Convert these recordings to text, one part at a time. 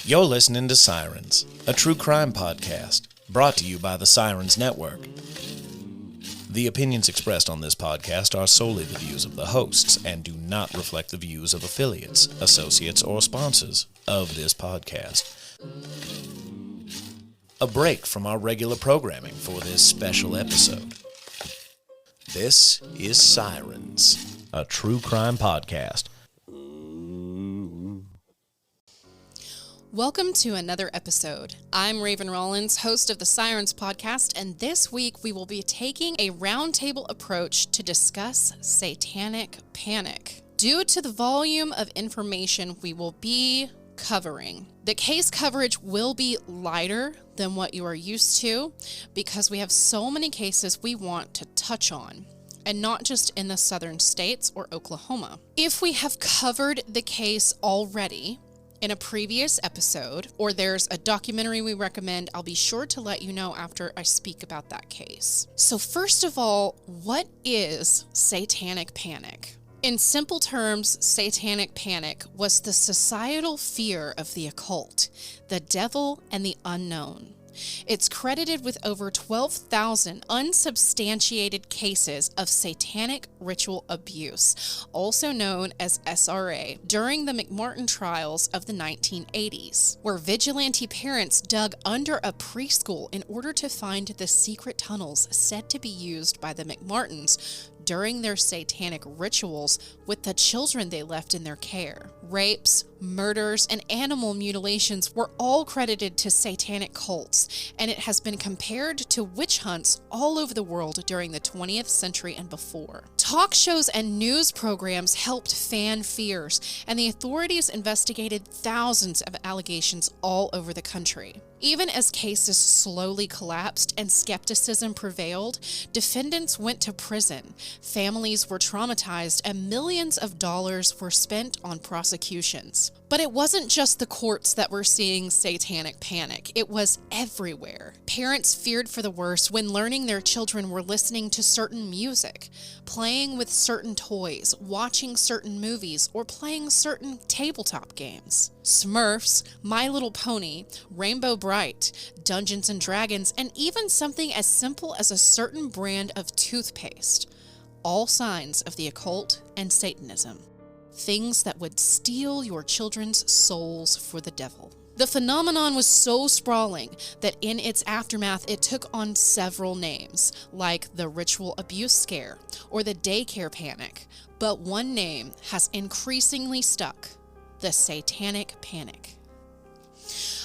You're listening to Sirens, a true crime podcast, brought to you by the Sirens Network. The opinions expressed on this podcast are solely the views of the hosts and do not reflect the views of affiliates, associates, or sponsors of this podcast. A break from our regular programming for this special episode. This is Sirens, a true crime podcast. Welcome to another episode. I'm Raven Rollins, host of the Sirens podcast, and this week we will be taking a roundtable approach to discuss Satanic Panic. Due to the volume of information we will be covering, the case coverage will be lighter than what you are used to because we have so many cases we want to touch on, and not just in the southern states or Oklahoma. If we have covered the case already in a previous episode, or there's a documentary we recommend, I'll be sure to let you know after I speak about that case. So first of all, what is Satanic Panic? In simple terms, Satanic Panic was the societal fear of the occult, the devil, and the unknown. It's credited with over 12,000 unsubstantiated cases of satanic ritual abuse, also known as SRA, during the McMartin trials of the 1980s, where vigilante parents dug under a preschool in order to find the secret tunnels said to be used by the McMartins during their satanic rituals with the children they left in their care. Rapes, murders, and animal mutilations were all credited to satanic cults, and it has been compared to witch hunts all over the world during the 20th century and before. Talk shows and news programs helped fan fears, and the authorities investigated thousands of allegations all over the country. Even as cases slowly collapsed and skepticism prevailed, defendants went to prison, families were traumatized, and millions of dollars were spent on prosecutions. But it wasn't just the courts that were seeing satanic panic. It was everywhere. Parents feared for the worst when learning their children were listening to certain music, playing with certain toys, watching certain movies, or playing certain tabletop games. Smurfs, My Little Pony, Rainbow Bright, Dungeons and Dragons, and even something as simple as a certain brand of toothpaste. All signs of the occult and Satanism. Things that would steal your children's souls for the devil. The phenomenon was so sprawling that in its aftermath it took on several names, like the ritual abuse scare or the daycare panic, but one name has increasingly stuck: the Satanic Panic.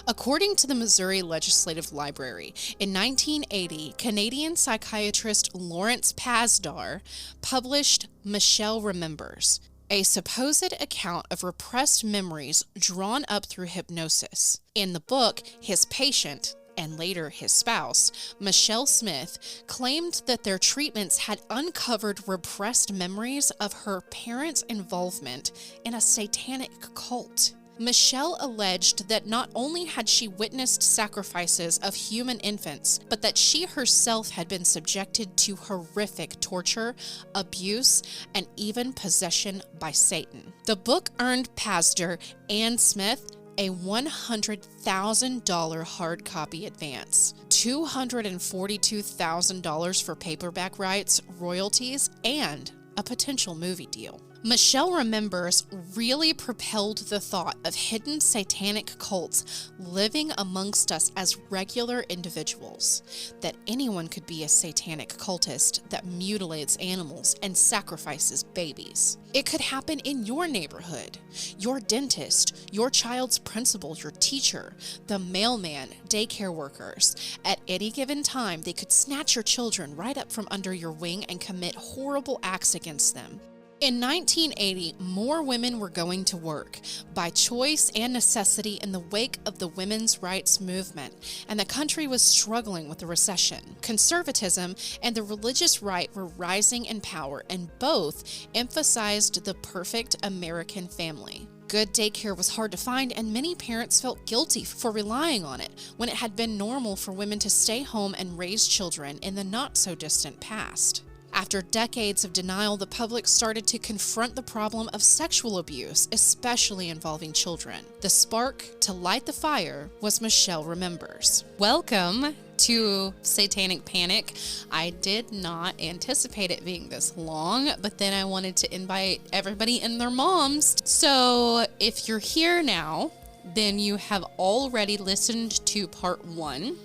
According to the Missouri Legislative Library, in 1980, Canadian psychiatrist Lawrence Pasdar published Michelle Remembers, a supposed account of repressed memories drawn up through hypnosis. In the book, his patient, and later his spouse, Michelle Smith, claimed that their treatments had uncovered repressed memories of her parents' involvement in a satanic cult. Michelle alleged that not only had she witnessed sacrifices of human infants, but that she herself had been subjected to horrific torture, abuse, and even possession by Satan. The book earned Pasdar and Smith a $100,000 hard copy advance, $242,000 for paperback rights, royalties, and a potential movie deal. Michelle Remembers really propelled the thought of hidden satanic cults living amongst us as regular individuals, that anyone could be a satanic cultist that mutilates animals and sacrifices babies. It could happen in your neighborhood, your dentist, your child's principal, your teacher, the mailman, daycare workers. At any given time, they could snatch your children right up from under your wing and commit horrible acts against them. In 1980, more women were going to work, by choice and necessity in the wake of the women's rights movement, and the country was struggling with the recession. Conservatism and the religious right were rising in power, and both emphasized the perfect American family. Good daycare was hard to find, and many parents felt guilty for relying on it when it had been normal for women to stay home and raise children in the not-so-distant past. After decades of denial, the public started to confront the problem of sexual abuse, especially involving children. The spark to light the fire was Michelle Remembers. Welcome to Satanic Panic. I did not anticipate it being this long, but then I wanted to invite everybody and their moms. So if you're here now, then you have already listened to part 1,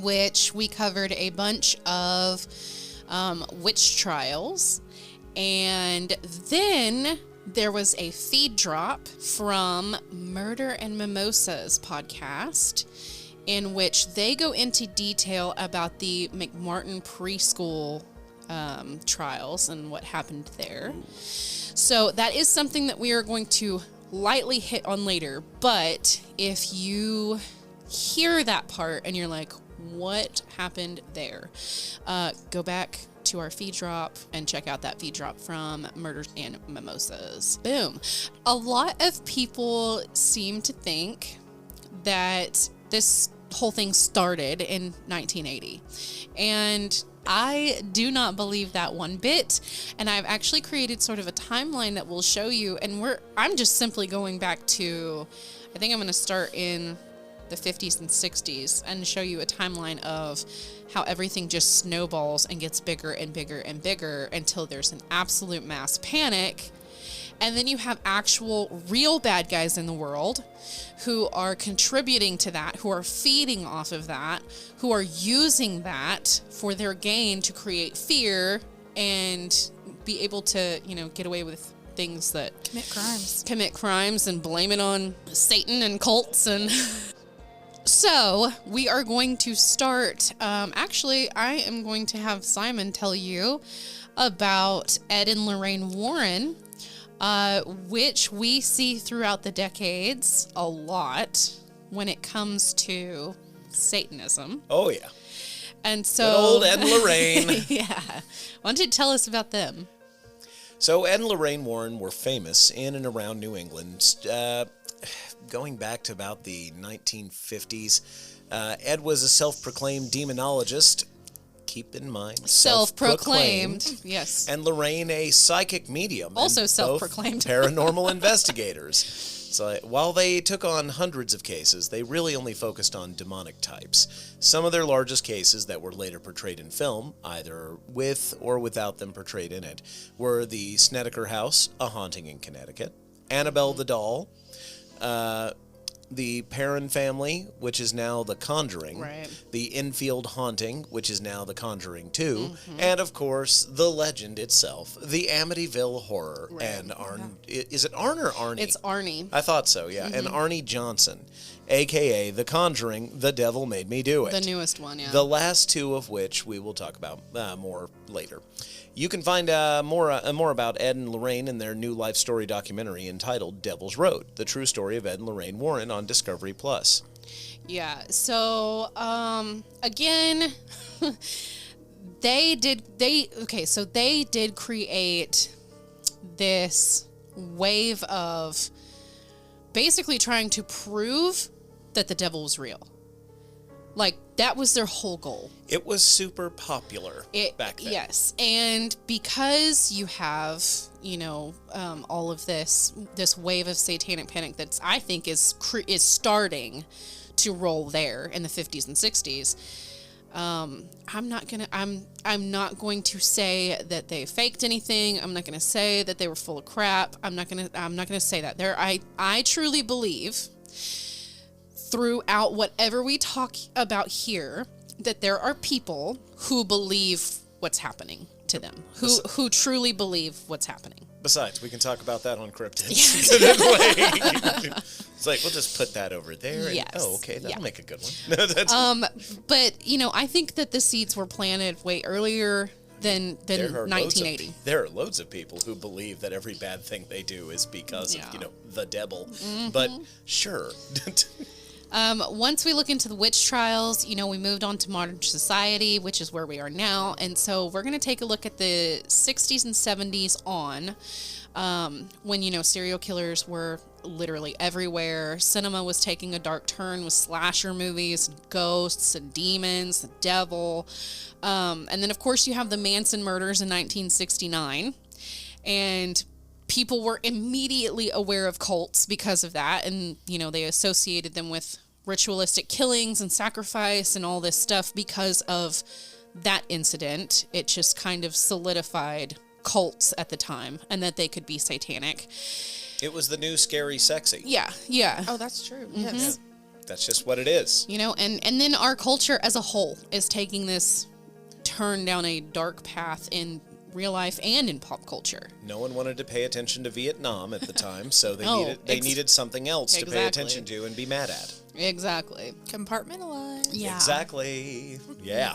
which we covered a bunch of witch trials, and then there was a feed drop from Murder Mimosas podcast in which they go into detail about the McMartin Preschool trials and what happened there. So that is something that we are going to lightly hit on later, but if you hear that part and you're like, what happened there? Go back to our feed drop and check out that feed drop from Murder and Mimosas. Boom. A lot of people seem to think that this whole thing started in 1980. And I do not believe that one bit. And I've actually created sort of a timeline that will show you. And I'm just simply going back to, I think I'm going to start in the 50s and 60s and show you a timeline of how everything just snowballs and gets bigger and bigger and bigger until there's an absolute mass panic. And then you have actual real bad guys in the world who are contributing to that, who are feeding off of that, who are using that for their gain to create fear and be able to, get away with things that commit crimes and blame it on Satan and cults. And so we are going to start. Actually, I am going to have Simon tell you about Ed and Lorraine Warren, which we see throughout the decades a lot when it comes to Satanism. Oh, yeah. And so, good old Ed and Lorraine. Yeah. Why don't you tell us about them? So Ed and Lorraine Warren were famous in and around New England, going back to about the 1950s. Ed was a self-proclaimed demonologist. Keep in mind, self-proclaimed. Yes. And Lorraine, a psychic medium. Also self-proclaimed. Paranormal investigators. So while they took on hundreds of cases, they really only focused on demonic types. Some of their largest cases that were later portrayed in film, either with or without them portrayed in it, were the Snedeker House, A Haunting in Connecticut, Annabelle the Doll, the Perron Family, which is now The Conjuring, right. The Infield Haunting, which is now The Conjuring 2, and of course, the legend itself, the Amityville Horror, right. and is it Arn or Arnie? It's Arnie. I thought so, yeah, and Arnie Johnson, a.k.a. The Conjuring, The Devil Made Me Do It. The newest one, yeah. The last two of which we will talk about more later. You can find more about Ed and Lorraine in their new life story documentary entitled Devil's Road, the true story of Ed and Lorraine Warren on Discovery Plus. Yeah, so, again, they did create this wave of basically trying to prove that the devil was real. Like, that was their whole goal. It was super popular back then. Yes, and because you have, all of this wave of satanic panic that's, I think, is starting to roll there in the 50s and 60s. I'm not going to say that they faked anything. I'm not going to say that they were full of crap. I'm not going to say that. I truly believe, throughout whatever we talk about here, that there are people who believe what's happening to them, who truly believe what's happening. Besides, we can talk about that on Cryptids. Yes. It's like, we'll just put that over there. And, yes. Oh, okay, that'll make a good one. But, I think that the seeds were planted way earlier than 1980. There are loads of people who believe that every bad thing they do is because of, the devil. Mm-hmm. But sure. Once we look into the witch trials, we moved on to modern society, which is where we are now. And so we're going to take a look at the 60s and 70s on. when, serial killers were literally everywhere. Cinema was taking a dark turn with slasher movies, ghosts and demons, the devil. And then, of course, you have the Manson murders in 1969. And people were immediately aware of cults because of that. And, they associated them with ritualistic killings and sacrifice and all this stuff because of that incident. It just kind of solidified cults at the time and that they could be satanic. It was the new scary sexy. Yeah. Oh, that's true. Yes. That's just what it is. And then our culture as a whole is taking this turn down a dark path in real life and in pop culture. No one wanted to pay attention to Vietnam at the time, so they needed something else to pay attention to and be mad at. Exactly. Compartmentalize. Yeah. Exactly. Yeah.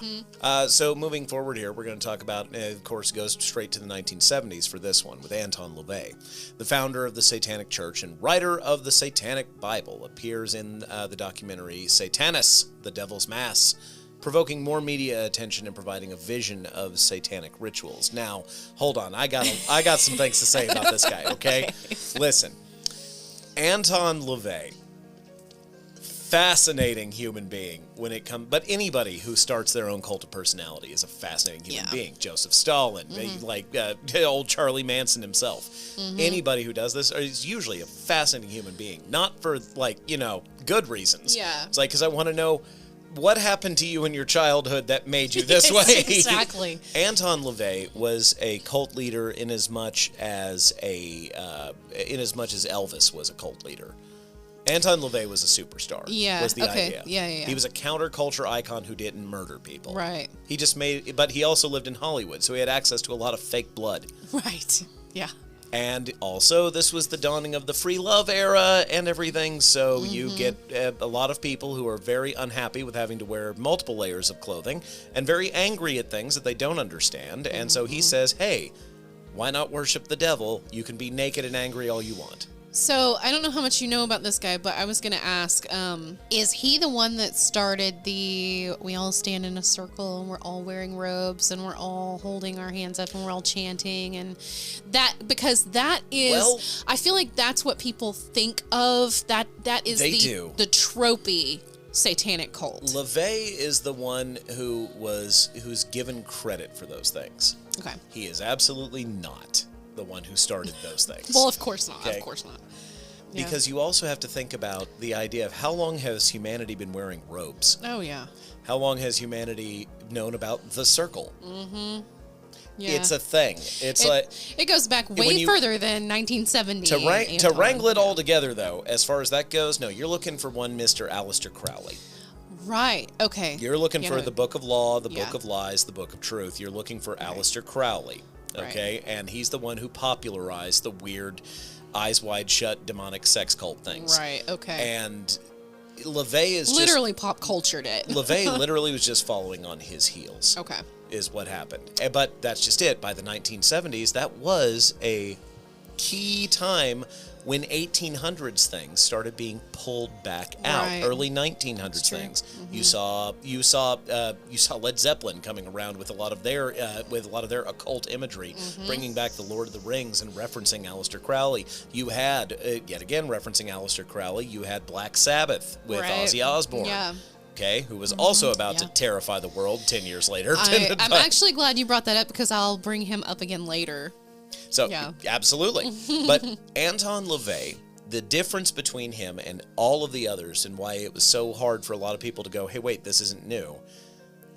So moving forward here, we're going to talk about, of course, it goes straight to the 1970s for this one with Anton LaVey. The founder of the Satanic Church and writer of the Satanic Bible appears in the documentary Satanus, The Devil's Mass, provoking more media attention and providing a vision of satanic rituals. Now, hold on. I got some things to say about this guy, okay? Listen. Anton LaVey, fascinating human being when it comes, but anybody who starts their own cult of personality is a fascinating human being. Joseph Stalin, old Charlie Manson himself. Anybody who does this is usually a fascinating human being, not for good reasons. Yeah. It's because I want to know what happened to you in your childhood that made you this way. Exactly. Anton LaVey was a cult leader in as much as Elvis was a cult leader. Anton LaVey was a superstar. Yeah. Was the okay. idea. Yeah. He was a counterculture icon who didn't murder people. Right. But he also lived in Hollywood, so he had access to a lot of fake blood. Right. Yeah. And also, this was the dawning of the free love era and everything, so you get a lot of people who are very unhappy with having to wear multiple layers of clothing and very angry at things that they don't understand. And so he says, hey, why not worship the devil? You can be naked and angry all you want. So, I don't know how much you know about this guy, but I was going to ask, is he the one that started we all stand in a circle and we're all wearing robes and we're all holding our hands up and we're all chanting and that, because that is, I feel like that's what people think of, that is the tropey satanic cult. LaVey is the one who's given credit for those things. Okay. He is absolutely not the one who started those things. Well, of course not. Okay? Of course not. Because you also have to think about the idea of how long has humanity been wearing robes? Oh, yeah. How long has humanity known about the circle? Mm-hmm. Yeah. It's a thing. It goes back way further than 1970. To wrangle it all together, though, as far as that goes, no, you're looking for one Mr. Aleister Crowley. Right. Okay. You're looking for the Book of Law, the Book of Lies, the Book of Truth. You're looking for Aleister Crowley. Okay, right. And he's the one who popularized the weird, eyes wide shut, demonic sex cult things. Right. Okay. And LaVey is literally pop cultured it. LaVey literally was just following on his heels. Okay. Is what happened. But that's just it. By the 1970s, that was a key time when 1800s things started being pulled back out. Right. Early 1900s things. Mm-hmm. You saw Led Zeppelin coming around with a lot of their occult imagery, bringing back the Lord of the Rings and referencing Aleister Crowley. You had yet again referencing Aleister Crowley. You had Black Sabbath with Ozzy Osbourne. Yeah. Okay, who was also about to terrify the world 10 years later. I'm actually glad you brought that up because I'll bring him up again later. So, absolutely. But Anton LaVey, the difference between him and all of the others and why it was so hard for a lot of people to go, hey, wait, this isn't new,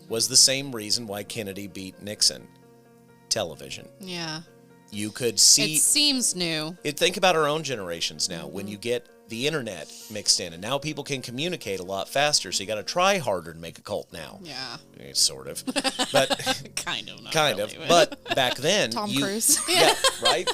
was the same reason why Kennedy beat Nixon. Television. Yeah. You could see... It seems new. Think about our own generations now. When you get the internet mixed in, and now people can communicate a lot faster, so you got to try harder to make a cult now. Yeah. Sort of. But kind of. Kind of. But back then... Tom Cruise. Yeah, right?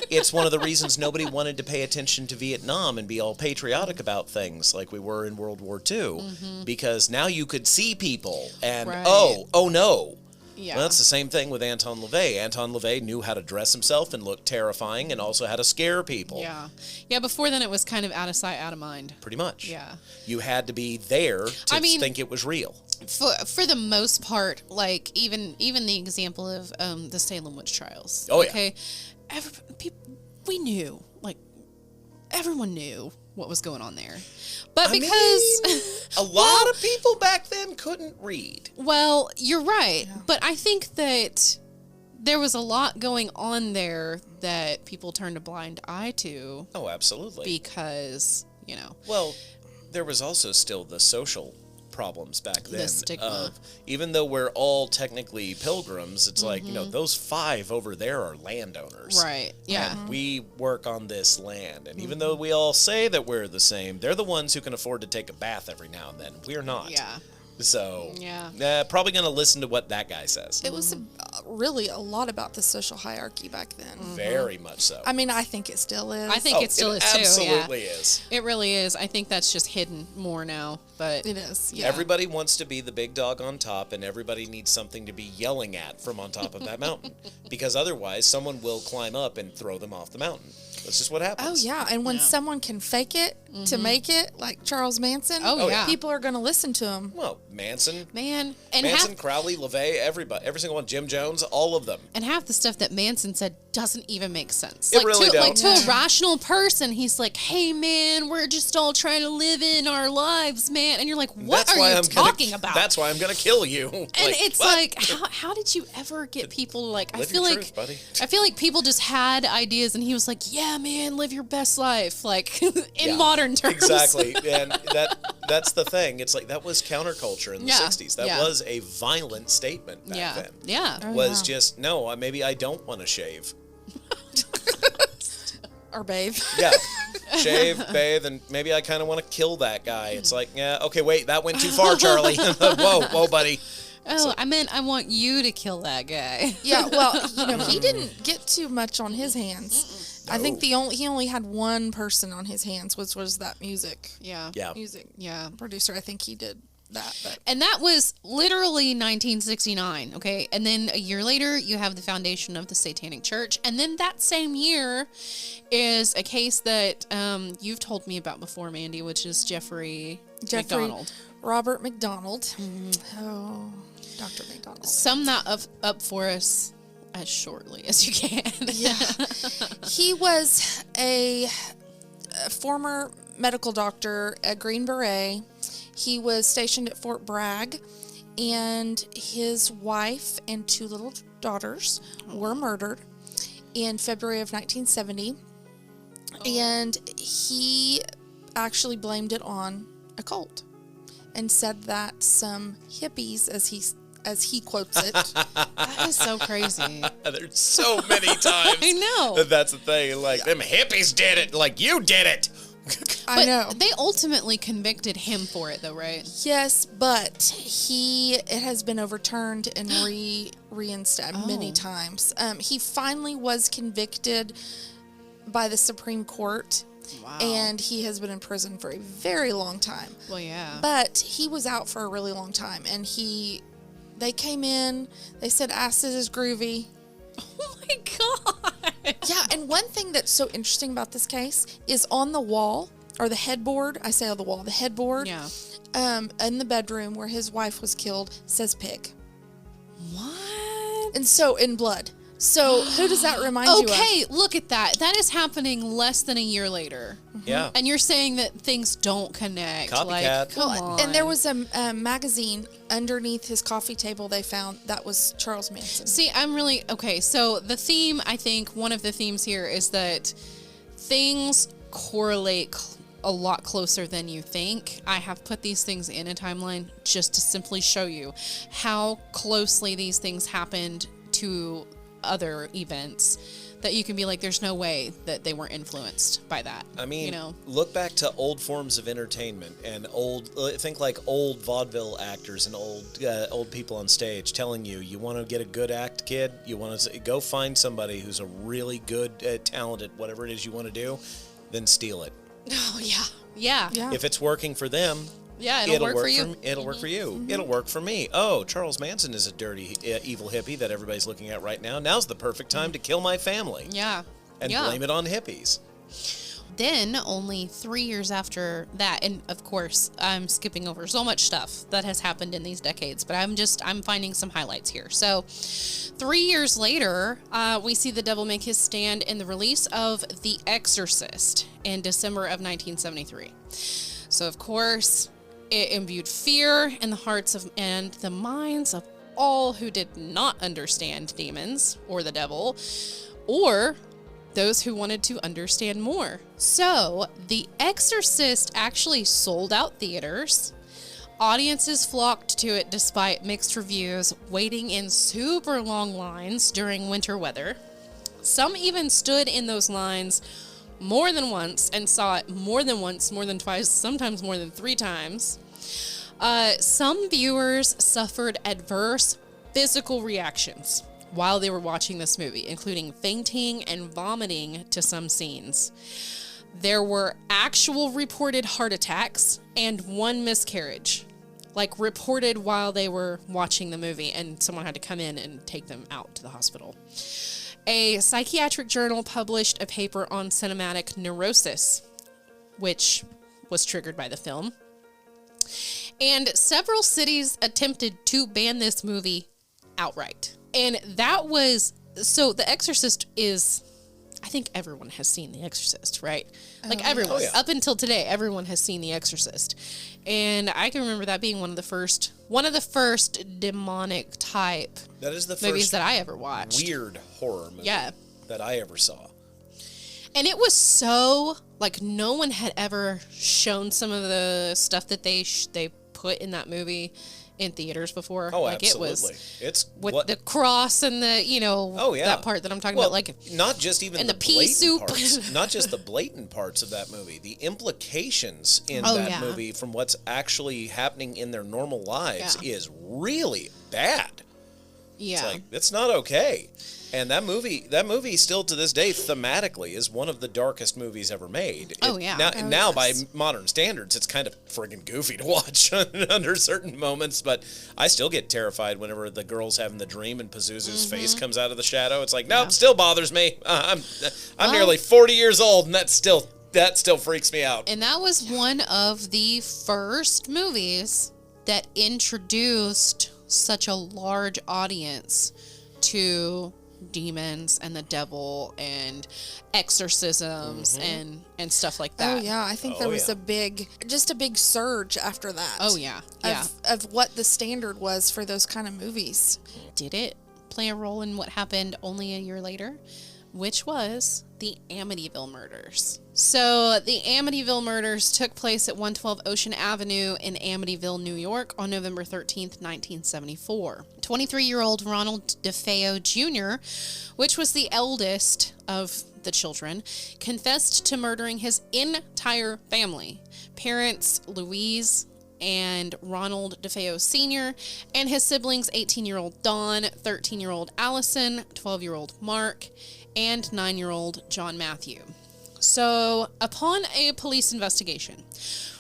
It's one of the reasons nobody wanted to pay attention to Vietnam and be all patriotic about things like we were in World War II. Because now you could see people and, oh no. Yeah. Well, that's the same thing with Anton LaVey. Anton LaVey knew how to dress himself and look terrifying and also how to scare people. Yeah. Yeah, before then it was kind of out of sight, out of mind. Pretty much. Yeah. You had to be there to think it was real. For the most part, like even the example of the Salem witch trials. Oh, yeah. Okay. we knew, like, everyone knew what was going on there. But I because mean, a lot of people back then couldn't read. well, you're right. Yeah. But I think that there was a lot going on there that people turned a blind eye to. Oh, absolutely. Because, you know. Well, there was also still the social problems back then. The stigma. Even though we're all technically pilgrims, it's like, those 5 over there are landowners. Right, yeah. And we work on this land. And even though we all say that we're the same, they're the ones who can afford to take a bath every now and then. We're not. Yeah. So, yeah. Probably going to listen to what that guy says. It was really a lot about the social hierarchy back then. Very much so. I mean, I think it still is. I think it still is too. Absolutely is. It really is. I think that's just hidden more now, but it is. Yeah. Everybody wants to be the big dog on top, and everybody needs something to be yelling at from on top of that mountain, because otherwise someone will climb up and throw them off the mountain. That's just what happens. Oh, yeah. And when someone can fake it to make it, like Charles Manson, people are going to listen to him. Well, Manson, Manson, Crowley, LaVey, everybody, every single one, Jim Jones, all of them. And half the stuff that Manson said doesn't even make sense. It really don't. Like to a rational person, he's like, "Hey, man, we're just all trying to live in our lives, man." And you're like, "What are you talking about?" That's why I'm gonna kill you. And it's like, how did you ever get people to like? Live your truth, buddy. I feel like people just had ideas, and he was like, "Yeah, man, live your best life," like in modern terms. Exactly, and that's the thing. It's like that was counterculture in the '60s. That was a violent statement back then. Yeah, was just no. Maybe I don't want to shave. Or bathe. Yeah. Shave, bathe, and maybe I kind of want to kill that guy. It's like, yeah, okay, wait, that went too far, Charlie. Whoa, buddy. Oh, I meant I want you to kill that guy. Yeah, well, he didn't get too much on his hands. No. I think he only had one person on his hands, which was that music producer. I think he did that. But. And that was literally 1969, okay? And then a year later, you have the foundation of the Satanic Church. And then that same year is a case that you've told me about before, Mandy, which is Jeffrey McDonald. Robert McDonald. Mm-hmm. Oh, Dr. McDonald. Sum that up for us as shortly as you can. Yeah. He was a former medical doctor, a Green Beret. He was stationed at Fort Bragg, and his wife and 2 little daughters were murdered in February of 1970. And he actually blamed it on a cult and said that some hippies, as he quotes it. That is so crazy. There's so many times. I know. That's the thing. Like, them hippies did it. Like, you did it. I know. They ultimately convicted him for it, though, right? Yes, but it has been overturned and reinstated many times. He finally was convicted by the Supreme Court. Wow. And he has been in prison for a very long time. Well, yeah. But he was out for a really long time, and they came in, they said acid is groovy. Oh my God. Yeah, and one thing that's so interesting about this case is on the wall, or the headboard, I say on the wall, the headboard, in the bedroom where his wife was killed, says pig. What? And so, in blood. So, who does that remind you of? Okay, look at that. That is happening less than a year later. Mm-hmm. Yeah. And you're saying that things don't connect. Copycat. Like, come on. And there was a magazine underneath his coffee table they found that was Charles Manson. See, okay, so the theme, I think, one of the themes here is that things correlate a lot closer than you think. I have put these things in a timeline just to simply show you how closely these things happened to other events, that you can be like, there's no way that they weren't influenced by that. I mean, look back to old forms of entertainment and think like old vaudeville actors and old people on stage telling you want to get a good act, kid, you want to go find somebody who's a really good talent at whatever it is you want to do, then steal it. Oh, yeah. If it's working for them, it'll work for you. It'll work for you. It'll work for me. Oh, Charles Manson is a dirty, evil hippie that everybody's looking at right now. Now's the perfect time to kill my family. Yeah. And blame it on hippies. Then, only 3 years after that, and of course, I'm skipping over so much stuff that has happened in these decades, but I'm finding some highlights here. So, 3 years later, we see the devil make his stand in the release of The Exorcist in December of 1973. So, of course, it imbued fear in the hearts of and the minds of all who did not understand demons or the devil, or those who wanted to understand more. So, The Exorcist actually sold out theaters. Audiences flocked to it despite mixed reviews, waiting in super long lines during winter weather. Some even stood in those lines more than once and saw it more than once, more than twice, sometimes more than 3 times. Some viewers suffered adverse physical reactions while they were watching this movie, including fainting and vomiting to some scenes. There were actual reported heart attacks and 1 miscarriage, like reported while they were watching the movie, and someone had to come in and take them out to the hospital. A psychiatric journal published a paper on cinematic neurosis, which was triggered by the film. And several cities attempted to ban this movie outright. And that was, so The Exorcist is, I think everyone has seen The Exorcist, right? Like everyone, Oh, yeah. up until today, everyone has seen The Exorcist. And I can remember that being one of the first demonic type That is the movies first that I ever watched. weird horror movie Yeah. that I ever saw. And it was so, like, no one had ever shown some of the stuff that they put in that movie in theaters before. Oh, like absolutely. It was It's with the cross and the, Oh, yeah. that part that I'm talking well, about. Like, not just even and the the pea blatant soup. parts, not just the blatant parts of that movie, the implications in Oh, that yeah. movie from what's actually happening in their normal lives Yeah. is really bad. yeah. It's like, it's not okay. And that movie still to this day thematically is one of the darkest movies ever made. Oh, yeah. Now by modern standards, it's kind of friggin' goofy to watch under certain moments, but I still get terrified whenever the girl's having the dream and Pazuzu's face comes out of the shadow. It's like, nope, Yeah. still bothers me. I'm Well- nearly 40 years old, and that still freaks me out. And that was one of the first movies that introduced such a large audience to demons and the devil and exorcisms and stuff like that. Oh yeah, I think there was a big surge after that. Oh, yeah. Yeah. Of what the standard was for those kind of movies. Did it play a role in what happened only a year later? Which was the Amityville murders. So the Amityville murders took place at 112 Ocean Avenue in Amityville, New York on November 13th, 1974. 23-year-old Ronald DeFeo Jr., which was the eldest of the children, confessed to murdering his entire family. Parents Louise and Ronald DeFeo Sr., and his siblings 18-year-old Dawn, 13-year-old Allison, 12-year-old Mark, and 9-year-old John Matthew. So, upon a police investigation,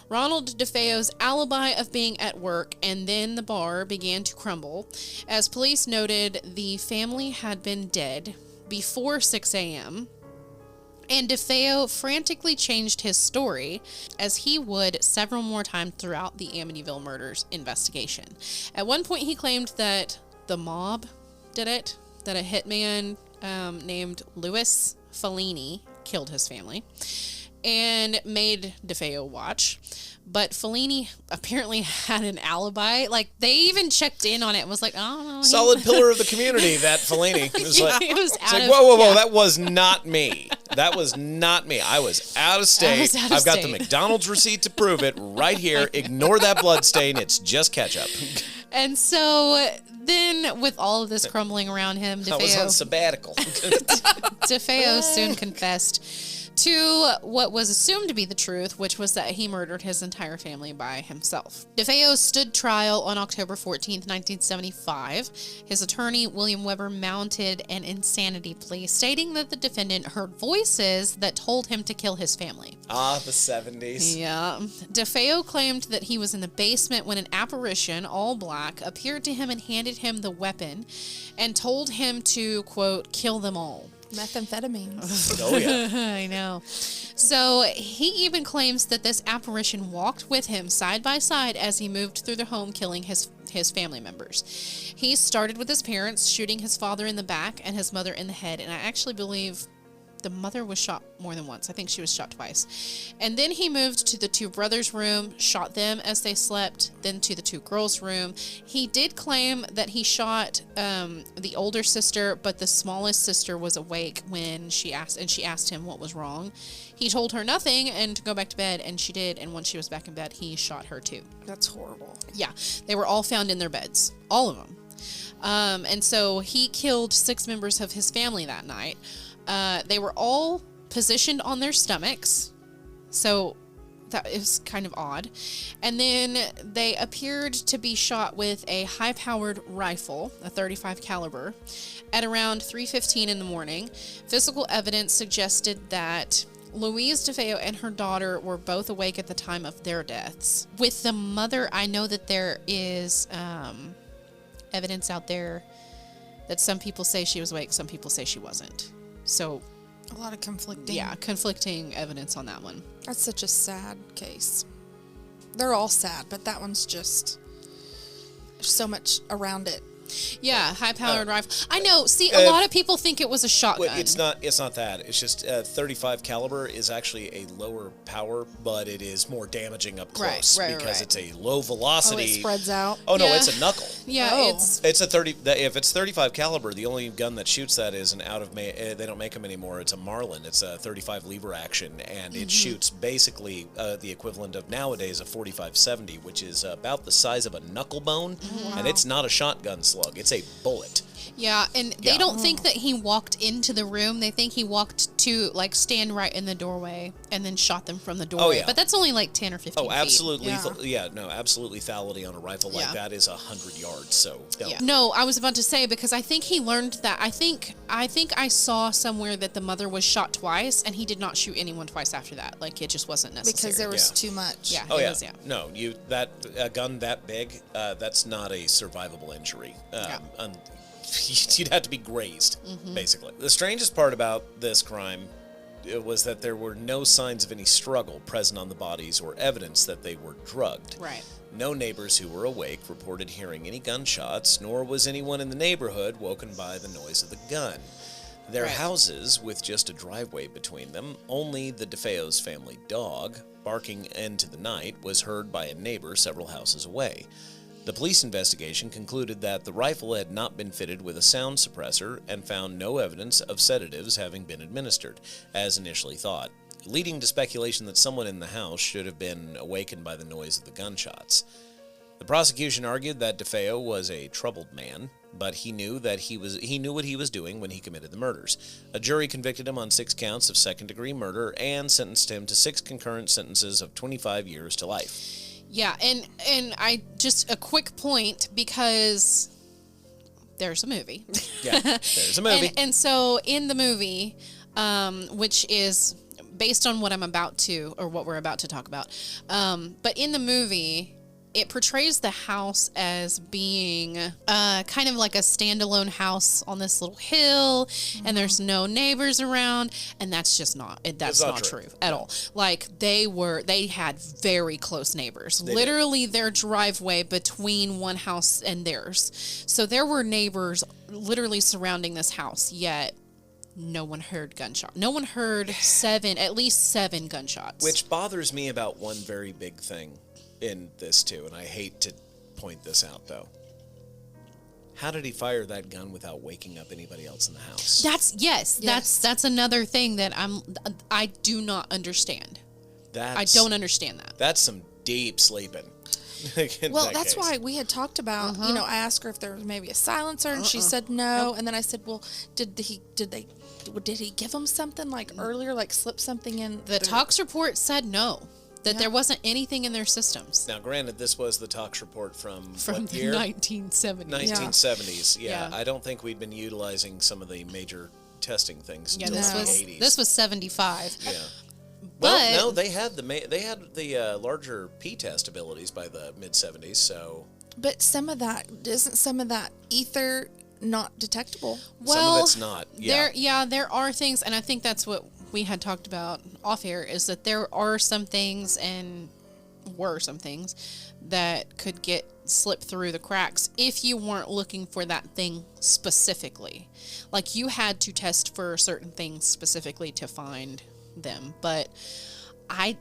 Ronald DeFeo's alibi of being at work and then the bar began to crumble, as police noted the family had been dead before 6 a.m., and DeFeo frantically changed his story, as he would several more times throughout the Amityville murders investigation. At one point, he claimed that the mob did it, that a hitman named Louis Fellini killed his family and made DeFeo watch. But Fellini apparently had an alibi. Like, they even checked in on it and was like, oh, no. Solid pillar of the community, that Fellini. It was like, It was it's out like, of- whoa, yeah. that was not me. That was not me. I was out of state. out of I've got the state. McDonald's receipt to prove it right here. Ignore that blood stain. It's just ketchup. And so then, with all of this crumbling around him, I was on DeFeo sabbatical. soon confessed to what was assumed to be the truth, which was that he murdered his entire family by himself. DeFeo stood trial on October 14th, 1975. His attorney, William Weber, mounted an insanity plea, stating that the defendant heard voices that told him to kill his family. Ah, the 70s. Yeah. DeFeo claimed that he was in the basement when an apparition, all black, appeared to him and handed him the weapon and told him to, quote, kill them all. Methamphetamines. Oh, yeah. I know. So he even claims that this apparition walked with him side by side as he moved through the home, killing his family members. He started with his parents, shooting his father in the back and his mother in the head. And I actually believe the mother was shot more than once. I think she was shot twice. And then he moved to the two brothers' room, shot them as they slept, then to the two girls' room. He did claim that he shot the older sister, but the smallest sister was awake when she asked him what was wrong. He told her nothing and to go back to bed, and she did. And once she was back in bed, he shot her too. That's horrible. Yeah, they were all found in their beds, all of them. And so he killed 6 members of his family that night. They were all positioned on their stomachs, so that is kind of odd. And then they appeared to be shot with a high-powered rifle, a .35 caliber, at around 3:15 in the morning. Physical evidence suggested that Louise DeFeo and her daughter were both awake at the time of their deaths. With the mother, I know that there is evidence out there that some people say she was awake, some people say she wasn't. So, a lot of conflicting. Yeah, conflicting evidence on that one. That's such a sad case. They're all sad, but that one's just, there's so much around it. Yeah, high-powered rifle. I know. See, a lot of people think it was a shotgun. Well, it's not that. It's just 35 caliber is actually a lower power, but it is more damaging up close because it's a low velocity. Oh, it spreads out. Oh no, it's a knuckle. Yeah, it's a 30. If it's 35 caliber, the only gun that shoots that is an they don't make them anymore. It's a Marlin. It's a 35 lever action, and it shoots basically the equivalent of nowadays a 45-70, which is about the size of a knuckle bone, and it's not a shotgun slug. It's a bullet. Yeah, and they don't think that he walked into the room. They think he walked to, stand right in the doorway and then shot them from the doorway. Oh, yeah. But that's only 10 or 15 feet. Oh, absolute lethal. Yeah. Absolute lethality on a rifle like that is 100 yards. So, no. Yeah. No, I was about to say, because I think he learned that. I think I saw somewhere that the mother was shot twice, and he did not shoot anyone twice after that. It just wasn't necessary. Because there was too much. Yeah. Oh, yeah. No, a gun that big, that's not a survivable injury. You'd have to be grazed, basically. The strangest part about this crime was that there were no signs of any struggle present on the bodies or evidence that they were drugged. Right. No neighbors who were awake reported hearing any gunshots, nor was anyone in the neighborhood woken by the noise of the gun. Their houses, with just a driveway between them, only the DeFeo's family dog, barking into the night, was heard by a neighbor several houses away. The police investigation concluded that the rifle had not been fitted with a sound suppressor and found no evidence of sedatives having been administered, as initially thought, leading to speculation that someone in the house should have been awakened by the noise of the gunshots. The prosecution argued that DeFeo was a troubled man, but he knew what he was doing when he committed the murders. A jury convicted him on 6 counts of second-degree murder and sentenced him to 6 concurrent sentences of 25 years to life. Yeah, and I just a quick point, because there's a movie. Yeah, there's a movie. and so in the movie, which is based on what we're about to talk about, but in the movie, it portrays the house as being kind of like a standalone house on this little hill, and there's no neighbors around, and that's not true at all. They had very close neighbors. Literally their driveway between one house and theirs. So there were neighbors literally surrounding this house, yet no one heard gunshot. No one heard at least 7 gunshots. Which bothers me about one very big thing in this too, and I hate to point this out though. How did he fire that gun without waking up anybody else in the house? That's another thing that I do not understand. I don't understand that. That's some deep sleeping. Well, that's why we had talked about, I asked her if there was maybe a silencer, and she said no. Nope. And then I said, well, did he give him something earlier, slip something in? The tox report said no. That there wasn't anything in their systems. Now, granted, this was the tox report from what the year? 1970s. 1970s, yeah. I don't think we'd been utilizing some of the major testing things until the 80s. This was 75. Yeah. Well, no, they had the larger P-test abilities by the mid-70s, so... But isn't some of that ether not detectable? Well, some of it's not, yeah. There are things, and I think that's what we had talked about off air is that there are some things that could get slipped through the cracks if you weren't looking for that thing specifically. Like, you had to test for certain things specifically to find them. But I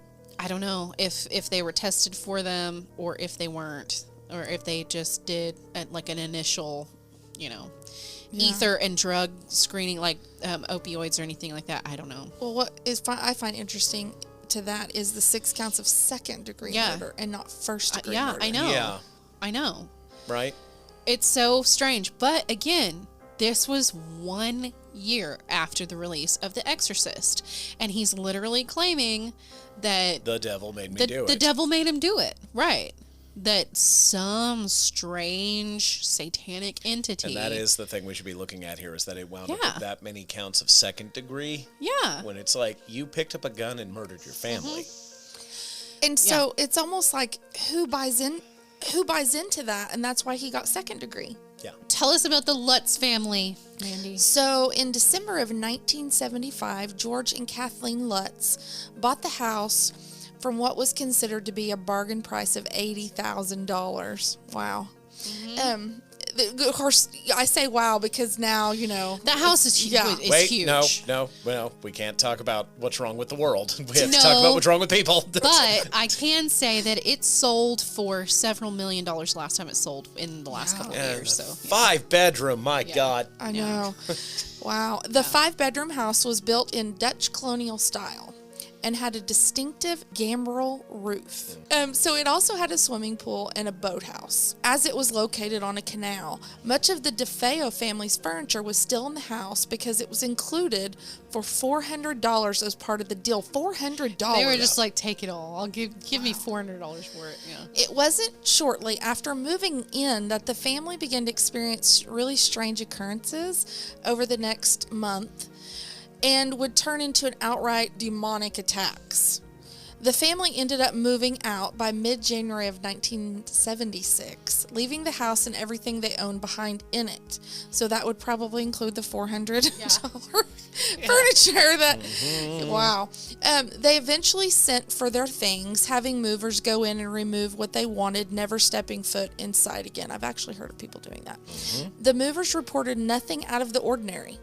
don't know if they were tested for them or if they weren't, or if they just did like an initial, ether and drug screening, like opioids or anything like that. I don't know. Well, what is I find interesting to that is the 6 counts of second-degree murder and not first-degree murder. I know. Yeah. I know. Right? It's so strange. But again, this was 1 year after the release of The Exorcist. And he's literally claiming that The devil made me do it. The devil made him do it. Right. That some strange satanic entity. And that is the thing we should be looking at here, is that it wound up with that many counts of second degree. Yeah. When it's like, you picked up a gun and murdered your family. And so it's almost like, who buys into that? And that's why he got second degree. Yeah. Tell us about the Lutz family, Mandy. So in December of 1975, George and Kathleen Lutz bought the house from what was considered to be a bargain price of $80,000. Wow. Of course, I say wow because now, That house is huge. Yeah. It's huge. No, we can't talk about what's wrong with the world. We have to talk about what's wrong with people. But I can say that it sold for several $1 million last time it sold in the last couple of years. So 5-bedroom, my God. I know. Wow. The 5-bedroom house was built in Dutch colonial style and had a distinctive gambrel roof. So it also had a swimming pool and a boathouse. As it was located on a canal, much of the DeFeo family's furniture was still in the house because it was included for $400 as part of the deal. $400. They were just like, take it all. I'll give me $400 for it. Yeah. It wasn't shortly after moving in that the family began to experience really strange occurrences over the next month, and would turn into an outright demonic attacks. The family ended up moving out by mid-January of 1976, leaving the house and everything they owned behind in it. So that would probably include the $400 furniture. Wow. They eventually sent for their things, having movers go in and remove what they wanted, never stepping foot inside again. I've actually heard of people doing that. The movers reported nothing out of the ordinary,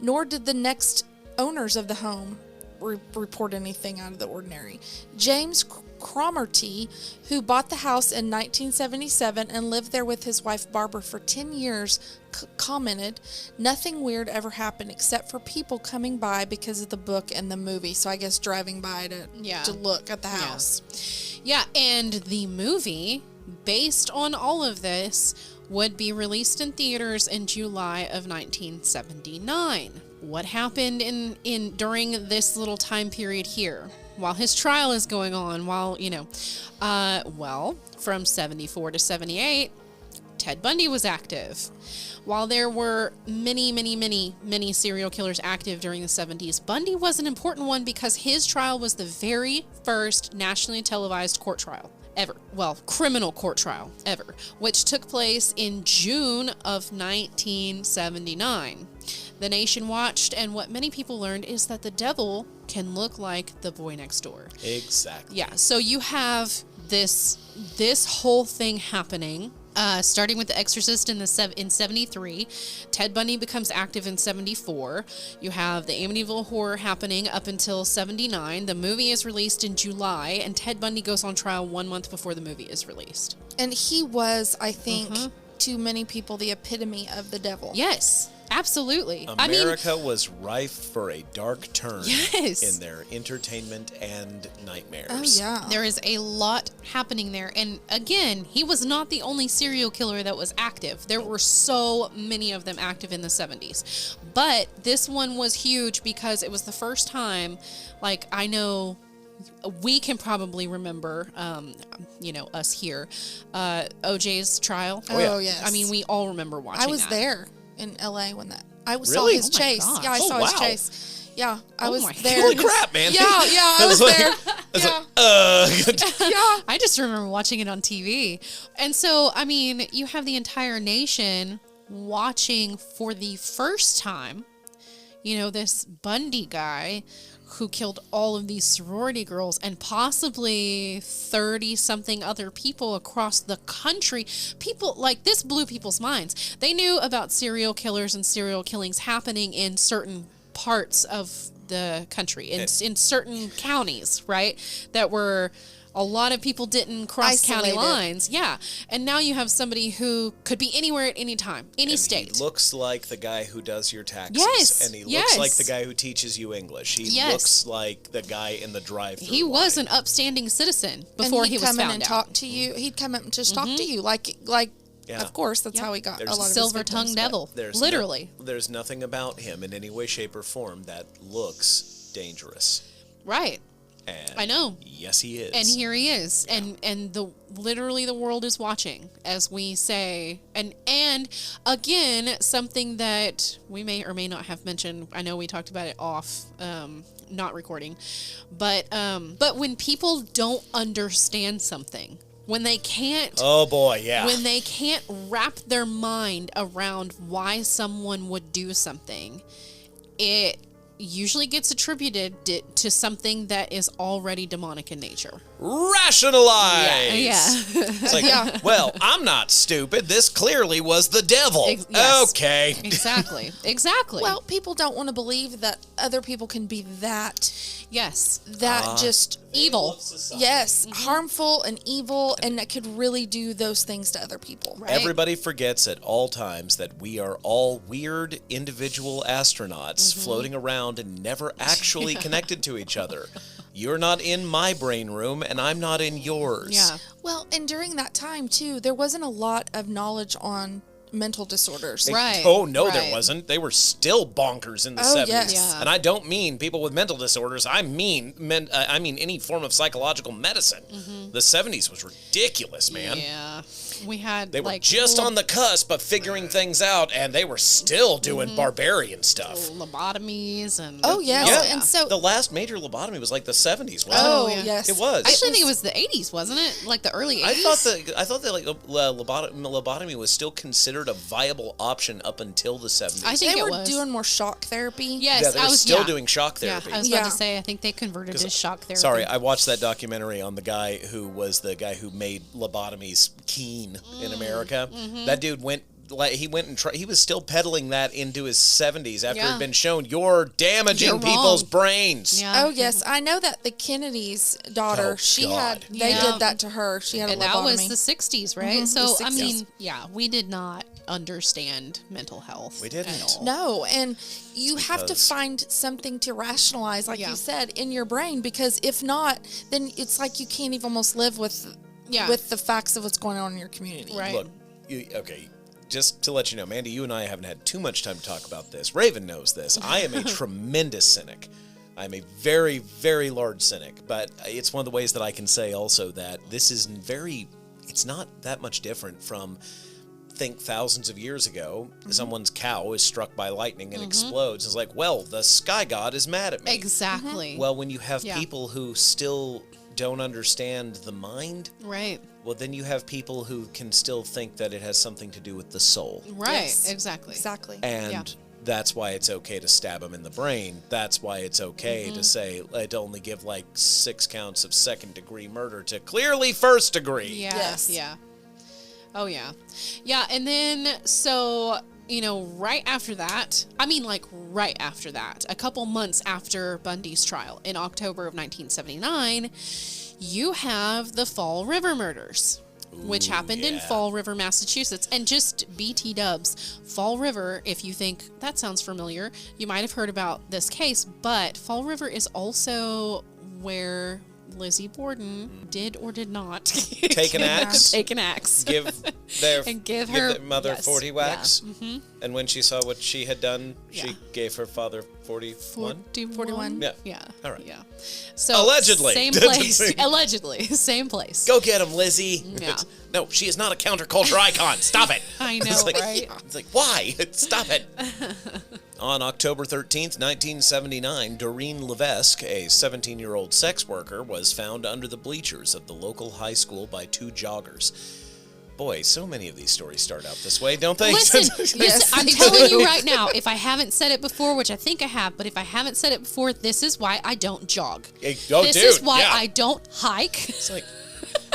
nor did the next owners of the home report anything out of the ordinary. James Cromarty, who bought the house in 1977 and lived there with his wife Barbara for 10 years, commented, "Nothing weird ever happened except for people coming by because of the book and the movie." So I guess driving by to look at the house. Yeah, and the movie, based on all of this, would be released in theaters in July of 1979. What happened during this little time period here, while his trial is going on, from 74 to 78, Ted Bundy was active. While there were many serial killers active during the 70s, Bundy was an important one because his trial was the very first nationally televised court trial ever. Well, criminal court trial ever, which took place in June of 1979. The nation watched, and what many people learned is that the devil can look like the boy next door. Exactly. Yeah, so you have this whole thing happening, starting with The Exorcist in 73. Ted Bundy becomes active in 74. You have the Amityville Horror happening up until 79. The movie is released in July, and Ted Bundy goes on trial 1 month before the movie is released. And he was, I think, to many people, the epitome of the devil. Yes. Absolutely. America was rife for a dark turn Yes. in their entertainment and nightmares. Oh, yeah. There is a lot happening there. And again, he was not the only serial killer that was active. There were so many of them active in the 70s. But this one was huge because it was the first time, like, I know we can probably remember, us here, OJ's trial. Oh, yes. I mean, we all remember watching that. I was there in LA when I saw Really? his chase. gosh. Yeah, I saw his chase. Yeah, I was there. Holy crap, man. Yeah, I was there. Yeah. I just remember watching it on TV. And so, I mean, you have the entire nation watching for the first time, this Bundy guy who killed all of these sorority girls and possibly 30-something other people across the country. People, like, this blew people's minds. They knew about serial killers and serial killings happening in certain parts of the country, in certain counties, right? That were... A lot of people didn't cross county lines. Yeah. And now you have somebody who could be anywhere at any time, any state. He looks like the guy who does your taxes. Yes. And he looks like the guy who teaches you English. He looks like the guy in the drive-thru. He was an upstanding citizen before he was found out. He'd come in and talk to you. He'd come up and just talk to you. Like, of course, that's how he got a lot of his silver-tongued devil, literally. There's nothing about him in any way, shape, or form that looks dangerous. Right. And I know. Yes, he is. And here he is. Yeah. And literally the world is watching, as we say. And again, something that we may or may not have mentioned. I know we talked about it off, not recording. But when people don't understand something, when they can't... Oh, boy, yeah. When they can't wrap their mind around why someone would do something, it usually gets attributed to something that is already demonic in nature. Rationalize! Yeah. It's like, well, I'm not stupid. This clearly was the devil. Yes. Okay. Exactly. Well, people don't want to believe that other people can be that... Yes. Just evil. Yes. Harmful and evil, and that could really do those things to other people. Right. Everybody forgets at all times that we are all weird individual astronauts floating around and never actually connected to each other. You're not in my brain room, and I'm not in yours. Yeah. Well, and during that time, too, there wasn't a lot of knowledge on mental disorders. Right. Oh, no, right. there wasn't. They were still bonkers in the 70s. Yes. Yeah. And I don't mean people with mental disorders. I mean any form of psychological medicine. The 70s was ridiculous, man. Yeah. They were just on the cusp of figuring things out, and they were still doing barbarian stuff. Lobotomies and... Oh, yes. Yeah. And so... The last major lobotomy was like the 70s, wasn't Oh, it? yes. It was. I actually think it was the 80s, wasn't it? Like the early 80s? I thought that like lobotomy was still considered a viable option up until the 70s. I think they it were was. doing more shock therapy. Yes, Yeah, they were still doing shock therapy. Yeah, I was about to say, I think they converted to shock therapy. Sorry, I watched that documentary on the guy who made lobotomies keen in America. That dude he was still peddling that into his 70s after it had been shown you're damaging people's brains. Yeah. Oh, yes. I know that the Kennedy's daughter, they did that to her. She had a lobotomy. And that was the 60s, right? So, the 60s. I mean, we did not understand mental health. We didn't. At all. No, and you have to find something to rationalize, like you said, in your brain, because if not, then it's like you can't even almost live with the facts of what's going on in your community. Right. Look, just to let you know, Mandy, you and I haven't had too much time to talk about this. Raven knows this. I am a tremendous cynic. I'm a very, very large cynic, but it's one of the ways that I can say also that this is it's not that much different from, think thousands of years ago, someone's cow is struck by lightning and explodes. It's like, well, the sky god is mad at me. Exactly. Well, when you have people who still don't understand the mind, right. Well, then you have people who can still think that it has something to do with the soul. Right, Yes. exactly. And that's why it's okay to stab them in the brain. That's why it's okay to say, to only give like 6 counts of second-degree murder to clearly first-degree. Yeah, Yes. yeah. Oh, yeah. Yeah, and then, so, right after that, a couple months after Bundy's trial, in October of 1979, you have the Fall River murders, which happened in Fall River, Massachusetts. And just BT dubs, Fall River, if you think that sounds familiar, you might have heard about this case, but Fall River is also where Lizzie Borden did or did not Take an axe. Take an axe. Give their mother 40 whacks. Yeah. And when she saw what she had done, she gave her father 41? 41. Yeah. Yeah. All right. Yeah. So Allegedly. Same place. Allegedly. Same place. Go get him, Lizzie. Yeah. No, she is not a counterculture icon. Stop it. I know, It's like, right? It's like, why? Stop it. On October 13th, 1979, Doreen Levesque, a 17-year-old sex worker, was found under the bleachers of the local high school by 2 joggers. Boy, so many of these stories start out this way, don't they? Listen, Yes, I'm they telling do. you right now, if I haven't said it before, which I think I have, but if I haven't said it before, this is why I don't jog. This is why I don't hike. It's like,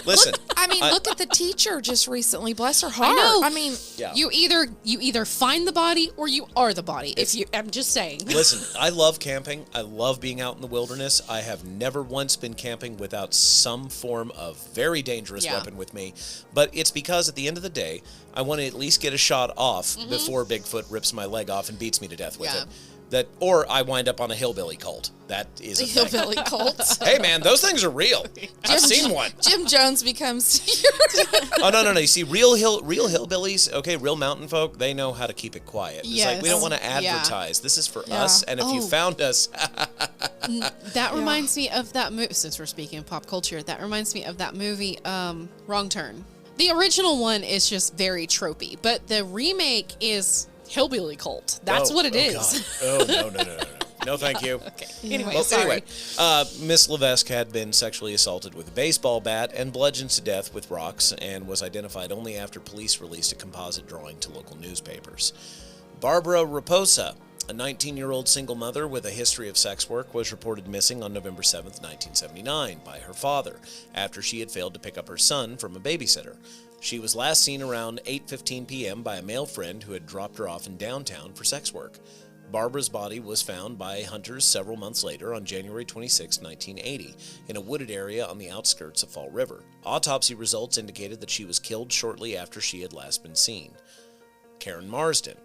listen. Look at the teacher just recently. Bless her heart. I know. Yeah. You either find the body or you are the body. I'm just saying. Listen, I love camping. I love being out in the wilderness. I have never once been camping without some form of very dangerous weapon with me. But it's because at the end of the day, I want to at least get a shot off before Bigfoot rips my leg off and beats me to death with it. Or I wind up on a hillbilly cult. That is a thing. Hillbilly cults. Hey, man, those things are real. I've seen one. Jim Jones becomes. Oh, no. You see, real hillbillies, okay, real mountain folk, they know how to keep it quiet. It's like, we don't want to advertise. This is for us, and if you found us... That reminds me of that movie, since we're speaking of pop culture, that reminds me of that movie, Wrong Turn. The original one is just very tropey, but the remake is hillbilly cult. That's what it is. God. Oh, no. No, thank you. Okay. Anyway, Miss Levesque had been sexually assaulted with a baseball bat and bludgeoned to death with rocks and was identified only after police released a composite drawing to local newspapers. Barbara Raposa, a 19-year-old single mother with a history of sex work, was reported missing on November 7th, 1979 by her father after she had failed to pick up her son from a babysitter. She was last seen around 8:15 p.m. by a male friend who had dropped her off in downtown for sex work. Barbara's body was found by hunters several months later on January 26, 1980, in a wooded area on the outskirts of Fall River. Autopsy results indicated that she was killed shortly after she had last been seen. Karen Marsden,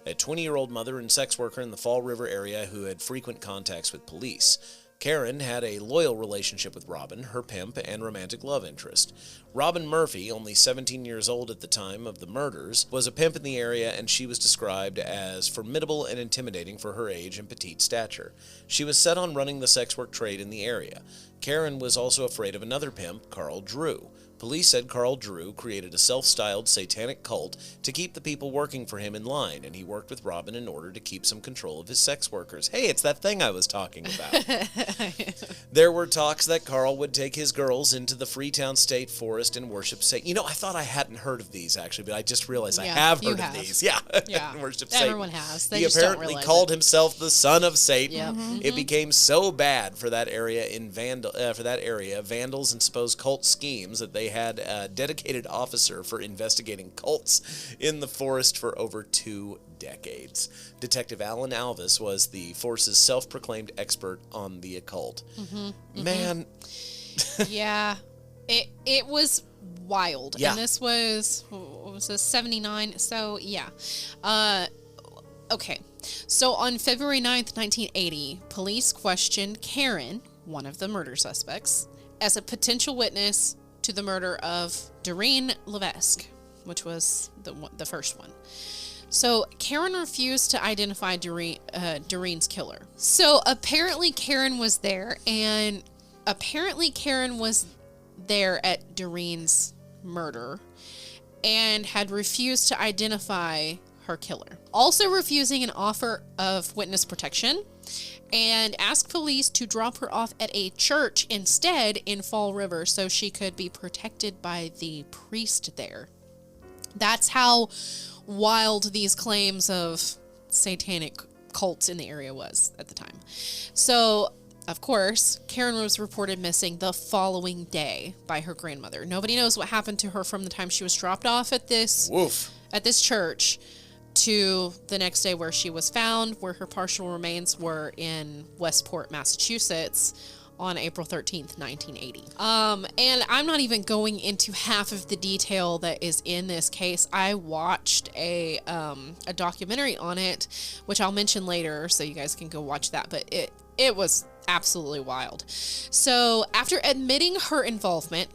a 20-year-old mother and sex worker in the Fall River area who had frequent contacts with police. Karen had a loyal relationship with Robin, her pimp and romantic love interest. Robin Murphy, only 17 years old at the time of the murders, was a pimp in the area, and she was described as formidable and intimidating for her age and petite stature. She was set on running the sex work trade in the area. Karen was also afraid of another pimp, Carl Drew. Police said Carl Drew created a self-styled satanic cult to keep the people working for him in line, and he worked with Robin in order to keep some control of his sex workers. Hey, it's that thing I was talking about. There were talks that Carl would take his girls into the Freetown State Forest and worship Satan. You know, I thought I hadn't heard of these, actually, but I just realized I have heard of these. Yeah. Worship Satan. Everyone has. They he just don't apparently realize called it. himself the son of Satan. Yep. It became so bad for that area vandals and supposed cult schemes that they had a dedicated officer for investigating cults in the forest for over 2 decades. Detective Alan Alvis was the force's self-proclaimed expert on the occult. Man. Yeah. It was wild. Yeah. And this was, what was this, 79? So, yeah. Okay. So, on February 9th, 1980, police questioned Karen, one of the murder suspects, as a potential witness to the murder of Doreen Levesque, which was the first one. So Karen refused to identify Doreen's killer. So apparently Karen was there, and apparently Karen was there at Doreen's murder and had refused to identify her killer. Also refusing an offer of witness protection, and asked police to drop her off at a church instead in Fall River so she could be protected by the priest there. That's how wild these claims of satanic cults in the area was at the time. So, of course, Karen was reported missing the following day by her grandmother. Nobody knows what happened to her from the time she was dropped off at this church to the next day where she was found, where her partial remains were in Westport, Massachusetts on April 13th, 1980. And I'm not even going into half of the detail that is in this case. I watched a documentary on it, which I'll mention later, so you guys can go watch that, but it was absolutely wild. So after admitting her involvement,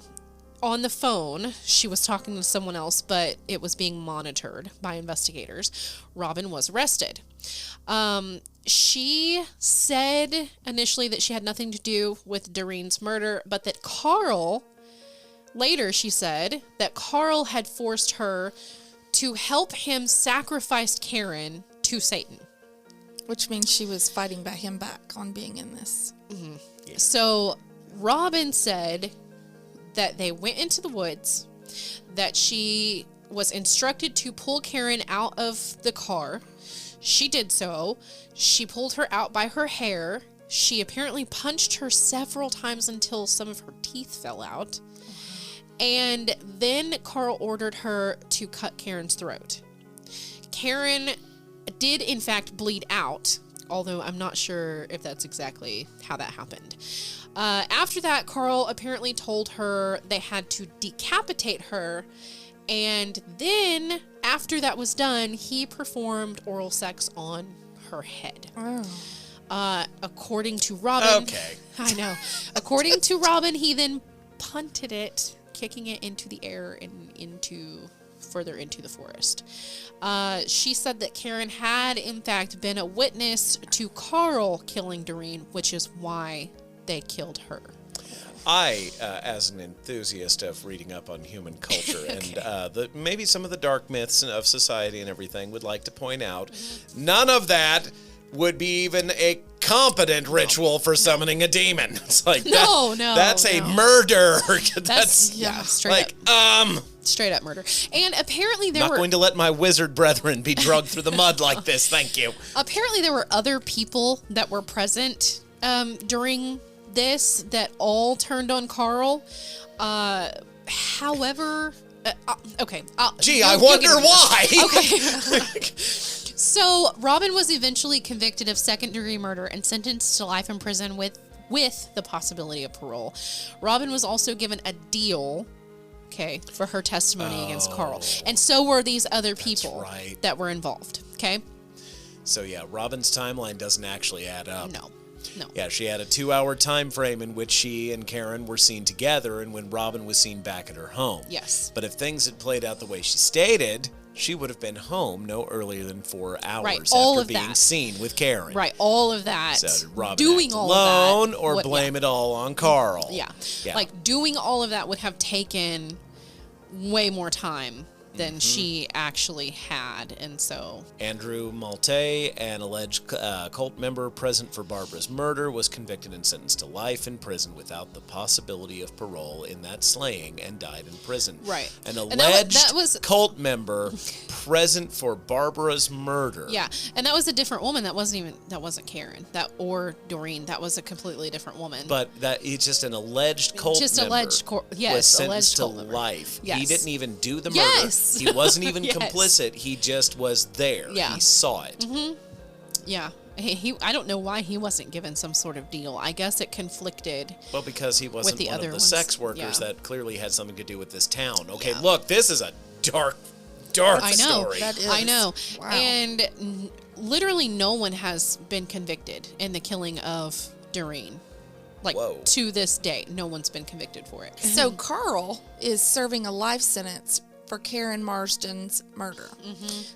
on the phone, she was talking to someone else, but it was being monitored by investigators. Robin was arrested. She said initially that she had nothing to do with Doreen's murder, but that later she said that Carl had forced her to help him sacrifice Karen to Satan. Which means she was fighting him back on being in this. Yeah. So Robin said that they went into the woods that she was instructed to pull Karen out of the car. She did so. She pulled her out by her hair. She apparently punched her several times until some of her teeth fell out. And then Carl ordered her to cut Karen's throat. Karen did, in fact, bleed out, although I'm not sure if that's exactly how that happened. After that, Carl apparently told her they had to decapitate her. And then, after that was done, he performed oral sex on her head. Oh. According to Robin... Okay. I know. According to Robin, he then punted it, kicking it into the air and further into the forest. She said that Karen had, in fact, been a witness to Carl killing Doreen, which is why they killed her. I, as an enthusiast of reading up on human culture Okay. and maybe some of the dark myths of society and everything, would like to point out, none of that would be even a competent ritual for summoning a demon. It's like, that's a murder. that's straight like, up. Straight up murder. And apparently not going to let my wizard brethren be drugged through the mud like this. Thank you. Apparently there were other people that were present during this that all turned on Carl. However, okay. I wonder why. Okay. So Robin was eventually convicted of second-degree murder and sentenced to life in prison with the possibility of parole. Robin was also given a deal, for her testimony against Carl. And so were these other people that were involved, okay? So yeah, Robin's timeline doesn't actually add up. No. Yeah, she had a 2-hour time frame in which she and Karen were seen together and when Robin was seen back at her home. Yes. But if things had played out the way she stated, she would have been home no earlier than 4 hours after being seen with Karen. Right, all of that. So did Robin doing act all alone of that, or blame it all on Carl? Yeah. Like doing all of that would have taken way more time than she actually had, and so... Andrew Malte, an alleged cult member present for Barbara's murder, was convicted and sentenced to life in prison without the possibility of parole in that slaying and died in prison. Right. An alleged cult member present for Barbara's murder. Yeah, and that was a different woman. That wasn't Karen. Or Doreen. That was a completely different woman. But it's just an alleged cult member. Was sentenced to life. Yes. He didn't even do the murder. Yes. He wasn't even complicit. He just was there. Yeah. He saw it. Mm-hmm. Yeah. I don't know why he wasn't given some sort of deal. I guess it conflicted. Well, because he wasn't with the one other of the ones. sex workers that clearly had something to do with this town. Okay, Yeah. look, this is a dark I know. story. That is. I know. Wow. And literally no one has been convicted in the killing of Doreen. Like, to this day, no one's been convicted for it. So Carl is serving a life sentence for Karen Marsden's murder.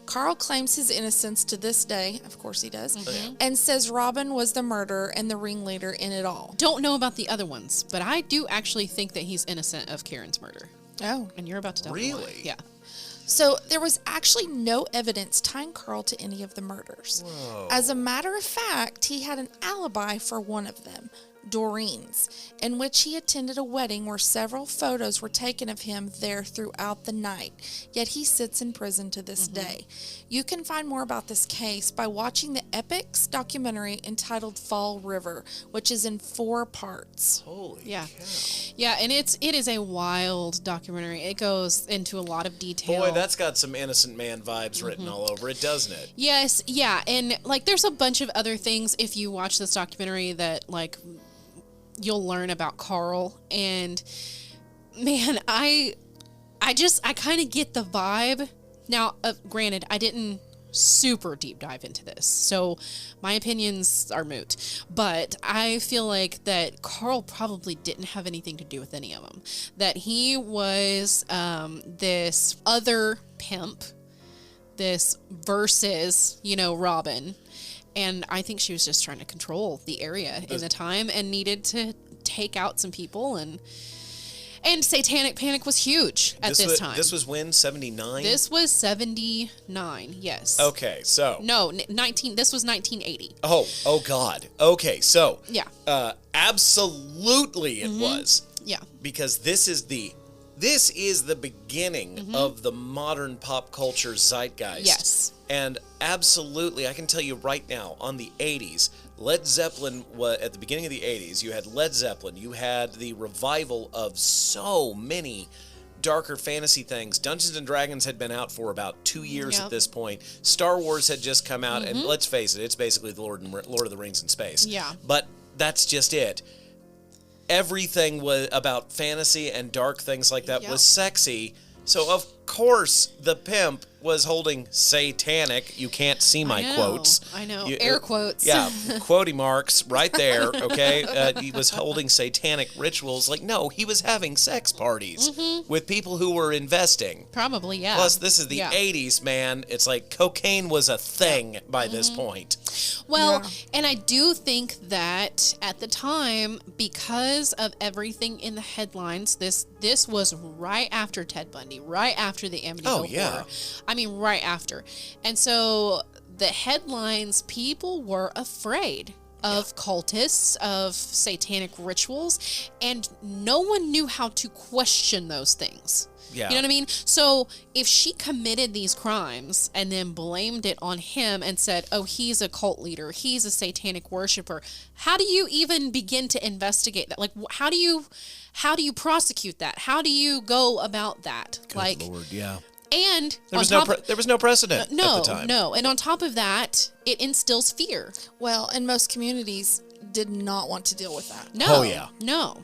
Carl claims his innocence to this day, of course he does, and says Robin was the murderer and the ringleader in it all. Don't know about the other ones, but I do actually think that he's innocent of Karen's murder. Oh. And you're about to tell me why. Really? Yeah. So there was actually no evidence tying Carl to any of the murders. Whoa. As a matter of fact, he had an alibi for one of them, Doreen's, in which he attended a wedding where several photos were taken of him there throughout the night, yet he sits in prison to this day. You can find more about this case by watching the Epix documentary entitled Fall River, which is in 4 parts. Holy Yeah. cow. Yeah, and it is a wild documentary. It goes into a lot of detail. Boy, that's got some Innocent Man vibes written all over it, doesn't it? Yes, yeah, and like there's a bunch of other things if you watch this documentary that like you'll learn about Carl, and man, I kind of get the vibe. Now, granted, I didn't super deep dive into this, so my opinions are moot, but I feel like that Carl probably didn't have anything to do with any of them. That he was this other pimp, this versus, Robin. And I think she was just trying to control the area in the time and needed to take out some people. And Satanic Panic was huge at this time. This was when? 79? This was 79, yes. Okay, so. No, 19. This was 1980. Oh God. Okay, so. Yeah. Absolutely it was. Yeah. Because this is the this is the beginning of the modern pop culture zeitgeist. Yes. And absolutely, I can tell you right now, on the 80s, Led Zeppelin, at the beginning of the 80s, you had Led Zeppelin, you had the revival of so many darker fantasy things. Dungeons and Dragons had been out for about 2 years at this point. Star Wars had just come out, and let's face it, it's basically the Lord of the Rings in space. Yeah. But that's just it. Everything was about fantasy and dark things like that was sexy. So, of course, the pimp was holding satanic. You can't see my quotes. I know. Air quotes. Yeah, quotey marks right there, okay? He was holding satanic rituals. Like, no, he was having sex parties with people who were investing. Probably, yeah. Plus, this is the 80s, man. It's like cocaine was a thing by this point. Well, and I do think that at the time, because of everything in the headlines, this was right after Ted Bundy, right after the Amityville Horror. I mean, right after. And so the headlines, people were afraid of cultists, of satanic rituals, and no one knew how to question those things. Yeah. You know what I mean? So if she committed these crimes and then blamed it on him and said, oh, he's a cult leader, he's a satanic worshiper, how do you even begin to investigate that? Like, how do you prosecute that? How do you go about that? Good Lord, yeah. And there was no precedent at the time. No. And on top of that, it instills fear. Well, and most communities did not want to deal with that. No. Oh, yeah. No.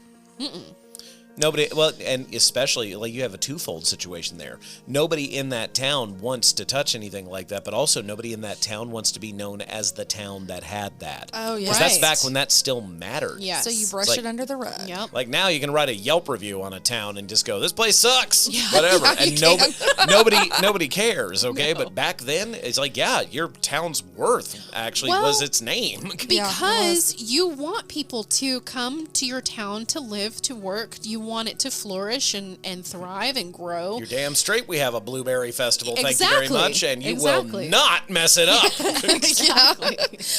Nobody, well, and especially, like, you have a twofold situation there. Nobody in that town wants to touch anything like that, but also nobody in that town wants to be known as the town that had that. Oh, yeah. Because that's back when that still mattered. Yes. So you brush it under the rug. Yep. Like, now you can write a Yelp review on a town and just go, this place sucks, Yeah. whatever. Yeah, and nobody cares, okay? No. But back then, it's like, yeah, your town's worth actually was its name. Because you want people to come to your town to live, to work. You want it to flourish and thrive and grow. You're damn straight we have a blueberry festival, thank you Exactly. very much, and you will not mess it up. Exactly.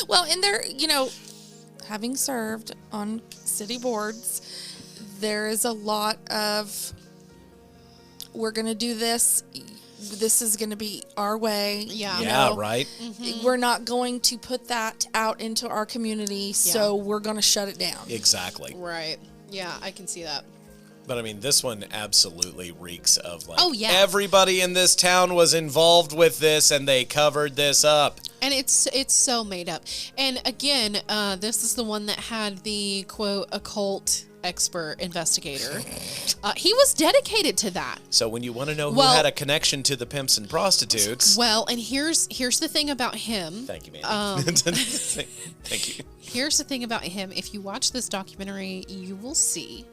Well, and there, having served on city boards, there is a lot of, we're going to do this. This is going to be our way. Yeah. Yeah, right. We're not going to put that out into our community, so we're going to shut it down. Exactly. Right. Yeah, I can see that. But I mean, this one absolutely reeks of like, everybody in this town was involved with this and they covered this up. And it's so made up. And again, this is the one that had the quote occult expert investigator. He was dedicated to that. So when you want to know who had a connection to the pimps and prostitutes. Well, and here's the thing about him. Thank you, Mandy. Thank you. Here's the thing about him. If you watch this documentary, you will see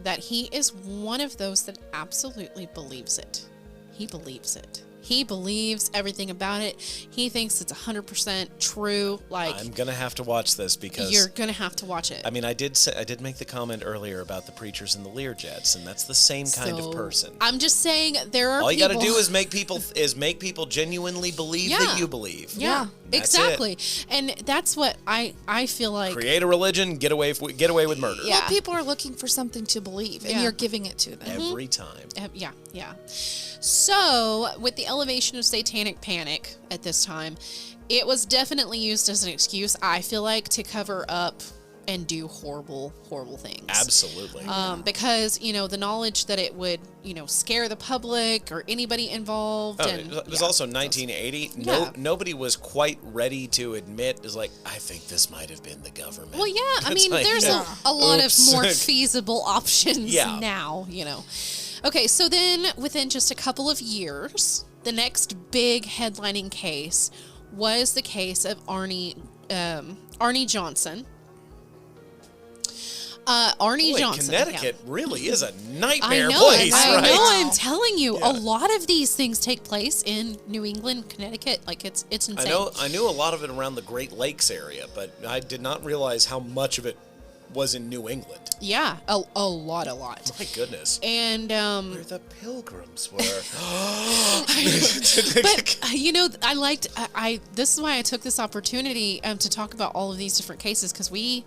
that he is one of those that absolutely believes it. He believes it. He believes everything about it. He thinks it's 100% true. Like, I'm gonna have to watch this because you're gonna have to watch it. I mean, I did make the comment earlier about the preachers and the Learjets, and that's the same kind of person. I'm just saying there are. All you got to do is make people genuinely believe that you believe. Yeah, exactly. And that's what I feel like. Create a religion, get away with murder. Yeah. Well, people are looking for something to believe, and you're giving it to them every time. Yeah. So, with the elevation of Satanic Panic at this time, it was definitely used as an excuse, I feel like, to cover up and do horrible, horrible things. Absolutely. Because, the knowledge that it would, scare the public or anybody involved. It was also 1980. Nobody was quite ready to admit, is like, I think this might have been the government. Well, yeah. I mean, there's a lot of more feasible options now, Okay, so then within just a couple of years, the next big headlining case was the case of Arnie Johnson. Johnson. Connecticut really is a nightmare place, right? I know, I'm telling you, a lot of these things take place in New England, Connecticut. Like, it's insane. I knew a lot of it around the Great Lakes area, but I did not realize how much of it was in New England. Yeah, a lot. My goodness. And where the Pilgrims were. But I liked. This is why I took this opportunity to talk about all of these different cases, because we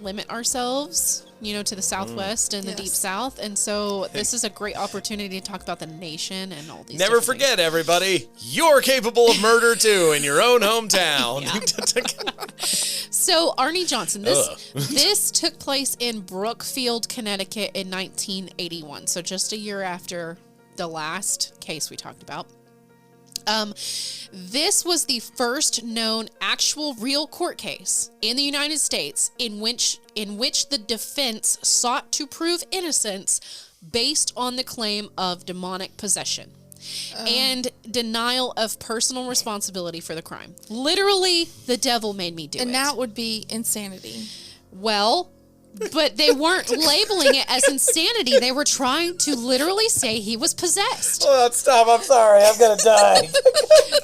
limit ourselves to the southwest and the deep Yes. south. And so this is a great opportunity to talk about the nation and all these Never different forget, everybody, you're capable of murder too in your own hometown. So Arnie Johnson, this Ugh. this took place in Brookfield, Connecticut in 1981. So just a year after the last case we talked about. This was the first known actual real court case in the United States in which the defense sought to prove innocence based on the claim of demonic possession and denial of personal responsibility for the crime. Literally, the devil made me do it. And that would be insanity. Well, but they weren't labeling it as insanity. They were trying to literally say he was possessed. Oh, stop. I'm sorry. I'm going to die.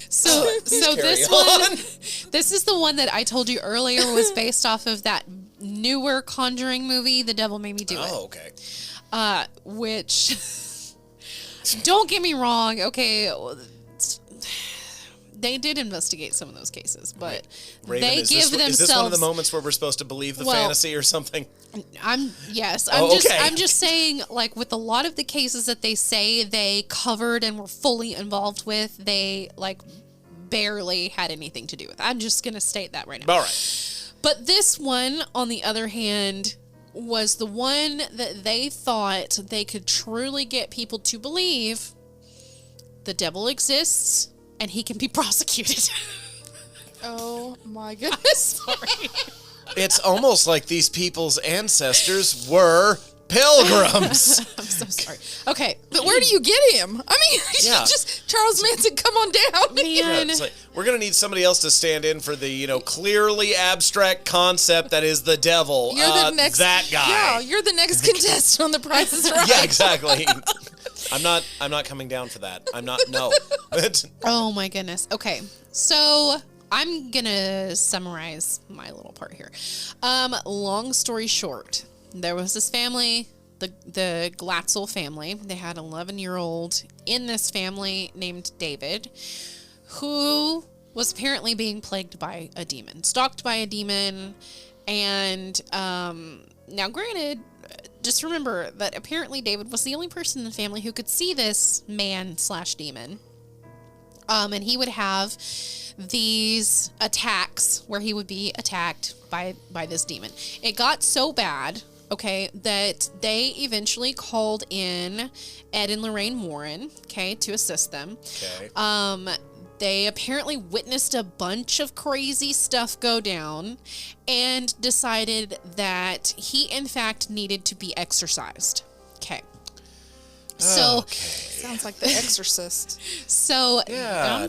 So this one, this is the one that I told you earlier was based off of that newer Conjuring movie, The Devil Made Me Do It. Oh, okay. Which, don't get me wrong, okay, they did investigate some of those cases, but Raven, they give themselves. Is this one of the moments where we're supposed to believe the fantasy or something? I'm just saying, like, with a lot of the cases that they say they covered and were fully involved with, they like barely had anything to do with. I'm just gonna state that right now. All right. But this one, on the other hand, was the one that they thought they could truly get people to believe the devil exists and he can be prosecuted. Oh my goodness. Sorry. It's almost like these people's ancestors were pilgrims. I'm so sorry. Okay. But where do you get him? I mean, Yeah. just Charles Manson, come on down. Man. Yeah, it's like, we're going to need somebody else to stand in for the, clearly abstract concept that is the devil. You're the next that guy. Yeah, you're the next contestant on The Price is Right. Yeah, exactly. I'm not coming down for that. I'm not. No. Oh my goodness. Okay. So I'm going to summarize my little part here. Long story short, there was this family, the Glatzel family. They had an 11-year-old in this family named David, who was apparently being plagued by a demon, stalked by a demon. And now granted, just remember that apparently David was the only person in the family who could see this man/demon. And he would have these attacks where he would be attacked by this demon. It got so bad, okay, that they eventually called in Ed and Lorraine Warren, okay, to assist them. Okay. They apparently witnessed a bunch of crazy stuff go down and decided that he, in fact, needed to be exorcised. Okay. So, Sounds like The Exorcist. Yeah,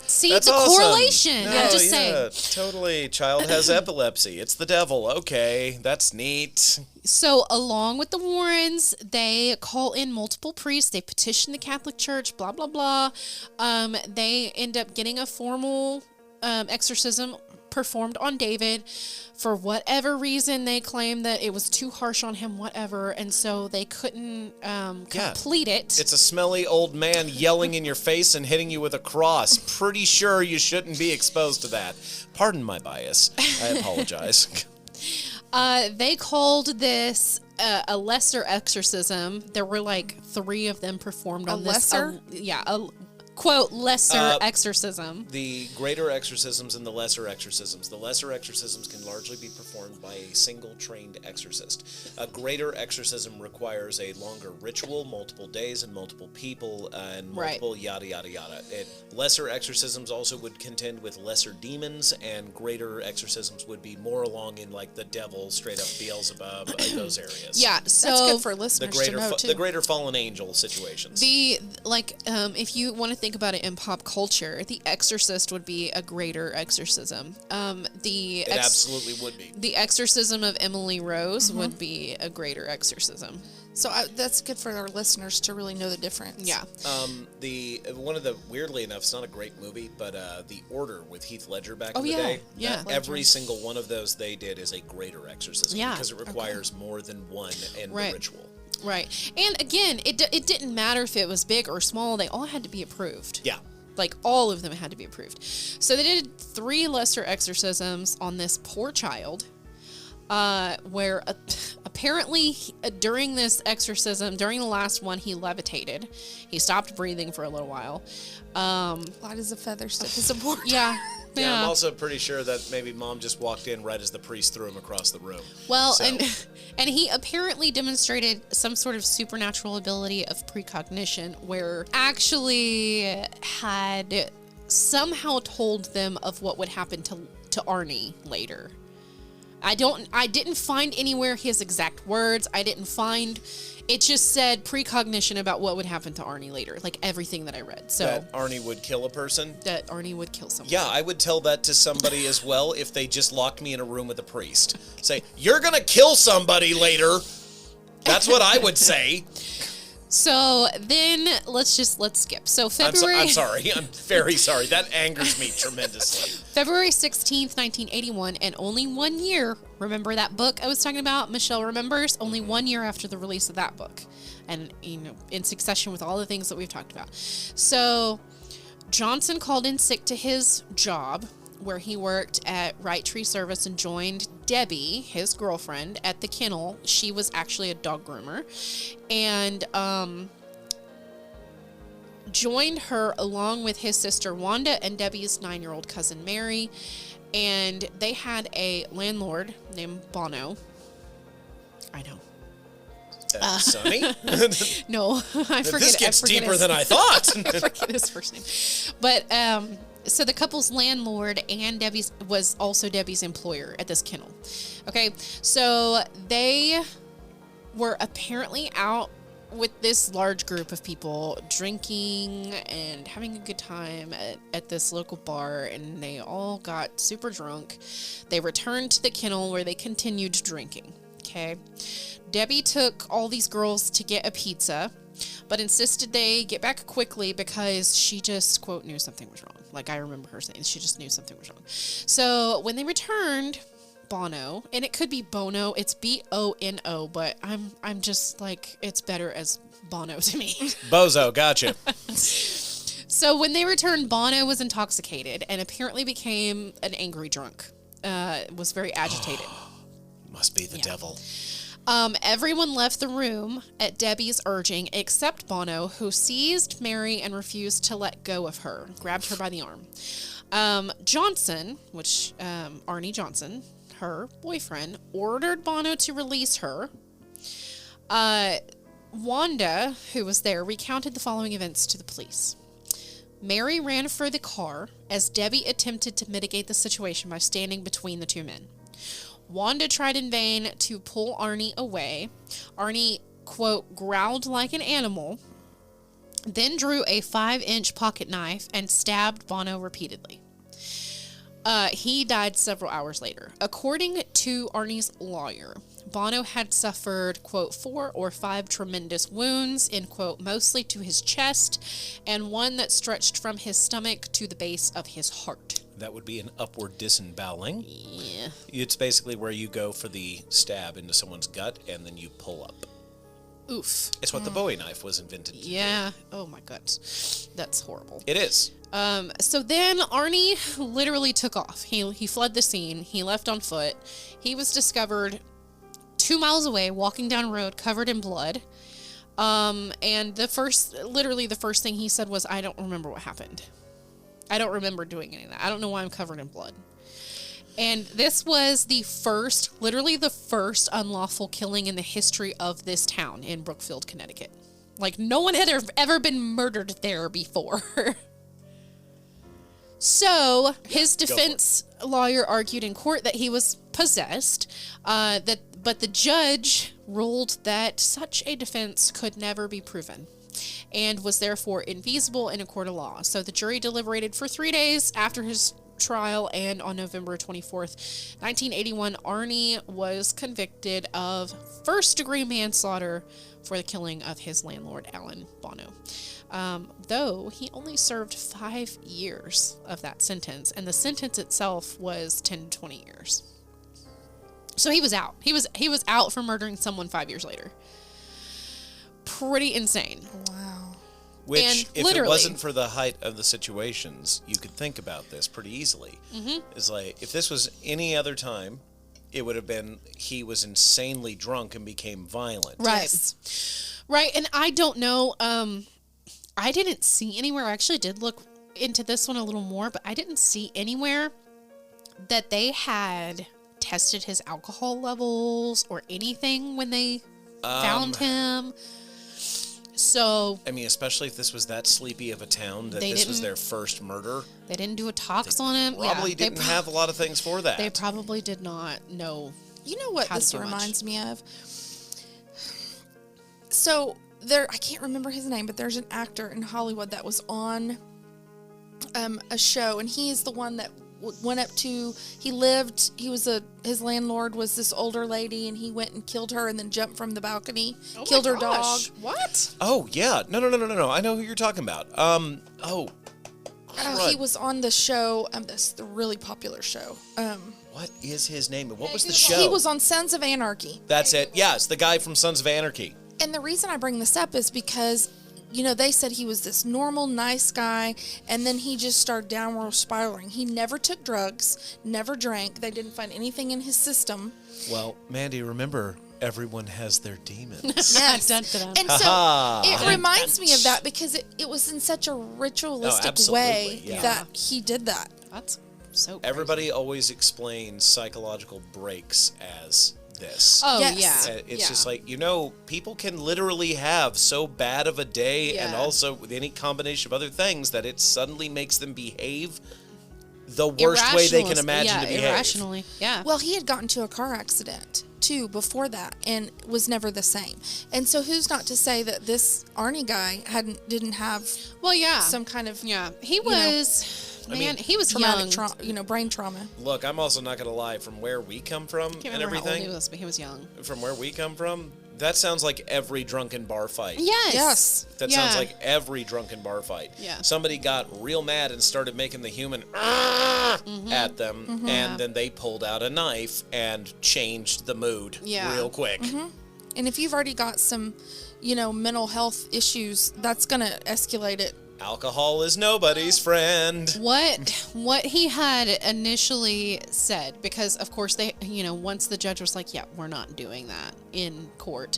see that's the awesome. correlation. No, I'm just saying. Totally. Child has epilepsy. It's the devil. Okay, that's neat. So, along with the Warrens, they call in multiple priests. They petition the Catholic Church, blah, blah, blah. They end up getting a formal exorcism performed on David. For whatever reason, they claim that it was too harsh on him, whatever, and so they couldn't complete it. It's a smelly old man yelling in your face and hitting you with a cross. Pretty sure you shouldn't be exposed to that. Pardon my bias. I apologize. They called this a lesser exorcism. There were like 3 of them performed on this. Lesser? A quote, lesser exorcism. The greater exorcisms and the lesser exorcisms. The lesser exorcisms can largely be performed by a single trained exorcist. A greater exorcism requires a longer ritual, multiple days and multiple people, and multiple yada, yada, yada. Lesser exorcisms also would contend with lesser demons, and greater exorcisms would be more along in like the devil, straight up Beelzebub, those areas. Yeah, so That's good for The listeners greater, to know, too. the greater fallen angel situations. if you want to think about it in pop culture, The Exorcist would be a greater exorcism. It absolutely would be. The Exorcism of Emily Rose would be a greater exorcism. So that's good for our listeners to really know the difference. Yeah. Weirdly enough, it's not a great movie, but The Order with Heath Ledger back in the yeah. day. Yeah. Every single one of those they did is a greater exorcism. Yeah. Because it requires more than one in the ritual. Right. And again, it didn't matter if it was big or small. They all had to be approved. Yeah. Like, all of them had to be approved. So they did 3 lesser exorcisms on this poor child. where apparently during this exorcism, during the last one, he levitated. He stopped breathing for a little while. Light as a feather, stiff as a board. Yeah. Yeah, I'm also pretty sure that maybe Mom just walked in right as the priest threw him across the room. Well, So- and he apparently demonstrated some sort of supernatural ability of precognition, where actually had somehow told them of what would happen to Arnie later. I didn't find anywhere his exact words. It just said precognition about what would happen to Arnie later, like everything that I read. So That Arnie would kill a person? that Arnie would kill someone. Yeah, I would tell that to somebody as well if they just locked me in a room with a priest. Say, you're going to kill somebody later. That's what I would say. So then let's skip. So February. I'm sorry. I'm very sorry. That angers me tremendously. February 16th, 1981, and only 1 year. Remember that book I was talking about? Michelle Remembers? Only 1 year after the release of that book. And, in succession with all the things that we've talked about. So Johnson called in sick to his job, where he worked at Right Tree Service, and joined Debbie, his girlfriend, at the kennel. She was actually a dog groomer. And joined her along with his sister Wanda and Debbie's 9-year-old cousin Mary. And they had a landlord named Bono. I know. Sonny? No, I forget. This gets deeper his, than I thought. I forget his first name. But so the couple's landlord and was also Debbie's employer at this kennel. Okay, so they were apparently out with this large group of people drinking and having a good time at this local bar, and they all got super drunk. They returned to the kennel where they continued drinking. Okay. Debbie took all these girls to get a pizza, but insisted they get back quickly because she just, quote, knew something was wrong. Like, I remember her saying she just knew something was wrong. So when they returned, Bono, and it could be Bono, it's Bono, but I'm just like, it's better as Bono to me. Bozo, gotcha. So when they returned, Bono was intoxicated and apparently became an angry drunk. Was very agitated. Must be the devil. Everyone left the room at Debbie's urging, except Bono, who seized Mary and refused to let go of her, grabbed her by the arm. Johnson, Arnie Johnson, her boyfriend, ordered Bono to release her. Wanda, who was there, recounted the following events to the police. Mary ran for the car as Debbie attempted to mitigate the situation by standing between the two men. Wanda tried in vain to pull Arnie away. Arnie, quote, growled like an animal, then drew a 5-inch pocket knife and stabbed Bono repeatedly. He died several hours later. According to Arnie's lawyer, Bono had suffered, quote, 4 or 5 tremendous wounds, end quote, mostly to his chest, and one that stretched from his stomach to the base of his heart. That would be an upward disemboweling. Yeah. It's basically where you go for the stab into someone's gut and then you pull up. Oof. It's what the Bowie knife was invented to do. Yeah. Oh my God. That's horrible. It is. So then Arnie literally took off. He fled the scene. He left on foot. He was discovered 2 miles away, walking down a road covered in blood. And the first thing he said was, I don't remember what happened. I don't remember doing any of that. I don't know why I'm covered in blood. And this was the first unlawful killing in the history of this town in Brookfield, Connecticut. Like, no one had ever been murdered there before. So his defense lawyer argued in court that he was possessed, but the judge ruled that such a defense could never be proven and was therefore infeasible in a court of law. So the jury deliberated for 3 days after his trial, and on November 24th, 1981, Arnie was convicted of first-degree manslaughter for the killing of his landlord, Alan Bono. Though he only served 5 years of that sentence, and the sentence itself was 10 to 20 years. So he was out. He was out for murdering someone 5 years later. Pretty insane. Wow. Which, And if literally- it wasn't for the height of the situations, you could think about this pretty easily. Mm-hmm. It's like, if this was any other time, it would have been he was insanely drunk and became violent. Right. Yes. Right, and I don't know. I didn't see anywhere. I actually did look into this one a little more, but I didn't see anywhere that they had tested his alcohol levels or anything when they found him. So, I mean, especially if this was that sleepy of a town that this was their first murder. They didn't do a tox on him. Probably didn't have a lot of things for that. They probably did not know. You know what how to this do much. reminds me of? So I can't remember his name, but there's an actor in Hollywood that was on a show, and he's the one that went up to, his landlord was this older lady, and he went and killed her and then jumped from the balcony, killed her dog. What? Oh, yeah. No. I know who you're talking about. He was on the show, this the really popular show. What is his name? And what was the show? He was on Sons of Anarchy. That's it. Yes, the guy from Sons of Anarchy. And the reason I bring this up is because, they said he was this normal, nice guy, and then he just started downward spiraling. He never took drugs, never drank. They didn't find anything in his system. Well, Mandy, remember, everyone has their demons. Yes. Dun, dun, dun. And so it reminds me of that because it was in such a ritualistic way that he did that. That's so crazy. Everybody always explains psychological breaks as this. Oh, Yes. yeah. It's just like, people can literally have so bad of a day and Yeah. also with any combination of other things that it suddenly makes them behave the worst way they can imagine to behave. Irrationally. Yeah. Well, he had gotten into a car accident too before that and was never the same. And so who's not to say that this Arnie guy didn't have some kind of he was he was traumatic young. brain trauma. Look, I'm also not going to lie. From where we come from I can't and remember how old everything, he was, but he was young. from where we come from, that sounds like every drunken bar fight. Yes. That sounds like every drunken bar fight. Yeah. Somebody got real mad and started making the human at them, and then they pulled out a knife and changed the mood real quick. And if you've already got some, mental health issues, that's going to escalate it. Alcohol is nobody's friend. What he had initially said, because of course they, once the judge was like, yeah, we're not doing that in court,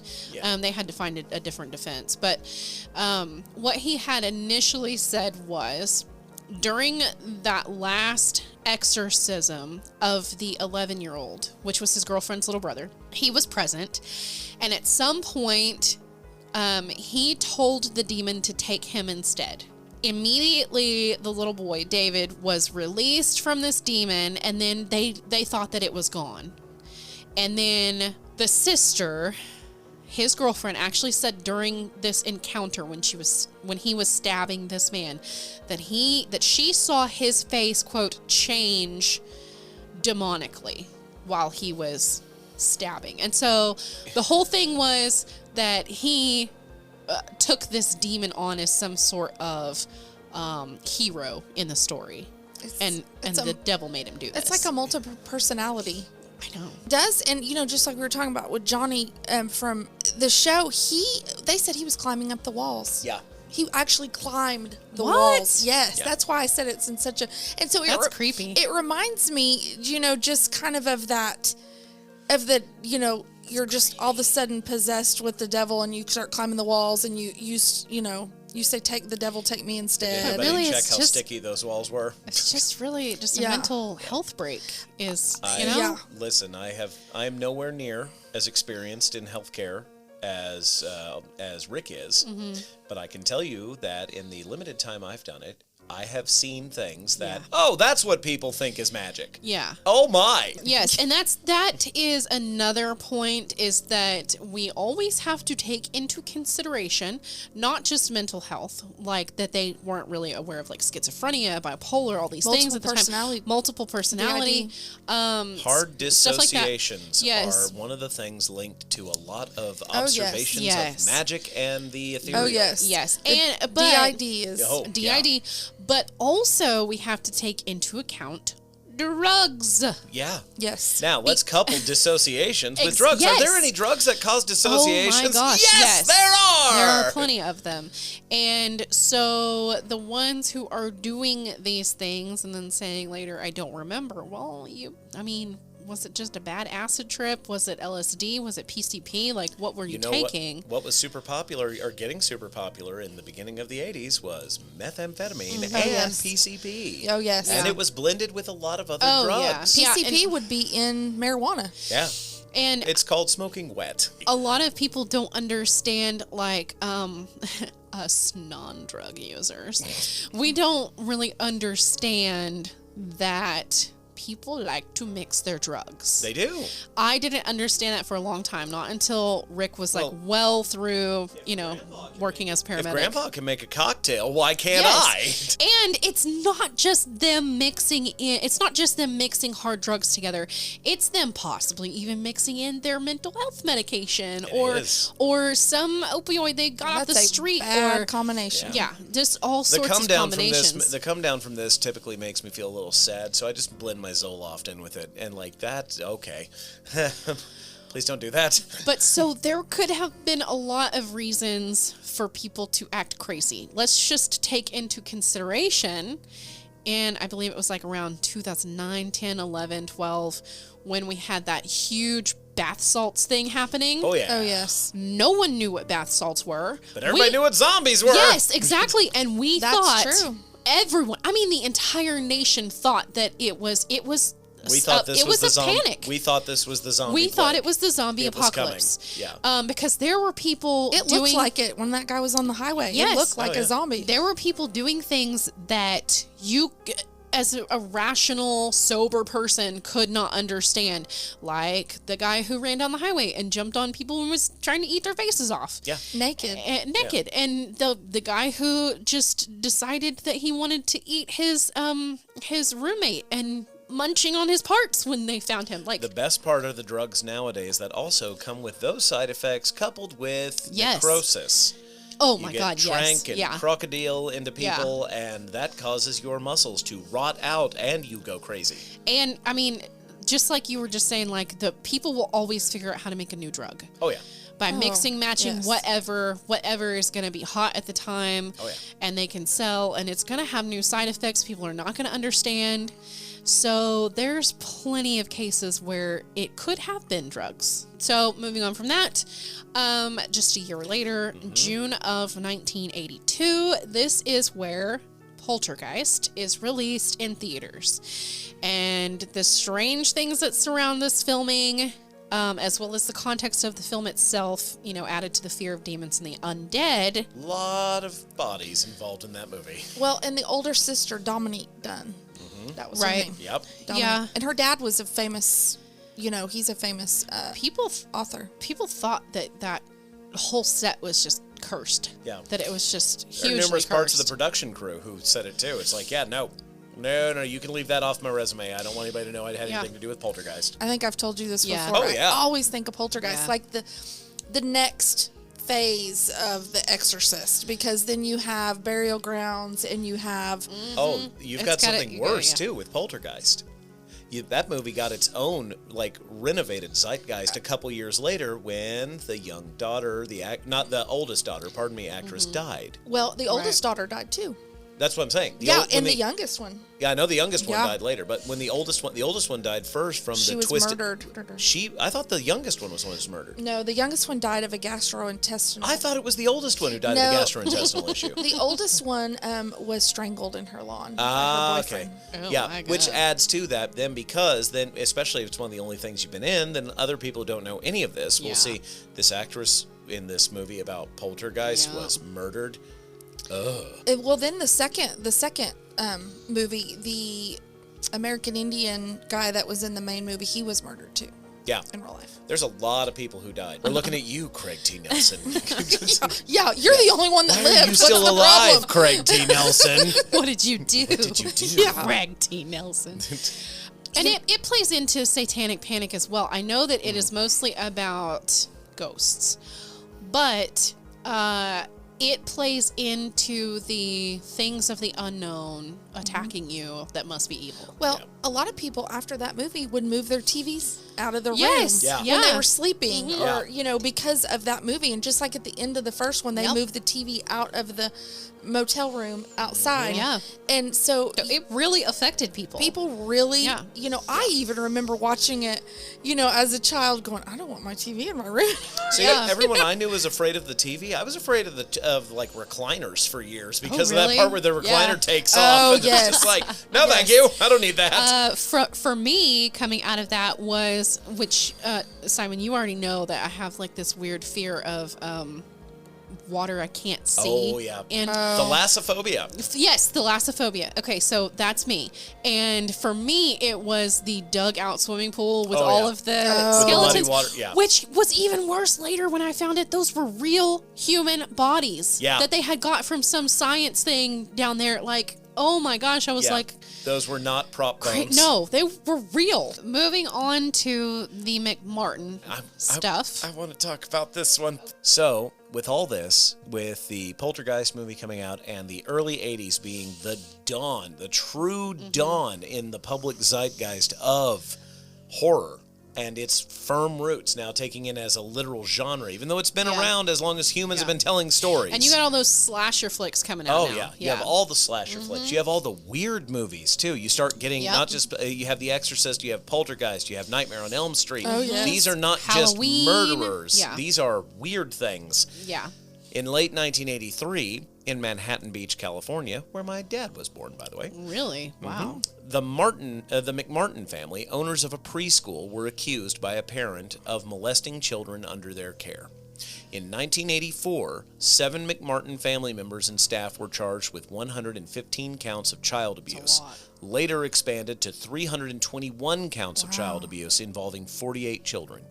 they had to find a different defense. But what he had initially said was, during that last exorcism of the 11-year-old, which was his girlfriend's little brother, he was present, and at some point, he told the demon to take him instead. Immediately, the little boy, David, was released from this demon, and then they thought that it was gone. And then the sister, his girlfriend, actually said during this encounter when he was stabbing this man, that she saw his face, quote, change demonically while he was stabbing. And so the whole thing was that he took this demon on as some sort of hero in the story, and the devil made him do this. It's like a multiple personality. I know. And just like we were talking about with Johnny from the show, they said he was climbing up the walls. Yeah. He actually climbed the What? walls. Yes, Yeah. that's why I said it's in such a. And so That's creepy. It reminds me, just kind of that, of the, you're just all of a sudden possessed with the devil, and you start climbing the walls, and you say, "Take the devil, take me instead." Anybody really, check it's how just- sticky those walls were? It's just really just a Yeah. mental health break. Yeah. Listen, I am nowhere near as experienced in healthcare as Rick is, but I can tell you that in the limited time I've done it, I have seen things that, that's what people think is magic. Yeah. Oh my. Yes, and that is another point, is that we always have to take into consideration not just mental health, like that they weren't really aware of, like schizophrenia, bipolar, all these things at the time. Multiple personality. Hard stuff like that. dissociations Yes. are one of the things linked to a lot of observations Yes. of magic and the ethereal. Oh yes. Yes, The but DID is. Oh, DID, but also we have to take into account drugs. Yeah. Yes. Now, let's couple dissociations with drugs. yes. Are there any drugs that cause dissociations? Oh my gosh, yes, there are! There are plenty of them. And so the ones who are doing these things and then saying later, I don't remember, well, was it just a bad acid trip? Was it LSD? Was it PCP? Like, what were you know taking? What was super popular or getting super popular in the beginning of the 80s was methamphetamine and yes. PCP. Oh, yes. And Yeah. it was blended with a lot of other Oh, yeah. drugs. PCP would be in marijuana. Yeah. And It's called smoking wet. a lot of people don't understand, like, us non-drug users. We don't really understand that people like to mix their drugs. They do. I didn't understand that for a long time, not until Rick was like well through, working as paramedic. If Grandpa can make a cocktail, why can't Yes. And it's not just them mixing hard drugs together. It's them possibly even mixing in their mental health medication or some opioid they got off the street bad combination. Yeah, just all sorts of combinations. The come down from this typically makes me feel a little sad, so I just blend my Zoloft in with it, and like that's okay. Please don't do that. But so there could have been a lot of reasons for people to act crazy. Let's just take into consideration, and I believe it was like around 2009, 10, 11, 12, when we had that huge bath salts thing happening. Oh, yeah. Oh, yes. No one knew what bath salts were. But everybody knew what zombies were. Yes, exactly. And we thought... That's true. Everyone, I mean, the entire nation thought that it was. We thought this was the panic. We thought this was the zombie. We plague. thought it was the zombie apocalypse. Yeah. Because there were people. It looked like it when that guy was on the highway. Yes. It looked like a zombie. There were people doing things that you, as a rational, sober person, could not understand. Like the guy who ran down the highway and jumped on people and was trying to eat their faces off. Yeah. Naked. And the guy who just decided that he wanted to eat his roommate and munching on his parts when they found him. Like, the best part of the drugs nowadays that also come with those side effects, coupled with necrosis. Oh my God, yes. You get trank and crocodile into people, and that causes your muscles to rot out, and you go crazy. And, I mean, just like you were just saying, like, the people will always figure out how to make a new drug. Oh, yeah. By mixing, matching, whatever is going to be hot at the time, and they can sell, and it's going to have new side effects people are not going to understand. So there's plenty of cases where it could have been drugs. So moving on from that, just a year later, June of 1982, this is where Poltergeist is released in theaters. And the strange things that surround this filming, as well as the context of the film itself, added to the fear of demons and the undead. A lot of bodies involved in that movie. Well, and the older sister, Dominique Dunn. That was her name. Yep. Dominique. Yeah. And her dad was a famous, he's a famous author. People thought that whole set was just cursed. Yeah. That it was just hugely There are numerous parts of cursed. the production crew who said it too. It's like, no, you can leave that off my resume. I don't want anybody to know I had anything to do with Poltergeist. I think I've told you this Yeah. before. Oh, yeah. I always think of Poltergeist like the next phase of The Exorcist, because then you have Burial Grounds and you have You've got something worse too with Poltergeist. That movie got its own renovated zeitgeist a couple years later when the young daughter, not the oldest daughter, actress died. Well, the oldest daughter died too. That's what I'm saying. The youngest one. Yeah, I know the youngest one died later, but when the oldest one died first from she the was twisted. Murdered. I thought the youngest one was the one who was murdered. No, the youngest one died of a gastrointestinal. I thought it was the oldest one who died of a gastrointestinal issue. The oldest one was strangled in her lawn. Okay. Oh, Yeah, which adds to that then, because then, especially if it's one of the only things you've been in, then other people who don't know any of this will see this actress in this movie about Poltergeist was murdered. Well, then the second movie, the American Indian guy that was in the main movie, he was murdered too. Yeah. In real life. There's a lot of people who died. We're looking at you, Craig T. Nelson. Yeah, you're the only one that Why lived. are you still What's the alive, problem? Craig T. Nelson? What did you do? What did you do? Craig T. Nelson. And it plays into Satanic Panic as well. I know that it is mostly about ghosts, but it plays into the things of the unknown attacking you that must be evil. Well, a lot of people after that movie would move their TVs out of the Yes. room Yeah. when they Yeah. were sleeping, Yeah. or because of that movie. And just like at the end of the first one, they Yep. moved the TV out of the motel room outside. Yeah. And so It really affected people. people really, Yeah. I even remember watching it, as a child, going, I don't want my TV in my room. See, Yeah. everyone I knew was afraid of the TV. I was afraid of like recliners for years because of that really? part where the recliner Yeah. takes Oh, off. And yes. it's just like, no, thank you. I don't need that. For me, coming out of that was, which Simon, you already know that I have like this weird fear of water I can't see. Oh, yeah. And Thalassophobia. yes, thalassophobia. Okay, so that's me. And for me, it was the dugout swimming pool with Oh, all yeah. of the With the muddy skeletons, water, yeah. which was even worse later when I found it. Those were real human bodies Yeah. that they had got from some science thing down there. Like, oh my gosh, I was Yeah. like, Those were not prop bones. no, they were real. Moving on to the McMartin stuff. I want to talk about this one. So, with all this, with the Poltergeist movie coming out and the early 80s being the dawn, the true dawn in the public zeitgeist of horror and its firm roots now taking in as a literal genre, even though it's been Yeah. around as long as humans have Yeah. been telling stories. And you got all those slasher flicks coming out Oh, now. yeah. You have all the slasher flicks. You have all the weird movies, too. You start getting Yep. not just, you have The Exorcist, you have Poltergeist, you have Nightmare on Elm Street. Oh, yes. These are not Halloween. just murderers. Yeah. These are weird things. Yeah. In late 1983, in Manhattan Beach, California, where my dad was born, by the way, Really? Wow. the McMartin family, owners of a preschool, were accused by a parent of molesting children under their care. In 1984, 7 McMartin family members and staff were charged with 115 counts of child abuse, later expanded to 321 counts of child abuse involving 48 children.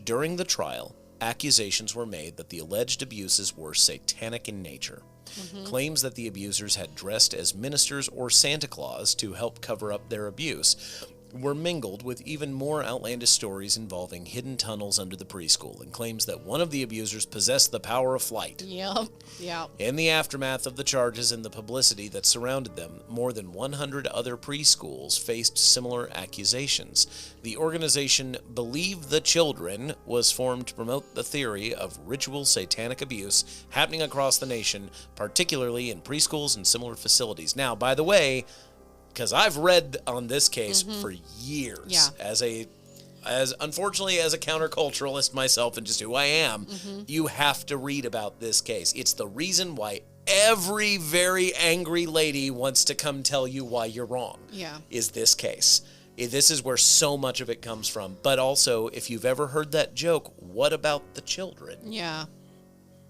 During the trial, accusations were made that the alleged abuses were satanic in nature. Claims that the abusers had dressed as ministers or Santa Claus to help cover up their abuse were mingled with even more outlandish stories involving hidden tunnels under the preschool, and claims that one of the abusers possessed the power of flight. Yep. Yep. In the aftermath of the charges and the publicity that surrounded them, more than 100 other preschools faced similar accusations. The organization Believe the Children was formed to promote the theory of ritual satanic abuse happening across the nation, particularly in preschools and similar facilities. Now, by the way, because I've read on this case for years, Yeah. as unfortunately as a counterculturalist myself and just who I am, you have to read about this case. It's the reason why every very angry lady wants to come tell you why you're wrong. Yeah. Is this case. This is where so much of it comes from. But also, if you've ever heard that joke, what about the children? Yeah.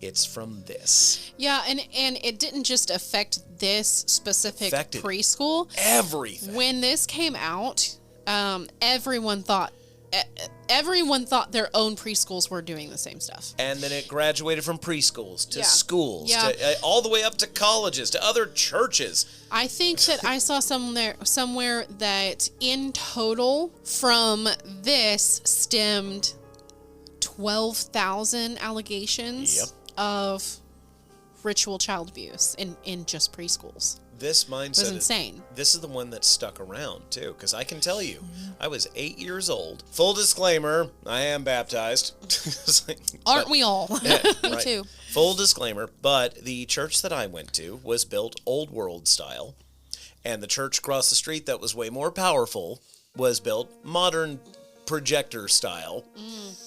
It's from this. Yeah, and it didn't just affect this specific Affected preschool. everything. When this came out, everyone thought their own preschools were doing the same stuff. And then it graduated from preschools to Yeah. schools, Yeah. to all the way up to colleges, to other churches. I think that I saw somewhere that in total from this stemmed 12,000 allegations Yep. of ritual child abuse in just preschools. This mindset was insane. This is the one that stuck around too, because I can tell you, I was 8 years old. Full disclaimer, I am baptized. Aren't we all? Me too. Full disclaimer, but the church that I went to was built old world style, and the church across the street that was way more powerful was built modern projector style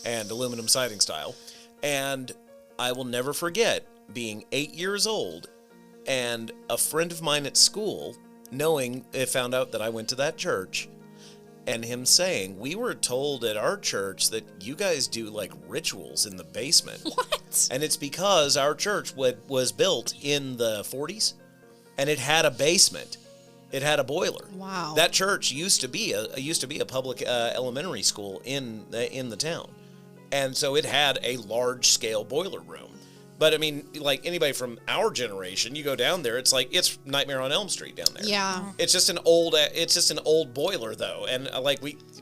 and aluminum siding style. And I will never forget being 8 years old and a friend of mine at school found out that I went to that church, and him saying, we were told at our church that you guys do like rituals in the basement. What? And it's because our church was built in the 40s, and it had a basement. It had a boiler. Wow. That church used to be a public elementary school in the town, and so it had a large scale boiler room. But I mean, like anybody from our generation, you go down there, it's Nightmare on Elm Street down there. Yeah. It's just an old boiler though, and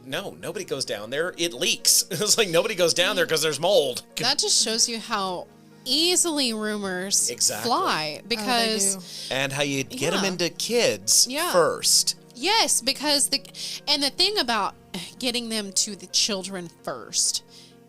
nobody goes down there. It leaks. It's like nobody goes down there because there's mold. That just shows you how easily rumors Exactly. fly, because Oh, And how you get them Yeah. into kids Yeah. first. Yes, because the thing about getting them to the children first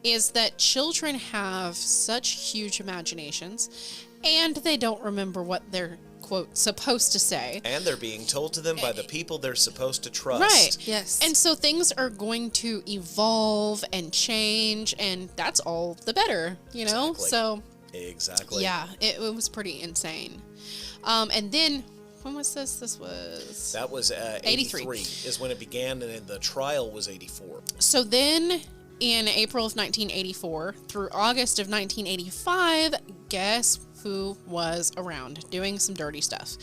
is that children have such huge imaginations, and they don't remember what they're, quote, supposed to say. And they're being told to them by the people they're supposed to trust. Right. Yes. And so things are going to evolve and change, and that's all the better, you know? Exactly. So, Exactly. yeah, it was pretty insane. And then, when was this? That was 83 is when it began, and then the trial was 84. So then, in April of 1984 through August of 1985, guess who was around doing some dirty stuff?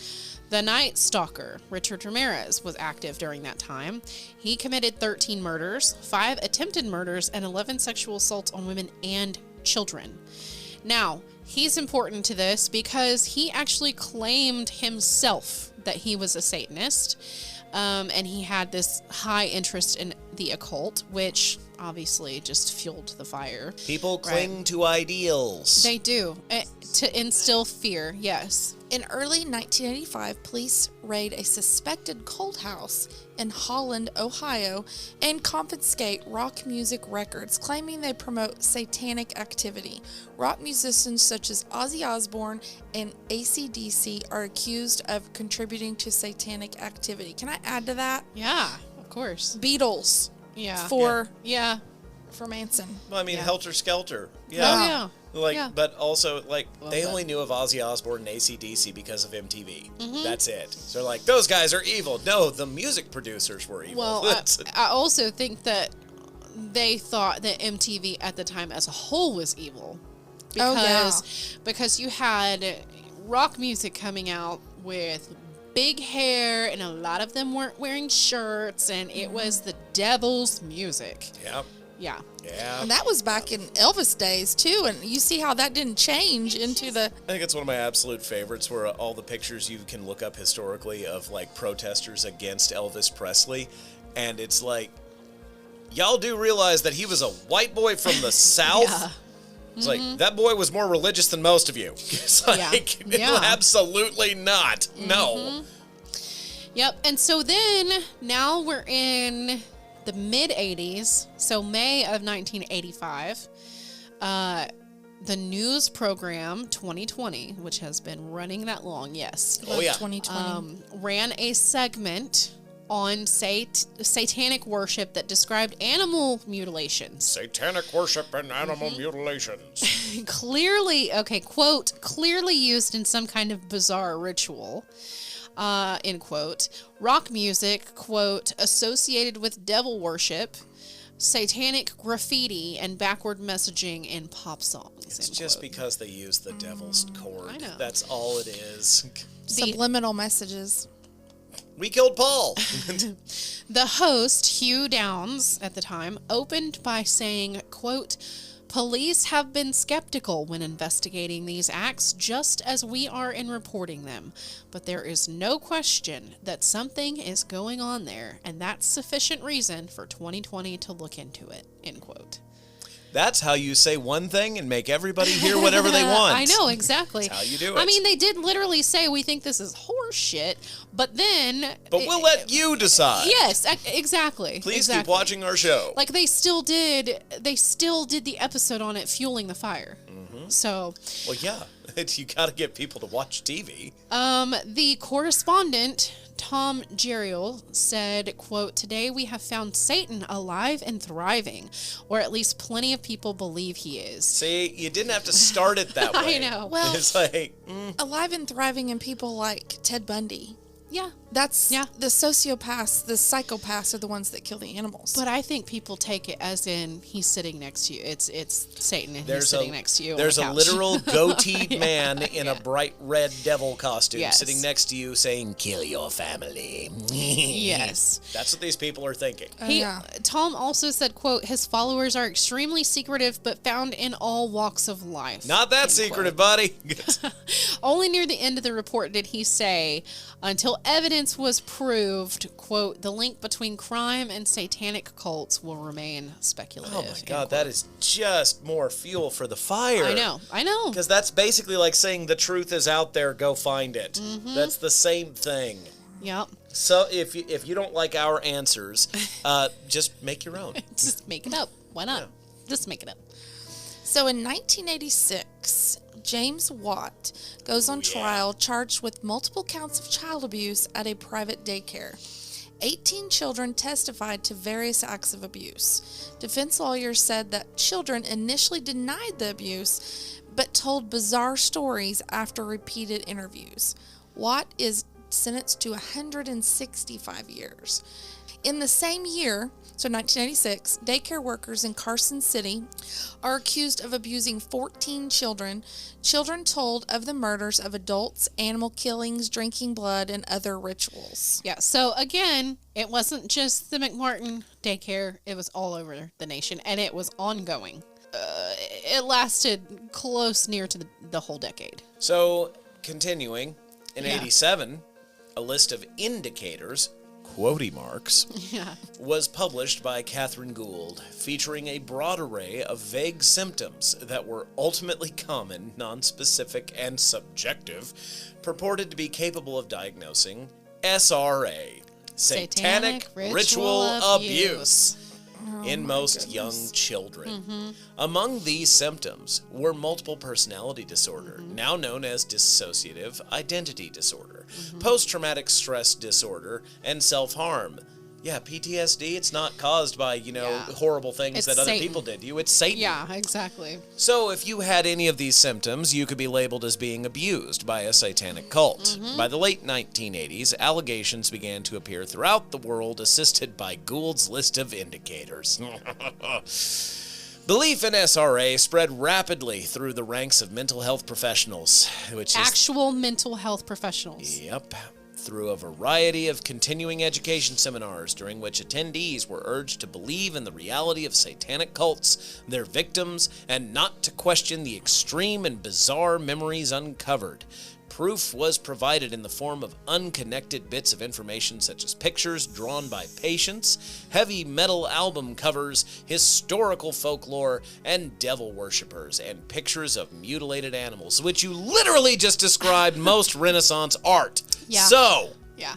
The Night Stalker, Richard Ramirez, was active during that time. He committed 13 murders, 5 attempted murders, and 11 sexual assaults on women and children. Now, he's important to this because he actually claimed himself that he was a Satanist, and he had this high interest in the occult, which obviously just fueled the fire. People cling to ideals. They do, to instill fear, yes. In early 1985, police raid a suspected cult house in Holland, Ohio, and confiscate rock music records, claiming they promote satanic activity. Rock musicians such as Ozzy Osbourne and AC/DC are accused of contributing to satanic activity. Can I add to that? Yeah, of course. Beatles Yeah. for Manson. Well, I mean, Helter Skelter. Yeah. Oh, yeah. Like, Yeah. but also, like, they that. only knew of Ozzy Osbourne and AC/DC because of MTV. That's it. So they're like, those guys are evil. No, the music producers were evil. Well, I also think that they thought that MTV at the time as a whole was evil. Because you had rock music coming out with big hair, and a lot of them weren't wearing shirts, and it was the devil's music. Yep. Yeah. Yeah. And that was back in Elvis days, too. And you see how that didn't change into the... I think it's one of my absolute favorites, where all the pictures you can look up historically of, like, protesters against Elvis Presley, and it's like, y'all do realize that he was a white boy from the South? Yeah. It's like, that boy was more religious than most of you. It's like, Yeah. absolutely not. No. Yep. And so then, now we're in the mid-'80s, so May of 1985. The news program 2020, which has been running that long, yes. Oh, yeah. 2020. Ran a segment on satanic worship that described animal mutilations. Satanic worship and animal mutilations. Clearly, quote, clearly used in some kind of bizarre ritual, end quote. Rock music, quote, associated with devil worship, satanic graffiti, and backward messaging in pop songs. It's just because they use the devil's chord. I know. That's all it is. Subliminal messages. We killed Paul. The host, Hugh Downs, at the time, opened by saying, quote, police have been skeptical when investigating these acts, just as we are in reporting them. But there is no question that something is going on there, and that's sufficient reason for 2020 to look into it, end quote. That's how you say one thing and make everybody hear whatever they want. I know, exactly. That's how you do it. I mean, they did literally say, we think this is horse shit, but then... But we'll let you decide. Yes, exactly. Please exactly. keep watching our show. Like, they still did the episode on it, Fueling the Fire. So... Well, yeah. You got to get people to watch TV. The correspondent, Tom Geriel, said, quote, today we have found Satan alive and thriving, or at least plenty of people believe he is. See, you didn't have to start it that way. I know. Well, It's like, alive and thriving in people like Ted Bundy. Yeah. That's Yeah. the sociopaths, the psychopaths are the ones that kill the animals. But I think people take it as in he's sitting next to you. It's Satan and he's there's sitting next to you. There's on a couch. literal goateed man in a bright red devil costume Yes. sitting next to you saying, kill your family. Yes. That's what these people are thinking. Tom also said, quote, his followers are extremely secretive but found in all walks of life. Not that end secretive, quote. buddy. Only near the end of the report did he say, until evidence was proved, quote, the link between crime and satanic cults will remain speculative. Oh my God, that is just more fuel for the fire. I know. Because that's basically like saying the truth is out there, go find it. That's the same thing. Yep. So if you don't like our answers, just make your own. Just make it up. Why not? Yeah. Just make it up. So in 1986, James Watt goes on trial charged with multiple counts of child abuse at a private daycare. 18 children testified to various acts of abuse. Defense lawyers said that children initially denied the abuse, but told bizarre stories after repeated interviews. Watt is sentenced to 165 years. In the same year, so 1986, daycare workers in Carson City are accused of abusing 14 children. Children told of the murders of adults, animal killings, drinking blood, and other rituals. Yeah, so again, it wasn't just the McMartin daycare. It was all over the nation, and it was ongoing. It lasted close near to the whole decade. So, continuing, in Yeah. 87, a list of indicators, quotey marks, Yeah. was published by Catherine Gould, featuring a broad array of vague symptoms that were ultimately common, nonspecific, and subjective, purported to be capable of diagnosing SRA, Satanic Ritual Abuse, in most young children. Among these symptoms were multiple personality disorder, now known as dissociative identity disorder, post-traumatic stress disorder, and self-harm. Yeah, PTSD, it's not caused by, horrible things It's that other Satan. people did to you. It's Satan. Yeah, exactly. So if you had any of these symptoms, you could be labeled as being abused by a satanic cult. By the late 1980s, allegations began to appear throughout the world, assisted by Gould's list of indicators. Belief in SRA spread rapidly through the ranks of mental health professionals, which is... Actual mental health professionals. Yep. Through a variety of continuing education seminars during which attendees were urged to believe in the reality of satanic cults, their victims, and not to question the extreme and bizarre memories uncovered. Proof was provided in the form of unconnected bits of information such as pictures drawn by patients, heavy metal album covers, historical folklore, and devil worshippers, and pictures of mutilated animals, which you literally just described most Renaissance art. Yeah. So, Yeah.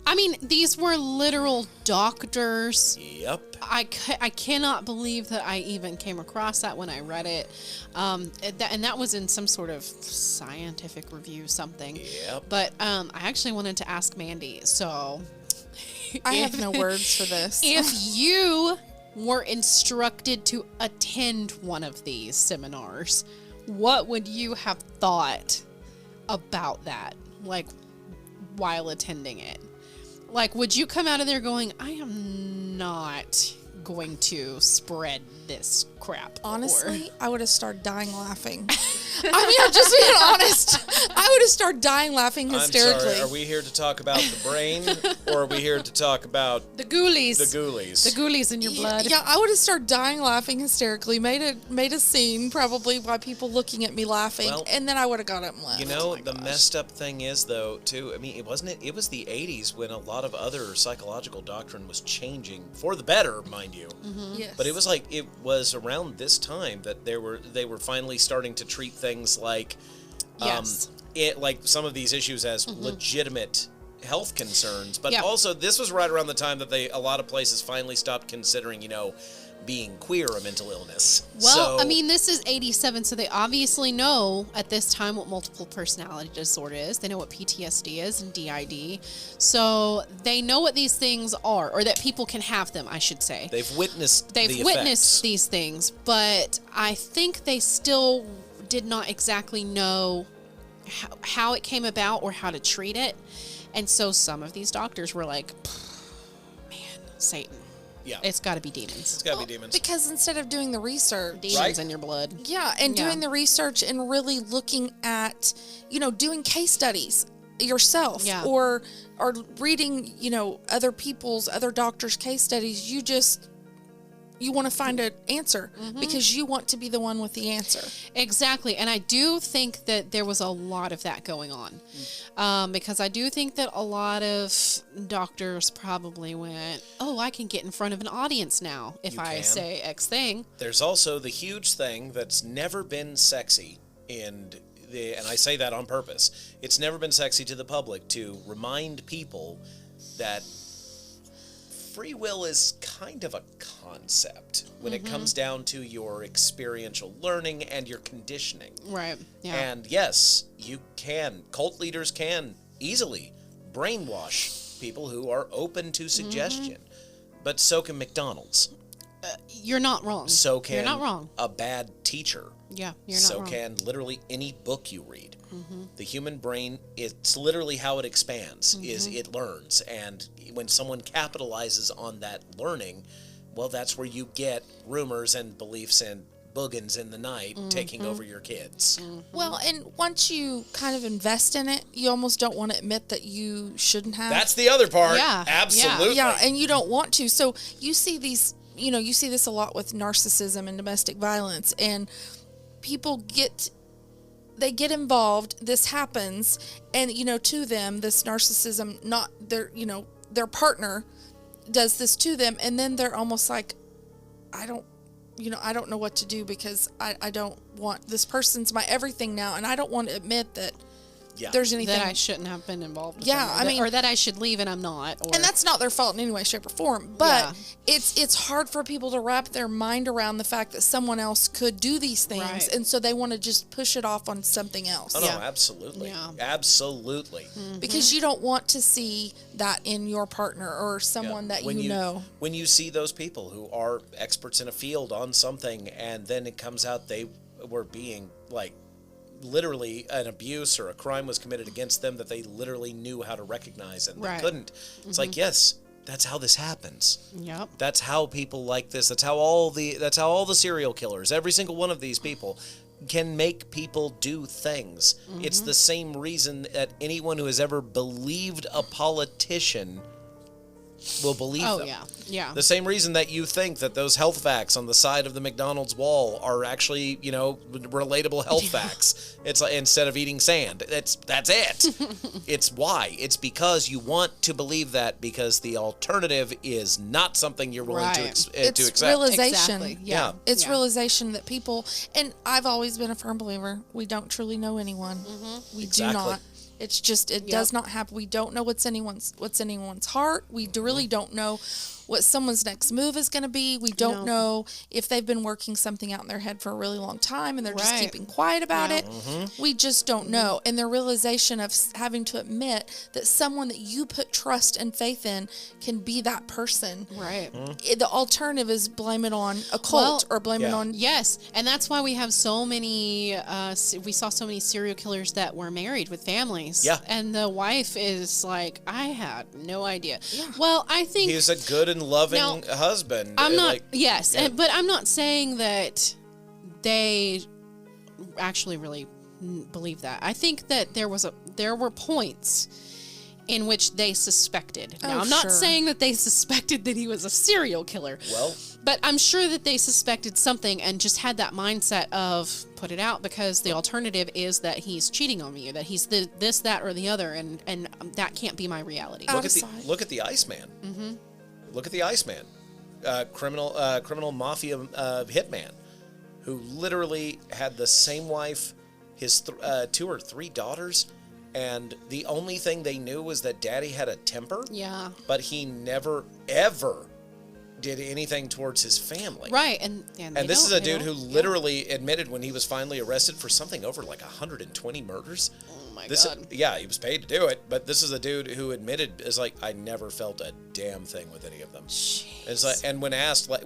I mean, these were literal doctors. yep. I cannot believe that I even came across that when I read it. And that was in some sort of scientific review, something. Yep. But I actually wanted to ask Mandy, so... I have no words for this. If you were instructed to attend one of these seminars, what would you have thought about that? Like, while attending it? Like, would you come out of there going, I am not going to spread this crap? Honestly, I would have started dying laughing. I mean, I'm just being honest. I would have started dying laughing hysterically. I'm sorry, are we here to talk about the brain, or are we here to talk about the ghoulies. the ghoulies? The ghoulies in your blood. Yeah, I would have started dying laughing hysterically, made a scene probably by people looking at me laughing, Well, and then I would have got up and left. You know, the messed up thing is, though, too, I mean, it was the 80s when a lot of other psychological doctrine was changing, for the better, mind you. Yes. But it was around this time that they were finally starting to treat things like, Yes. like some of these issues as legitimate health concerns. But Yeah. also, this was right around the time that a lot of places finally stopped considering, being queer a mental illness. Well, So- I mean, this is 87, so they obviously know at this time what multiple personality disorder is. They know what PTSD is and DID. So they know what these things are, or that people can have them, I should say. they've witnessed They've the witnessed effects. these things, but I think they still did not exactly know how it came about or how to treat it. And so some of these doctors were like, man, Satan. Yeah, It's got to be demons. it's got to be demons. because instead of doing the research, Demons Right. in your blood. yeah, and Yeah. doing the research and really looking at, doing case studies yourself, Yeah. or reading, other doctors' case studies, you want to find an answer because you want to be the one with the answer. Exactly. And I do think that there was a lot of that going on. Because I do think that a lot of doctors probably went, oh, I can get in front of an audience now if You I can. say X thing. There's also the huge thing that's never been sexy in and I say that on purpose, it's never been sexy to the public to remind people that free will is kind of a concept when it comes down to your experiential learning and your conditioning. Right. Yeah. And yes, cult leaders can easily brainwash people who are open to suggestion, but so can McDonald's. You're not wrong. So can You're not wrong. a bad teacher. Yeah, you're not wrong. So can literally any book you read. The human brain, it's literally how it expands, is it learns. And when someone capitalizes on that learning, well, that's where you get rumors and beliefs and boogans in the night taking over your kids. Well, and once you kind of invest in it, you almost don't want to admit that you shouldn't have. That's the other part. Yeah, Absolutely. Yeah, and you don't want to. So you see these, you see this a lot with narcissism and domestic violence, and people get involved. This happens, and to them, this narcissism, not their partner does this to them, and then they're almost like, I don't know what to do because I don't want, this person's my everything now, and I don't want to admit that there's anything that I shouldn't have been involved with. Yeah, I mean, or that I should leave and I'm not. Or, and that's not their fault in any way, shape, or form. But it's hard for people to wrap their mind around the fact that someone else could do these things, Right. and so they want to just push it off on something else. Oh, no, absolutely. Yeah. Absolutely. Because you don't want to see that in your partner or someone that you know. When you see those people who are experts in a field on something, and then it comes out they were being, like, literally an abuse or a crime was committed against them that they literally knew how to recognize and they couldn't. It's like, yes, that's how this happens. Yep. That's how people like this. That's how all the serial killers, every single one of these people, can make people do things. It's the same reason that anyone who has ever believed a politician will believe them. Oh, yeah. The same reason that you think that those health facts on the side of the McDonald's wall are actually, relatable health facts. It's like, instead of eating sand. That's it. It's why. It's because you want to believe that, because the alternative is not something you're willing to accept. It's realization. Exactly. Yeah. It's realization that people, and I've always been a firm believer, we don't truly know anyone. We do not. It's just, it does not happen. We don't know what's anyone's heart. We really don't know what someone's next move is going to be. We don't know if they've been working something out in their head for a really long time and they're just keeping quiet about it. We just don't know. And the realization of having to admit that someone that you put trust and faith in can be that person. Right. The alternative is blame it on a cult or blame it on... Yes, and that's why we have so many, we saw so many serial killers that were married with families. Yeah. And the wife is like, I had no idea. Yeah. Well, I think... He's a good and loving husband. I'm not... but I'm not saying that they actually really believe that. I think that there were points in which they suspected. Now, I'm not saying that they suspected that he was a serial killer. Well... But I'm sure that they suspected something and just had that mindset of put it out, because the alternative is that he's cheating on me, or that he's this, that, or the other, and that can't be my reality. Look at the Iceman. Look at the Iceman, criminal mafia hitman, who literally had the same wife, his 2 or 3 daughters, and the only thing they knew was that Daddy had a temper. Yeah. But he never ever did anything towards his family. Right, and this is a dude who literally admitted when he was finally arrested for something over like 120 murders. Oh my God. Yeah, he was paid to do it, but this is a dude who admitted, is like, I never felt a damn thing with any of them. It's like, and when asked, wait,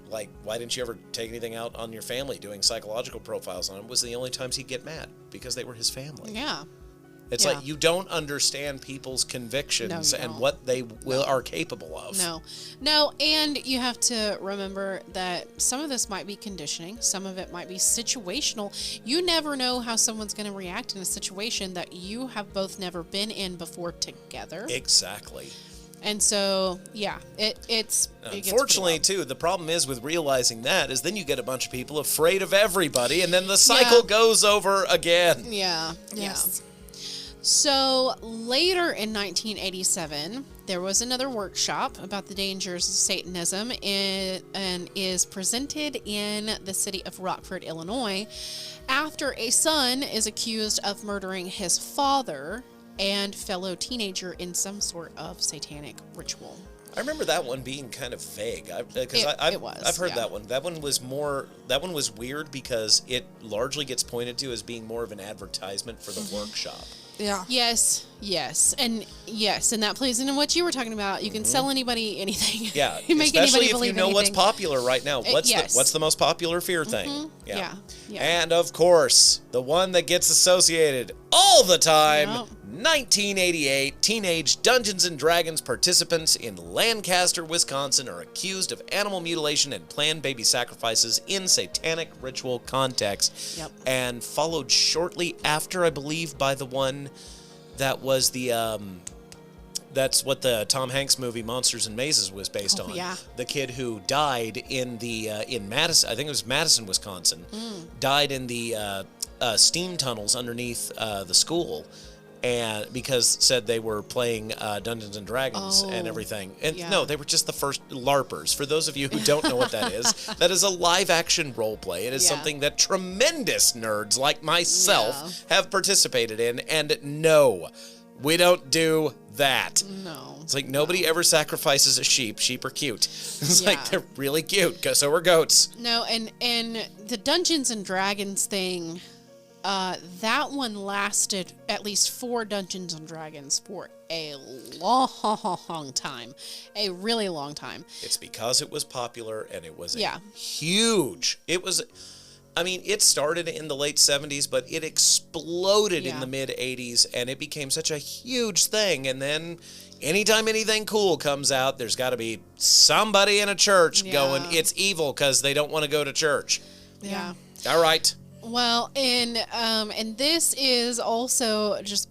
why didn't you ever take anything out on your family doing psychological profiles on them, was the only times he'd get mad, because they were his family. Yeah. It's like, you don't understand people's convictions and what they are capable of. No, and you have to remember that some of this might be conditioning, some of it might be situational. You never know how someone's going to react in a situation that you have both never been in before together. Exactly. And so, it's... Unfortunately, too, the problem is with realizing that is then you get a bunch of people afraid of everybody, and then the cycle goes over again. Yeah. Yes. So later in 1987, there was another workshop about the dangers of Satanism and is presented in the city of Rockford, Illinois, after a son is accused of murdering his father and fellow teenager in some sort of satanic ritual. I remember that one being kind of vague, because I've heard that one. That one was weird because it largely gets pointed to as being more of an advertisement for the workshop. Yeah. Yes, and that plays into what you were talking about. You can sell anybody anything. Yeah, you make especially anybody if believe you know anything. what's popular right now. What's the most popular fear thing? Yeah. And of course, the one that gets associated all the time. Yep. 1988, teenage Dungeons & Dragons participants in Lancaster, Wisconsin are accused of animal mutilation and planned baby sacrifices in satanic ritual context. Yep. And followed shortly after, I believe, by the one that was that's what the Tom Hanks movie Monsters and Mazes was based on. Yeah. The kid who died in Madison, I think it was Madison, Wisconsin, died in the steam tunnels underneath the school. And because said they were playing Dungeons and Dragons and everything. And no, they were just the first LARPers. For those of you who don't know what that is a live action role play. It is something that tremendous nerds like myself have participated in. And no, we don't do that. No. It's like nobody ever sacrifices a sheep. Sheep are cute. It's like they're really cute. So are goats. No, and the Dungeons and Dragons thing, that one lasted at least 4 Dungeons and Dragons for a long time. A really long time. It's because it was popular and it was huge. It was, I mean, it started in the late 70s, but it exploded in the mid 80s and it became such a huge thing. And then anytime anything cool comes out, there's got to be somebody in a church going, it's evil because they don't want to go to church. Yeah. All right. Well, and this is also, just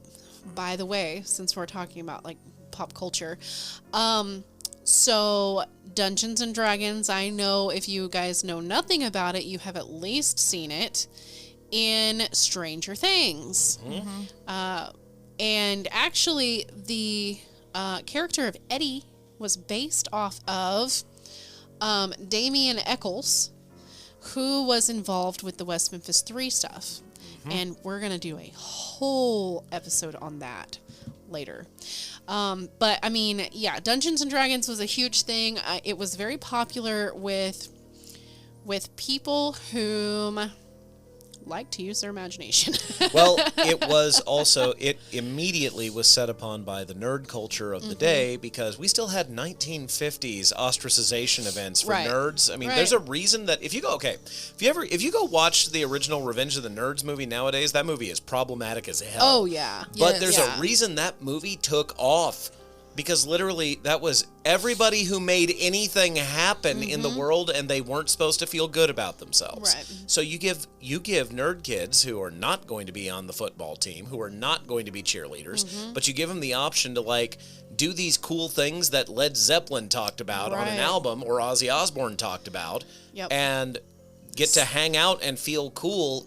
by the way, since we're talking about like pop culture, so Dungeons and Dragons, I know if you guys know nothing about it, you have at least seen it in Stranger Things. And actually the character of Eddie was based off of Damien Eccles, who was involved with the West Memphis 3 stuff. And we're going to do a whole episode on that later. But, I mean, Dungeons & Dragons was a huge thing. It was very popular with people whom like to use their imagination. Well, it immediately was set upon by the nerd culture of the day because we still had 1950s ostracization events for nerds. I mean, there's a reason that if you go watch the original Revenge of the Nerds movie nowadays, that movie is problematic as hell. Oh, yeah. But there's a reason that movie took off. Because literally, that was everybody who made anything happen in the world, and they weren't supposed to feel good about themselves. Right. So you give nerd kids who are not going to be on the football team, who are not going to be cheerleaders, but you give them the option to like do these cool things that Led Zeppelin talked about on an album, or Ozzy Osbourne talked about, and get to hang out and feel cool.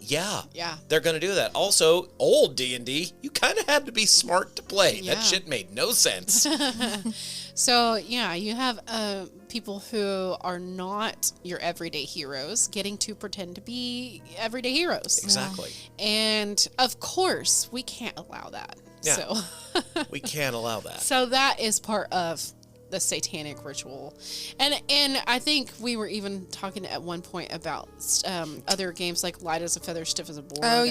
They're going to do that. Also, old D&D, you kind of had to be smart to play. That shit made no sense. So, you have people who are not your everyday heroes getting to pretend to be everyday heroes. Exactly. And, of course, we can't allow that. Yeah. So. We can't allow that. So that is part of the satanic ritual. And I think we were even talking at one point about other games like Light as a Feather, Stiff as a Board. Oh,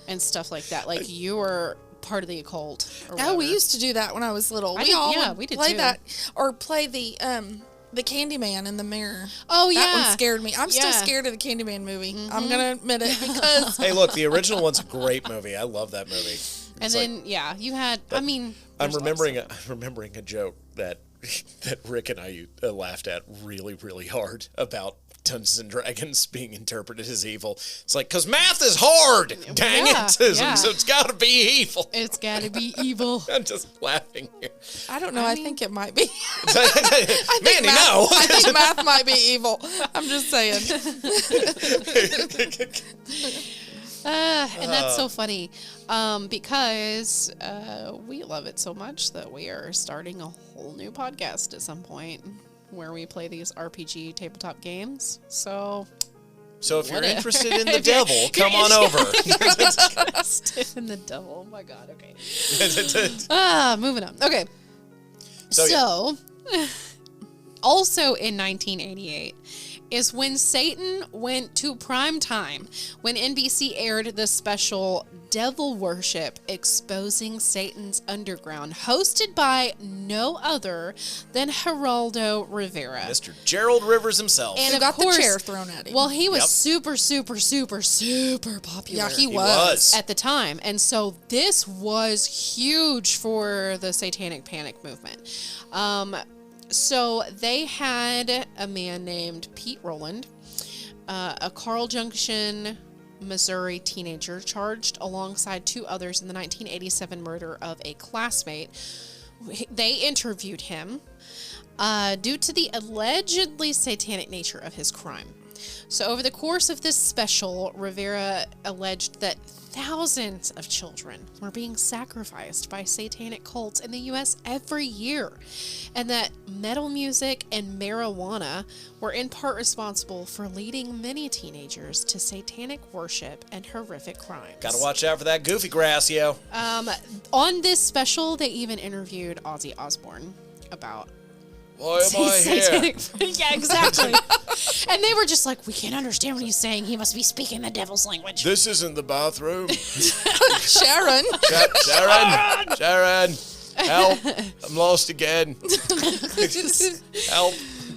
and stuff like that. Like you were part of the occult. Oh, we used to do that when I was little. We did play too. that, or play the Candyman in the mirror. Oh, yeah. That one scared me. I'm still scared of the Candyman movie. I'm going to admit it because... Hey, look, the original one's a great movie. I love that movie. And then, you had, I'm remembering a joke that Rick and I laughed at really, really hard about Dungeons and Dragons being interpreted as evil. It's like, because math is hard, dang it, so it's got to be evil. It's got to be evil. I'm just laughing here. I don't know. I think it might be. Mandy, no. I think math might be evil. I'm just saying. And that's so funny because we love it so much that we are starting a whole new podcast at some point where we play these RPG tabletop games. So So if you're What if? interested in the devil, come on over. Interested in the devil. Oh my God. Okay. Moving on. Okay. So also in 1988 is when Satan went to prime time, when NBC aired the special Devil Worship, Exposing Satan's Underground, hosted by no other than Geraldo Rivera. Mr. Gerald Rivers himself. And got the chair thrown at him. Well, he was super popular. Yeah, he was. At the time. And so this was huge for the Satanic Panic movement. So they had a man named Pete Rowland, a Carl Junction, Missouri teenager, charged alongside two others in the 1987 murder of a classmate. They interviewed him due to the allegedly satanic nature of his crime. So over the course of this special, Rivera alleged that thousands of children were being sacrificed by satanic cults in the U.S. every year, and that metal music and marijuana were in part responsible for leading many teenagers to satanic worship and horrific crimes. Gotta watch out for that goofy grass, yo. On this special, they even interviewed Ozzy Osbourne about Why am I here? Yeah, exactly. And they were just like, we can't understand what he's saying. He must be speaking the devil's language. This isn't the bathroom. Sharon. Sharon, help. I'm lost again. Help.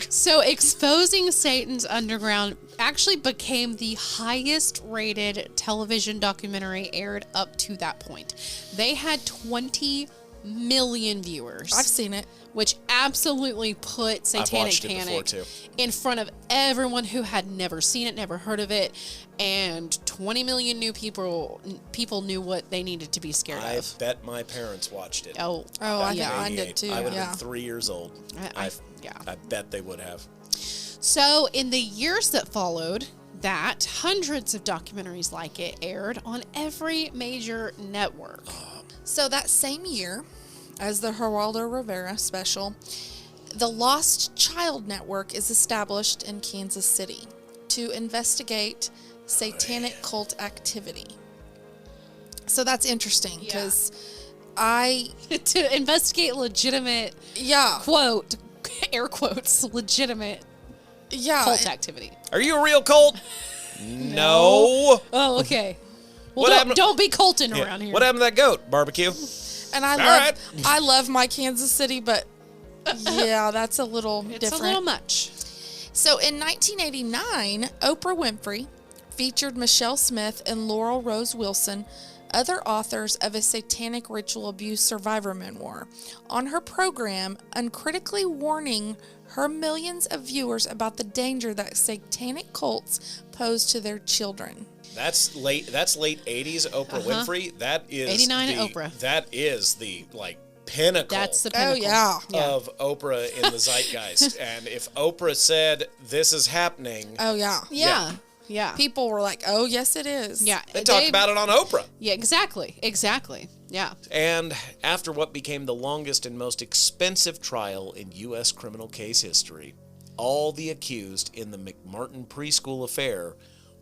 So Exposing Satan's Underground actually became the highest rated television documentary aired up to that point. They had 20 million viewers. I've seen it. Which absolutely put Satanic Panic in front of everyone who had never seen it, never heard of it, and 20 million new people knew what they needed to be scared I of. bet my parents watched it. I think mine did too. I would have been 3 years old. I bet they would have. So in the years that followed that, hundreds of documentaries like it aired on every major network. So that same year, as the Geraldo Rivera special, the Lost Child Network is established in Kansas City to investigate satanic cult activity. So that's interesting because to investigate legitimate, quote, air quotes, legitimate cult activity. Are you a real cult? No. Oh, okay. Well, don't be culting around here. What happened to that goat? Barbecue? And I love my Kansas City, but yeah, that's a little different. It's a little much. So in 1989, Oprah Winfrey featured Michelle Smith and Laurel Rose Wilson, other authors of a satanic ritual abuse survivor memoir, on her program, uncritically warning her millions of viewers about the danger that satanic cults pose to their children. That's late 80s Oprah Winfrey. That is 89 Oprah. That is the pinnacle. That's the pinnacle. Of Oprah in the zeitgeist. And if Oprah said this is happening, yeah. People were like, "Oh, yes, it is." Yeah, they talked about it on Oprah. Yeah, exactly. Yeah. And after what became the longest and most expensive trial in U.S. criminal case history, all the accused in the McMartin Preschool affair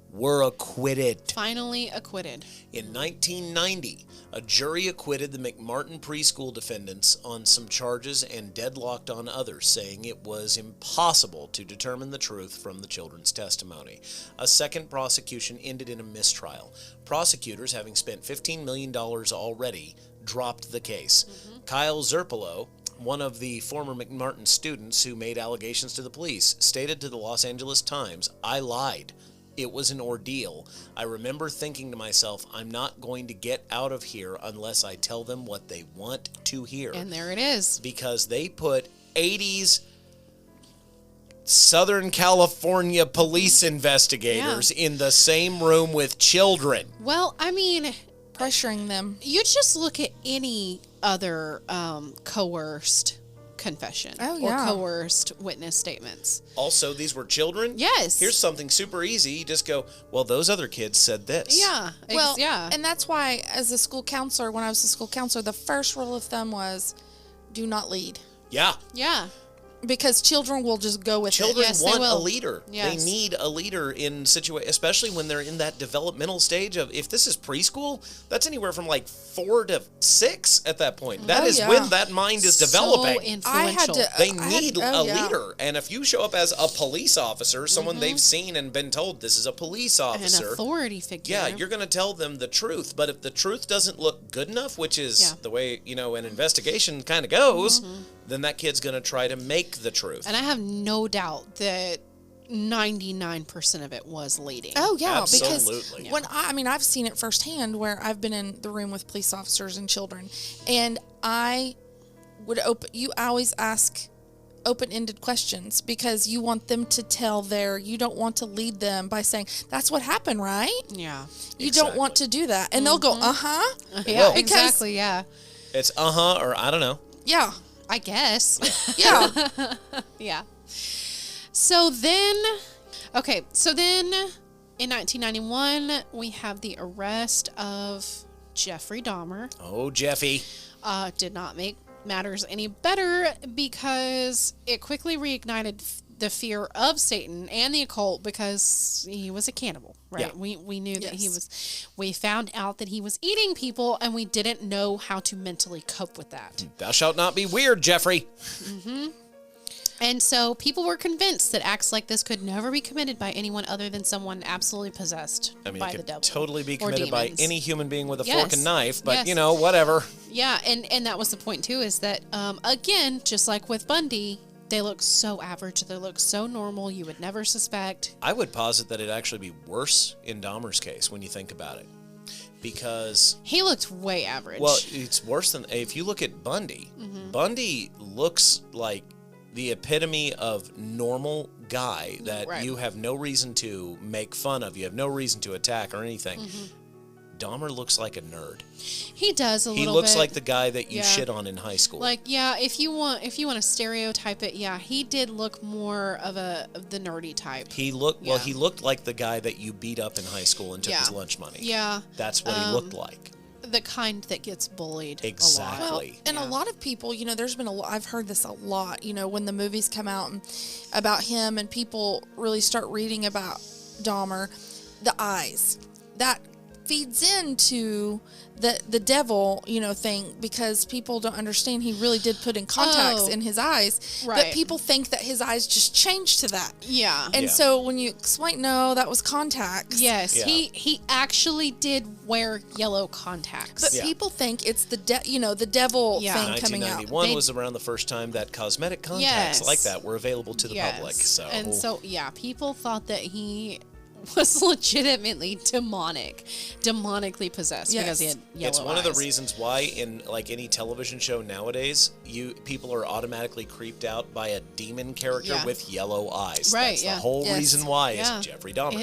were acquitted. Finally acquitted. In 1990, a jury acquitted the McMartin Preschool defendants on some charges and deadlocked on others, saying it was impossible to determine the truth from the children's testimony. A second prosecution ended in a mistrial. Prosecutors, having spent $15 million already, dropped the case. Kyle Zerpolo, one of the former McMartin students who made allegations to the police, stated to the Los Angeles Times, "I lied. It was an ordeal. I remember thinking to myself, I'm not going to get out of here unless I tell them what they want to hear." And there it is. Because they put 80s Southern California police investigators in the same room with children. Well, I mean, pressuring them. You just look at any other coerced confession or coerced witness statements. Also, these were children? Yes. Here's something super easy. You just go, well, those other kids said this. Yeah. And that's why, as a school counselor, when I was a school counselor, the first rule of thumb was do not lead. Yeah. Yeah. Because children will just go with Children it. Yes, they want a will. leader. Yes. They need a leader in especially when they're in that developmental stage of, if this is preschool, that's anywhere from like 4 to 6 at that point. That is when that mind is developing. So influential. They need a leader. And if you show up as a police officer, someone they've seen and been told this is a police officer. An authority figure. Yeah, you're going to tell them the truth. But if the truth doesn't look good enough, which is the way, an investigation kind of goes, then that kid's going to try to make the truth. And I have no doubt that 99% of it was leading. Oh, yeah. Absolutely. Because I've seen it firsthand where I've been in the room with police officers and children. And I always ask open-ended questions because you want them to you don't want to lead them by saying, that's what happened, right? Yeah. You don't want to do that. And they'll go, uh-huh. Yeah, Because- exactly, yeah. It's or I don't know. Yeah. I guess. Yeah. Yeah. So then in 1991, we have the arrest of Jeffrey Dahmer. Oh, Jeffy. Did not make matters any better because it quickly reignited the fear of Satan and the occult because he was a cannibal, right? Yeah. We knew that we found out that he was eating people and we didn't know how to mentally cope with that. Thou shalt not be weird, Jeffrey. And so people were convinced that acts like this could never be committed by anyone other than someone absolutely possessed by It the could devil. totally be or committed by demons. any human being with a Yes. fork and knife, but, Yes. whatever. Yeah, and that was the point too, is that, again, just like with Bundy, they look so average, they look so normal, you would never suspect. I would posit that it'd actually be worse in Dahmer's case when you think about it. Because... He looked way average. Well, it's worse than... If you look at Bundy, Bundy looks like the epitome of normal guy that you have no reason to make fun of, you have no reason to attack or anything. Dahmer looks like a nerd. He does a little bit. He looks like the guy that you shit on in high school. Like, yeah, if you want to stereotype it, yeah, he did look more of the nerdy type. He looked like the guy that you beat up in high school and took his lunch money. Yeah. That's what he looked like. The kind that gets bullied Exactly. a lot. Well, and a lot of people, there's been I've heard this a lot, when the movies come out about him and people really start reading about Dahmer, the eyes. That feeds into the devil, thing, because people don't understand he really did put in contacts in his eyes. Right. But people think that his eyes just changed to that. Yeah. And so when you explain, no, that was contacts. Yes, Yeah. he actually did wear yellow contacts. But people think it's the devil thing coming out. 1991 was around the first time that cosmetic contacts like that were available to the public. So People thought that he was legitimately demonically possessed because he had yellow it's one of the eyes. reasons why in like any television show nowadays, people are automatically creeped out by a demon character with yellow eyes. Right, That's the whole reason why is Jeffrey Dahmer.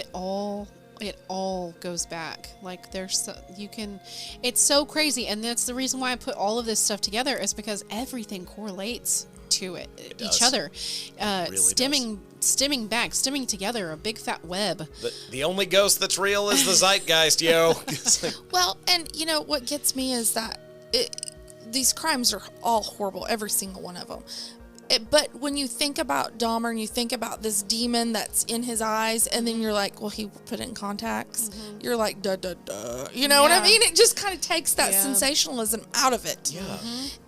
It all goes back. Like it's so crazy, and that's the reason why I put all of this stuff together, is because everything correlates to each other, really stemming together, a big fat web. The only ghost that's real is the zeitgeist, yo. Well, and what gets me is that these crimes are all horrible, every single one of them. But when you think about Dahmer and you think about this demon that's in his eyes, and then you're like, well, he put it in contacts. You're like, duh, duh, duh. You know what I mean? It just kind of takes that sensationalism out of it. Yeah.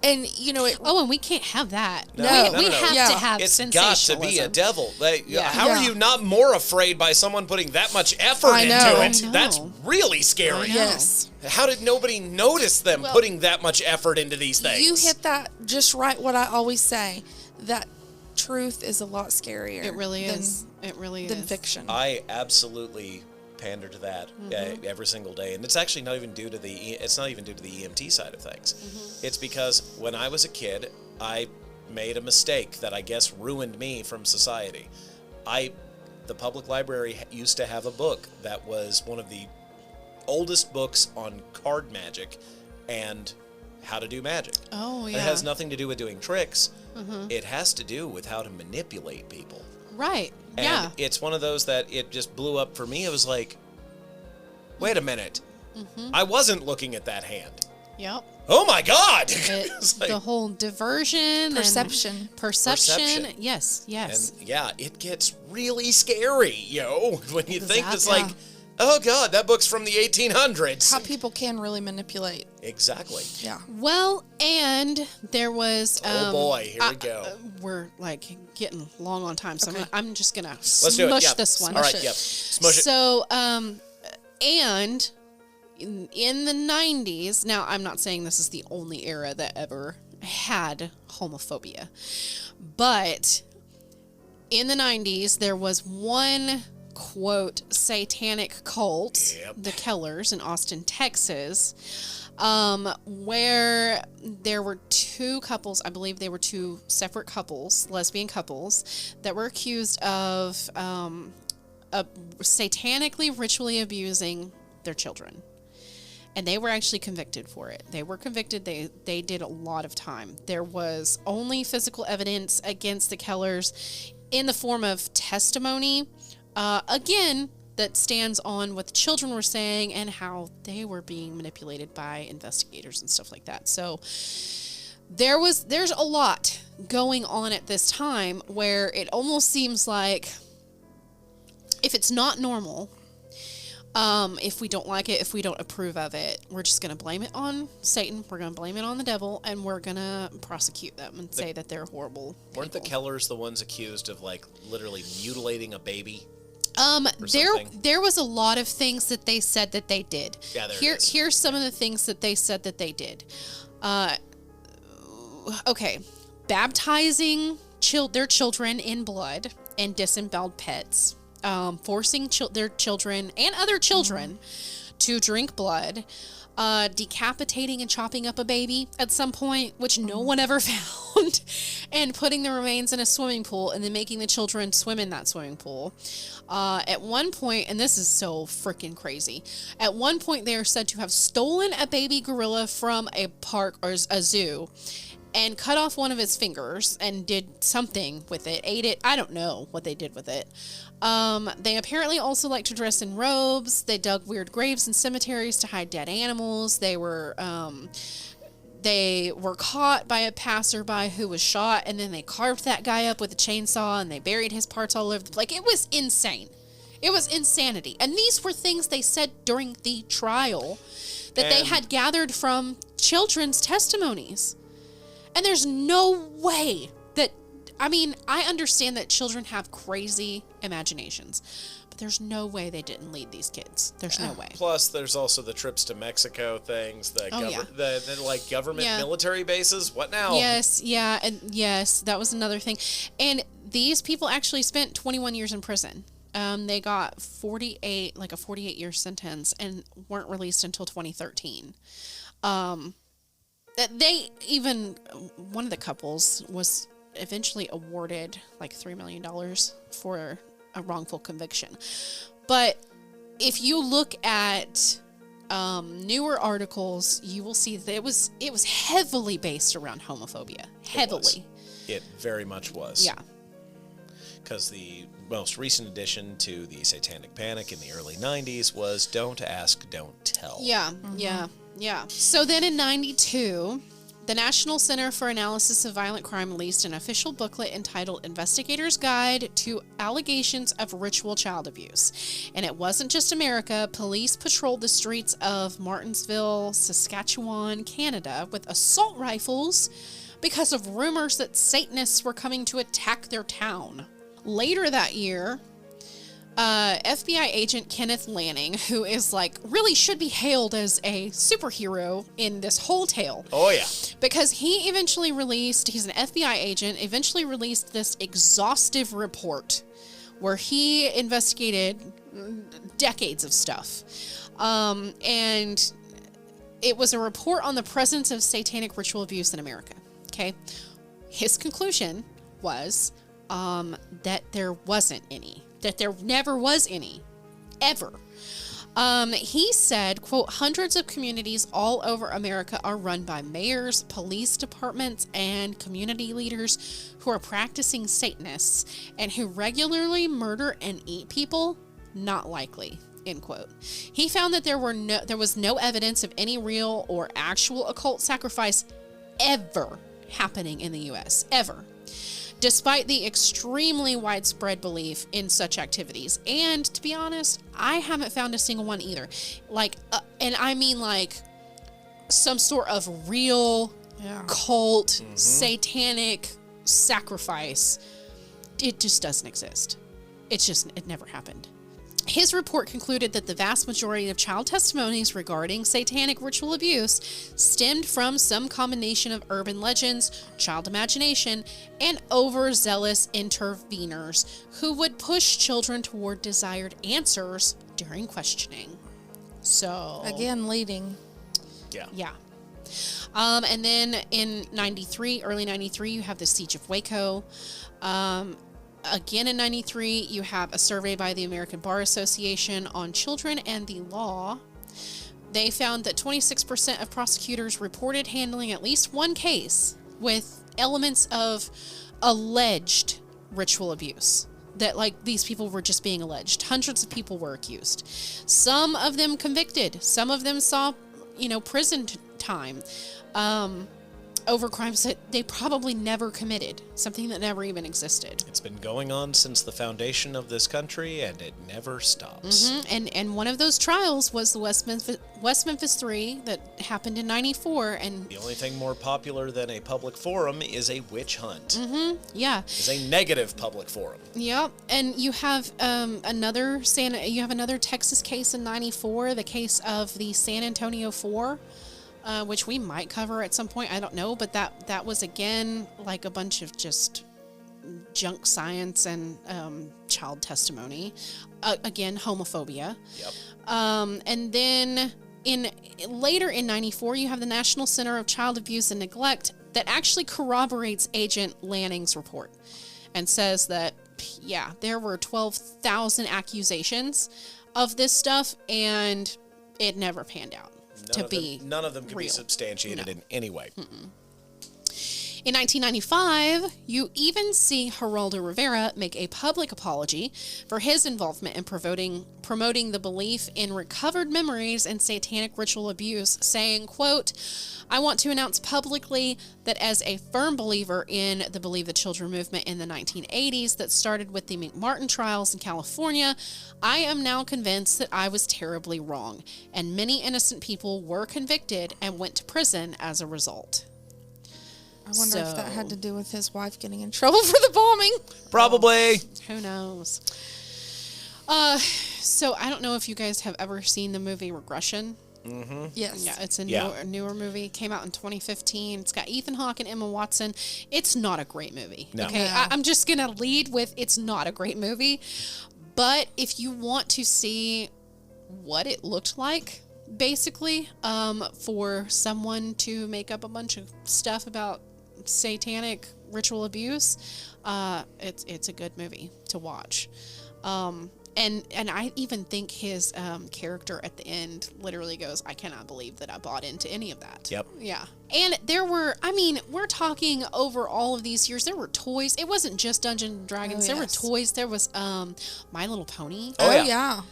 And, and we can't have that. No. We have to have it's sensationalism. got to be a devil. How are you not more afraid by someone putting that much effort into it? That's really scary. Yes. How did nobody notice them putting that much effort into these things? You hit that just right, what I always say, that truth is a lot scarier. It really is. It really than is. fiction. I absolutely pander to that every single day, and it's actually not even due to the EMT side of things. It's because when I was a kid, I made a mistake that I guess ruined me from society. The public library used to have a book that was one of the oldest books on card magic and how to do magic. Oh, yeah. It has nothing to do with doing tricks. It has to do with how to manipulate people. Right. And it's one of those that it just blew up for me. It was like, wait a minute. I wasn't looking at that hand. Yep. Oh my God! The whole diversion, Perception. Perception. Yes. And yeah, it gets really scary, when you think it's Exactly. like, oh God, that book's from the 1800s. How people can really manipulate. Exactly. Yeah. Well, and there was. Oh boy, here we go. We're like getting long on time, so Okay. I'm just gonna Let's do it. smush Yeah. this one. All right, yep. Smush it. So, and in the 90s, now I'm not saying this is the only era that ever had homophobia, but in the 90s, there was one, quote, satanic cult, Yep. the Kellers in Austin, Texas, where there were two couples, I believe they were two separate couples, lesbian couples, that were accused of satanically ritually abusing their children. And they were actually convicted for it. They were convicted. They did a lot of time. There was only physical evidence against the Kellers in the form of testimony, again, that stands on what the children were saying and how they were being manipulated by investigators and stuff like that. So there's a lot going on at this time where it almost seems like if it's not normal, if we don't like it, if we don't approve of it, we're just going to blame it on Satan. We're going to blame it on the devil, and we're going to prosecute them and say that they're horrible Weren't the people. Kellers the ones accused of literally mutilating a baby? There was a lot of things that they said that they did. Yeah, is. Here's some of the things that they said that they did. Okay, baptizing their children in blood and disemboweled pets. Forcing their children and other children to drink blood, decapitating and chopping up a baby at some point, which no one ever found, and putting the remains in a swimming pool and then making the children swim in that swimming pool. At one point, and this is so freaking crazy, at one point they are said to have stolen a baby gorilla from a park or a zoo and cut off one of its fingers and did something with it, ate it. I don't know what they did with it. They apparently also like to dress in robes. They dug weird graves in cemeteries to hide dead animals. They were caught by a passerby who was shot, and then they carved that guy up with a chainsaw, and they buried his parts all over the place. It was insane. It was insanity. And these were things they said during the trial that they had gathered from children's testimonies. And there's no way that, I understand that children have crazy imaginations, but there's no way they didn't lead these kids. There's no way. Plus, there's also the trips to Mexico things, the government military bases. What now? Yes, yeah, and yes, that was another thing. And these people actually spent 21 years in prison. They got 48-year sentence and weren't released until 2013. One of the couples was eventually awarded $3 million for a wrongful conviction. But if you look at newer articles, you will see that it was heavily based around homophobia. Heavily. It very much was. Yeah. Because the most recent addition to the Satanic Panic in the early 90s was Don't Ask, Don't Tell. Yeah, yeah. So then in 92, the National Center for Analysis of Violent Crime released an official booklet entitled Investigator's Guide to Allegations of Ritual Child Abuse. And it wasn't just America. Police patrolled the streets of Martinsville, Saskatchewan, Canada with assault rifles because of rumors that Satanists were coming to attack their town. Later that year, FBI agent Kenneth Lanning, who is really should be hailed as a superhero in this whole tale. Oh, yeah. Because he's an FBI agent, eventually released this exhaustive report where he investigated decades of stuff. And it was a report on the presence of satanic ritual abuse in America. Okay. His conclusion was that there wasn't any. That there never was any, ever. He said, quote, hundreds of communities all over America are run by mayors, police departments, and community leaders who are practicing Satanists and who regularly murder and eat people. Not likely. end quote. He found that there was no evidence of any real or actual occult sacrifice ever happening in the U.S. ever, despite the extremely widespread belief in such activities. And to be honest, I haven't found a single one either. And I mean some sort of real cult, satanic sacrifice. It just doesn't exist. It never happened. His report concluded that the vast majority of child testimonies regarding satanic ritual abuse stemmed from some combination of urban legends, child imagination, and overzealous interveners who would push children toward desired answers during questioning. So again, leading. Yeah. And then in early 93, you have the Siege of Waco. Again in 93, you have a survey by the American Bar Association on children and the law. They found that 26% of prosecutors reported handling at least one case with elements of alleged ritual abuse. That these people were just being alleged. Hundreds of people were accused. Some of them convicted. Some of them saw, prison time. Over crimes that they probably never committed, something that never even existed. It's been going on since the foundation of this country, and it never stops. And one of those trials was the West Memphis 3 that happened in 94. And the only thing more popular than a public forum is a witch hunt. Yeah. It's a negative public forum. Yep. And you have another Texas case in 94, the case of the San Antonio 4. Which we might cover at some point. I don't know, but that was again a bunch of just junk science and child testimony. Again, homophobia. Yep. And then later in 94, you have the National Center of Child Abuse and Neglect that actually corroborates Agent Lanning's report and says that there were 12,000 accusations of this stuff, and it never panned out. None of them can be substantiated in any way. In 1995, you even see Geraldo Rivera make a public apology for his involvement in promoting the belief in recovered memories and satanic ritual abuse, saying, quote, "I want to announce publicly that as a firm believer in the Believe the Children movement in the 1980s that started with the McMartin trials in California, I am now convinced that I was terribly wrong, and many innocent people were convicted and went to prison as a result." I wonder if that had to do with his wife getting in trouble for the bombing. Probably. Who knows? So I don't know if you guys have ever seen the movie Regression. Yes. Yeah, it's a newer movie. Came out in 2015. It's got Ethan Hawke and Emma Watson. It's not a great movie. No. Okay, I'm just going to lead with it's not a great movie. But if you want to see what it looked like, basically, for someone to make up a bunch of stuff about satanic ritual abuse, it's a good movie to watch. And I even think his character at the end literally goes, "I cannot believe that I bought into any of that." Yep. Yeah. And we're talking over all of these years, there were toys. It wasn't just Dungeons and Dragons. There were toys. There was My Little Pony. Oh yeah.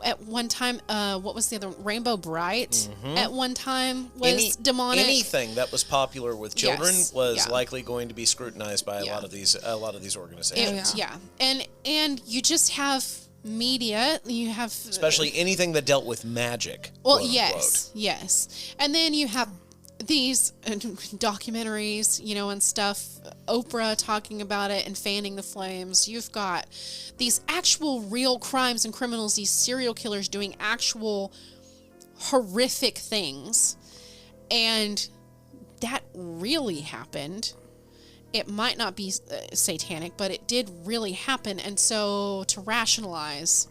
At one time, what was the other one? Rainbow Bright at one time was demonic. Anything that was popular with children was Yeah. likely going to be scrutinized by a lot of these organizations. And you just have media. You have especially anything that dealt with magic. Well, quote, yes, unquote. yes. And then you have these documentaries, and stuff, Oprah talking about it and fanning the flames. You've got these actual real crimes and criminals, these serial killers doing actual horrific things. And that really happened. It might not be satanic, but it did really happen. And so to rationalize,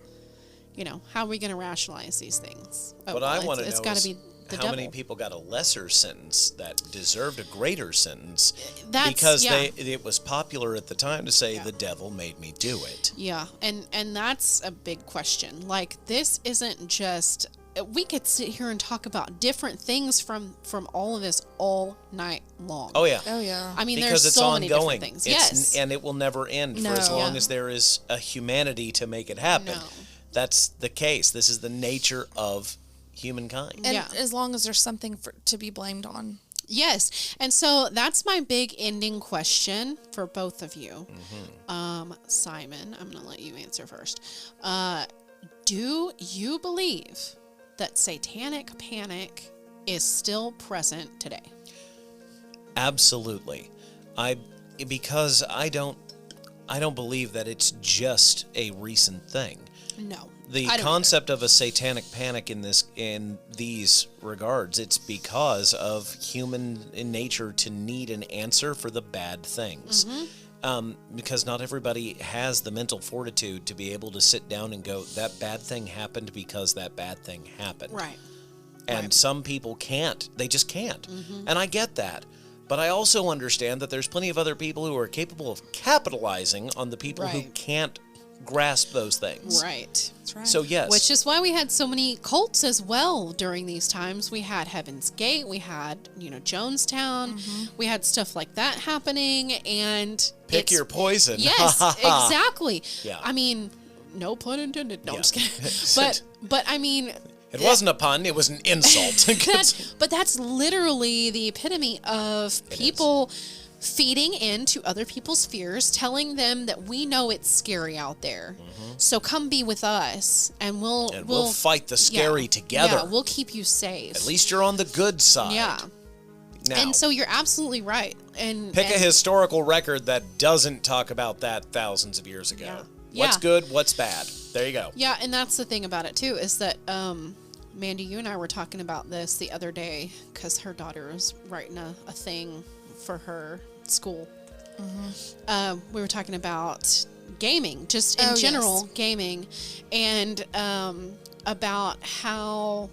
how are we going to rationalize these things? What I want to know gotta is be the how devil. many people got a lesser sentence that deserved a greater sentence That's, it was popular at the time to say the devil made me do it. Yeah, and that's a big question. This isn't just... We could sit here and talk about different things from all of this all night long. Oh, yeah. Oh, yeah. I mean, Because there's it's so ongoing. many different things. Yes. And it will never end for as long as there is a humanity to make it happen. No. that's the case. This is the nature of humankind. And Yeah. as long as there's something to be blamed on. Yes. And so that's my big ending question for both of you. Simon, I'm going to let you answer first. Do you believe that satanic panic is still present today? Absolutely. Because I don't believe that it's just a recent thing. No. The I don't concept of a satanic panic in these regards, it's because of human nature to need an answer for the bad things. Because not everybody has the mental fortitude to be able to sit down and go, that bad thing happened because that bad thing happened. Right. And some people can't. They just can't. And I get that. But I also understand that there's plenty of other people who are capable of capitalizing on the people who Right. can't grasp those things. Right. That's right. So yes. Which is why we had so many cults as well during these times. We had Heaven's Gate, we had, Jonestown, we had stuff like that happening, and Pick your poison. Yes, exactly. Yeah. I mean, no pun intended. No, I'm just Yeah. kidding. But I mean, It wasn't a pun, it was an insult. that's literally the epitome of people feeding into other people's fears, telling them that we know it's scary out there. So come be with us and we'll fight the scary together. Yeah, we'll keep you safe. At least you're on the good side. Yeah. Now, And so you're absolutely right. And pick a historical record that doesn't talk about that thousands of years ago. Yeah. What's good, what's bad. There you go. Yeah, and that's the thing about it too, is that Mandy, you and I were talking about this the other day because her daughter was writing a thing for her school. We were talking about gaming, just in general, gaming, and about how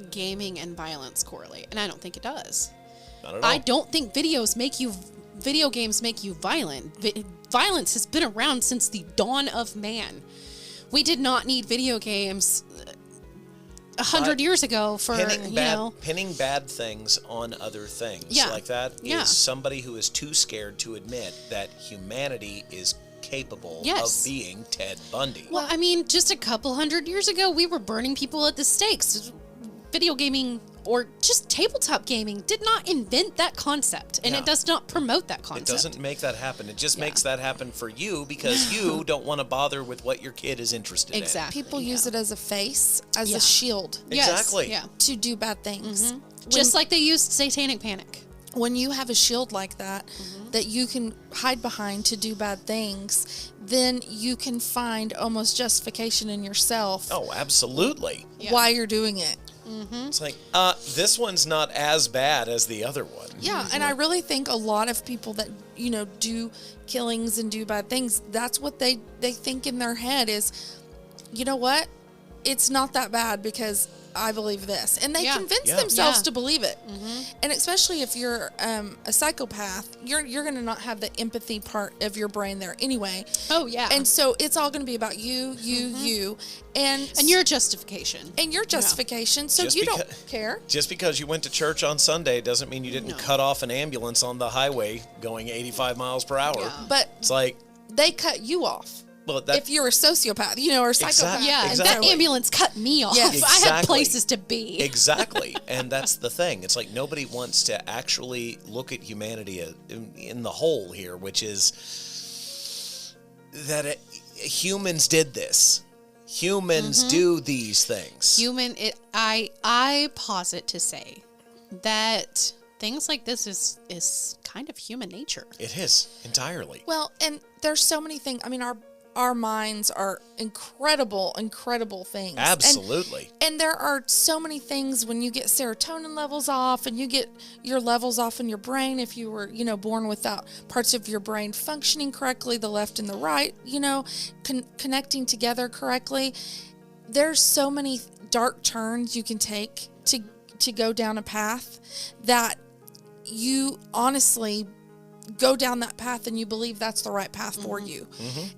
gaming and violence correlate. And I don't think it does. Not at all. I don't think video games make you violent. Violence has been around since the dawn of man. We did not need video games 100 years ago for, pinning bad things on other things like that is somebody who is too scared to admit that humanity is capable of being Ted Bundy. Well, I mean, just a couple hundred years ago, we were burning people at the stakes. Video gaming or just tabletop gaming did not invent that concept, and it does not promote that concept. It doesn't make that happen. It just makes that happen for you because you don't want to bother with what your kid is interested in. Exactly. People use it as a face, as a shield. Exactly. Yes, to do bad things. Just like they used Satanic Panic. When you have a shield like that, that you can hide behind to do bad things, then you can find almost justification in yourself Oh, absolutely. why you're doing it. It's like, this one's not as bad as the other one. Yeah, and I really think a lot of people that, do killings and do bad things, that's what they think in their head is, you know what? It's not that bad because I believe this. And they convince themselves to believe it. And especially if you're a psychopath, you're going to not have the empathy part of your brain there anyway. Oh, yeah. And so it's all going to be about you. And your justification. And your justification. So Just you beca- don't care. Just because you went to church on Sunday doesn't mean you didn't cut off an ambulance on the highway going 85 miles per hour. Yeah. But It's like, they cut you off. well, If you're a sociopath, or a psychopath. Yeah, Exactly. and that ambulance cut me off. Yes. I had Exactly. places to be. Exactly. And that's the thing. It's like nobody wants to actually look at humanity in the whole here, which is that humans did this. Humans do these things. I posit to say that things like this is kind of human nature. It is, entirely. Well, and there's so many things. I mean, our minds are incredible things. Absolutely. And there are so many things when you get serotonin levels off and you get your levels off in your brain if you were, born without parts of your brain functioning correctly, the left and the right, connecting together correctly. There's so many dark turns you can take to go down a path that you honestly go down that path and you believe that's the right path for you.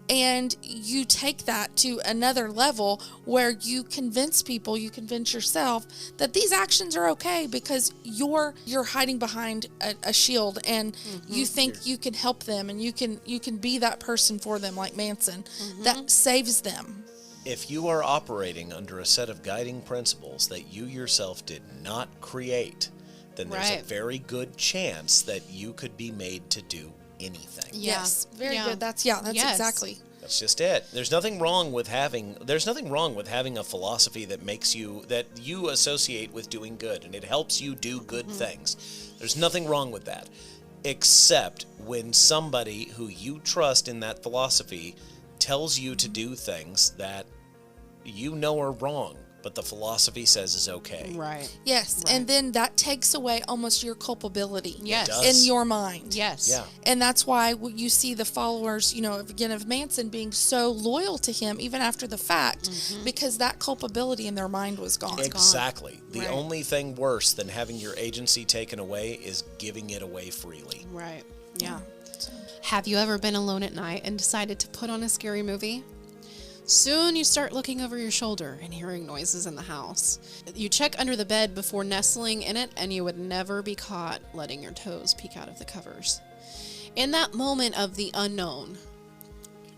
And you take that to another level where you convince people, you convince yourself that these actions are okay because you're hiding behind a shield and you think you can help them and you can be that person for them like Manson that saves them. If you are operating under a set of guiding principles that you yourself did not create, then there's a very good chance that you could be made to do anything. Yes, very good. That's exactly. That's just it. There's nothing wrong with having a philosophy that you associate with doing good, and it helps you do good things. There's nothing wrong with that, except when somebody who you trust in that philosophy tells you to do things that you know are wrong, but the philosophy says is okay. Right. Yes, and then that takes away almost your culpability. Yes. In your mind. Yes. Yeah. And that's why you see the followers, of Manson being so loyal to him even after the fact, because that culpability in their mind was gone. Exactly. The only thing worse than having your agency taken away is giving it away freely. Right. Yeah. Have you ever been alone at night and decided to put on a scary movie? Soon you start looking over your shoulder and hearing noises in the house. You check under the bed before nestling in it, and you would never be caught letting your toes peek out of the covers. In that moment of the unknown,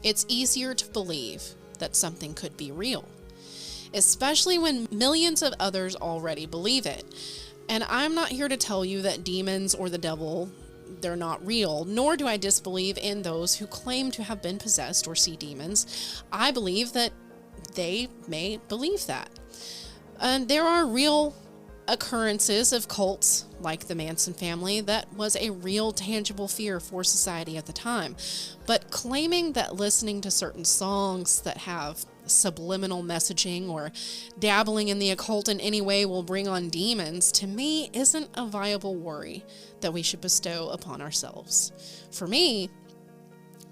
it's easier to believe that something could be real, especially when millions of others already believe it. And I'm not here to tell you that demons or the devil, they're not real, nor do I disbelieve in those who claim to have been possessed or see demons. I believe that they may believe that. And there are real occurrences of cults like the Manson family that was a real tangible fear for society at the time. But claiming that listening to certain songs that have subliminal messaging or dabbling in the occult in any way will bring on demons, to me, isn't a viable worry that we should bestow upon ourselves. For me,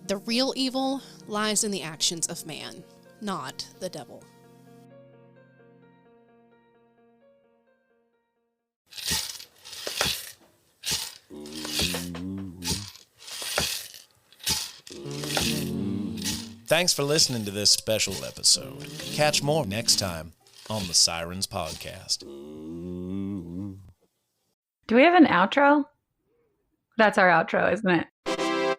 the real evil lies in the actions of man, not the devil. Thanks for listening to this special episode. Catch more next time on the Sirens Podcast. Do we have an outro? That's our outro, isn't it?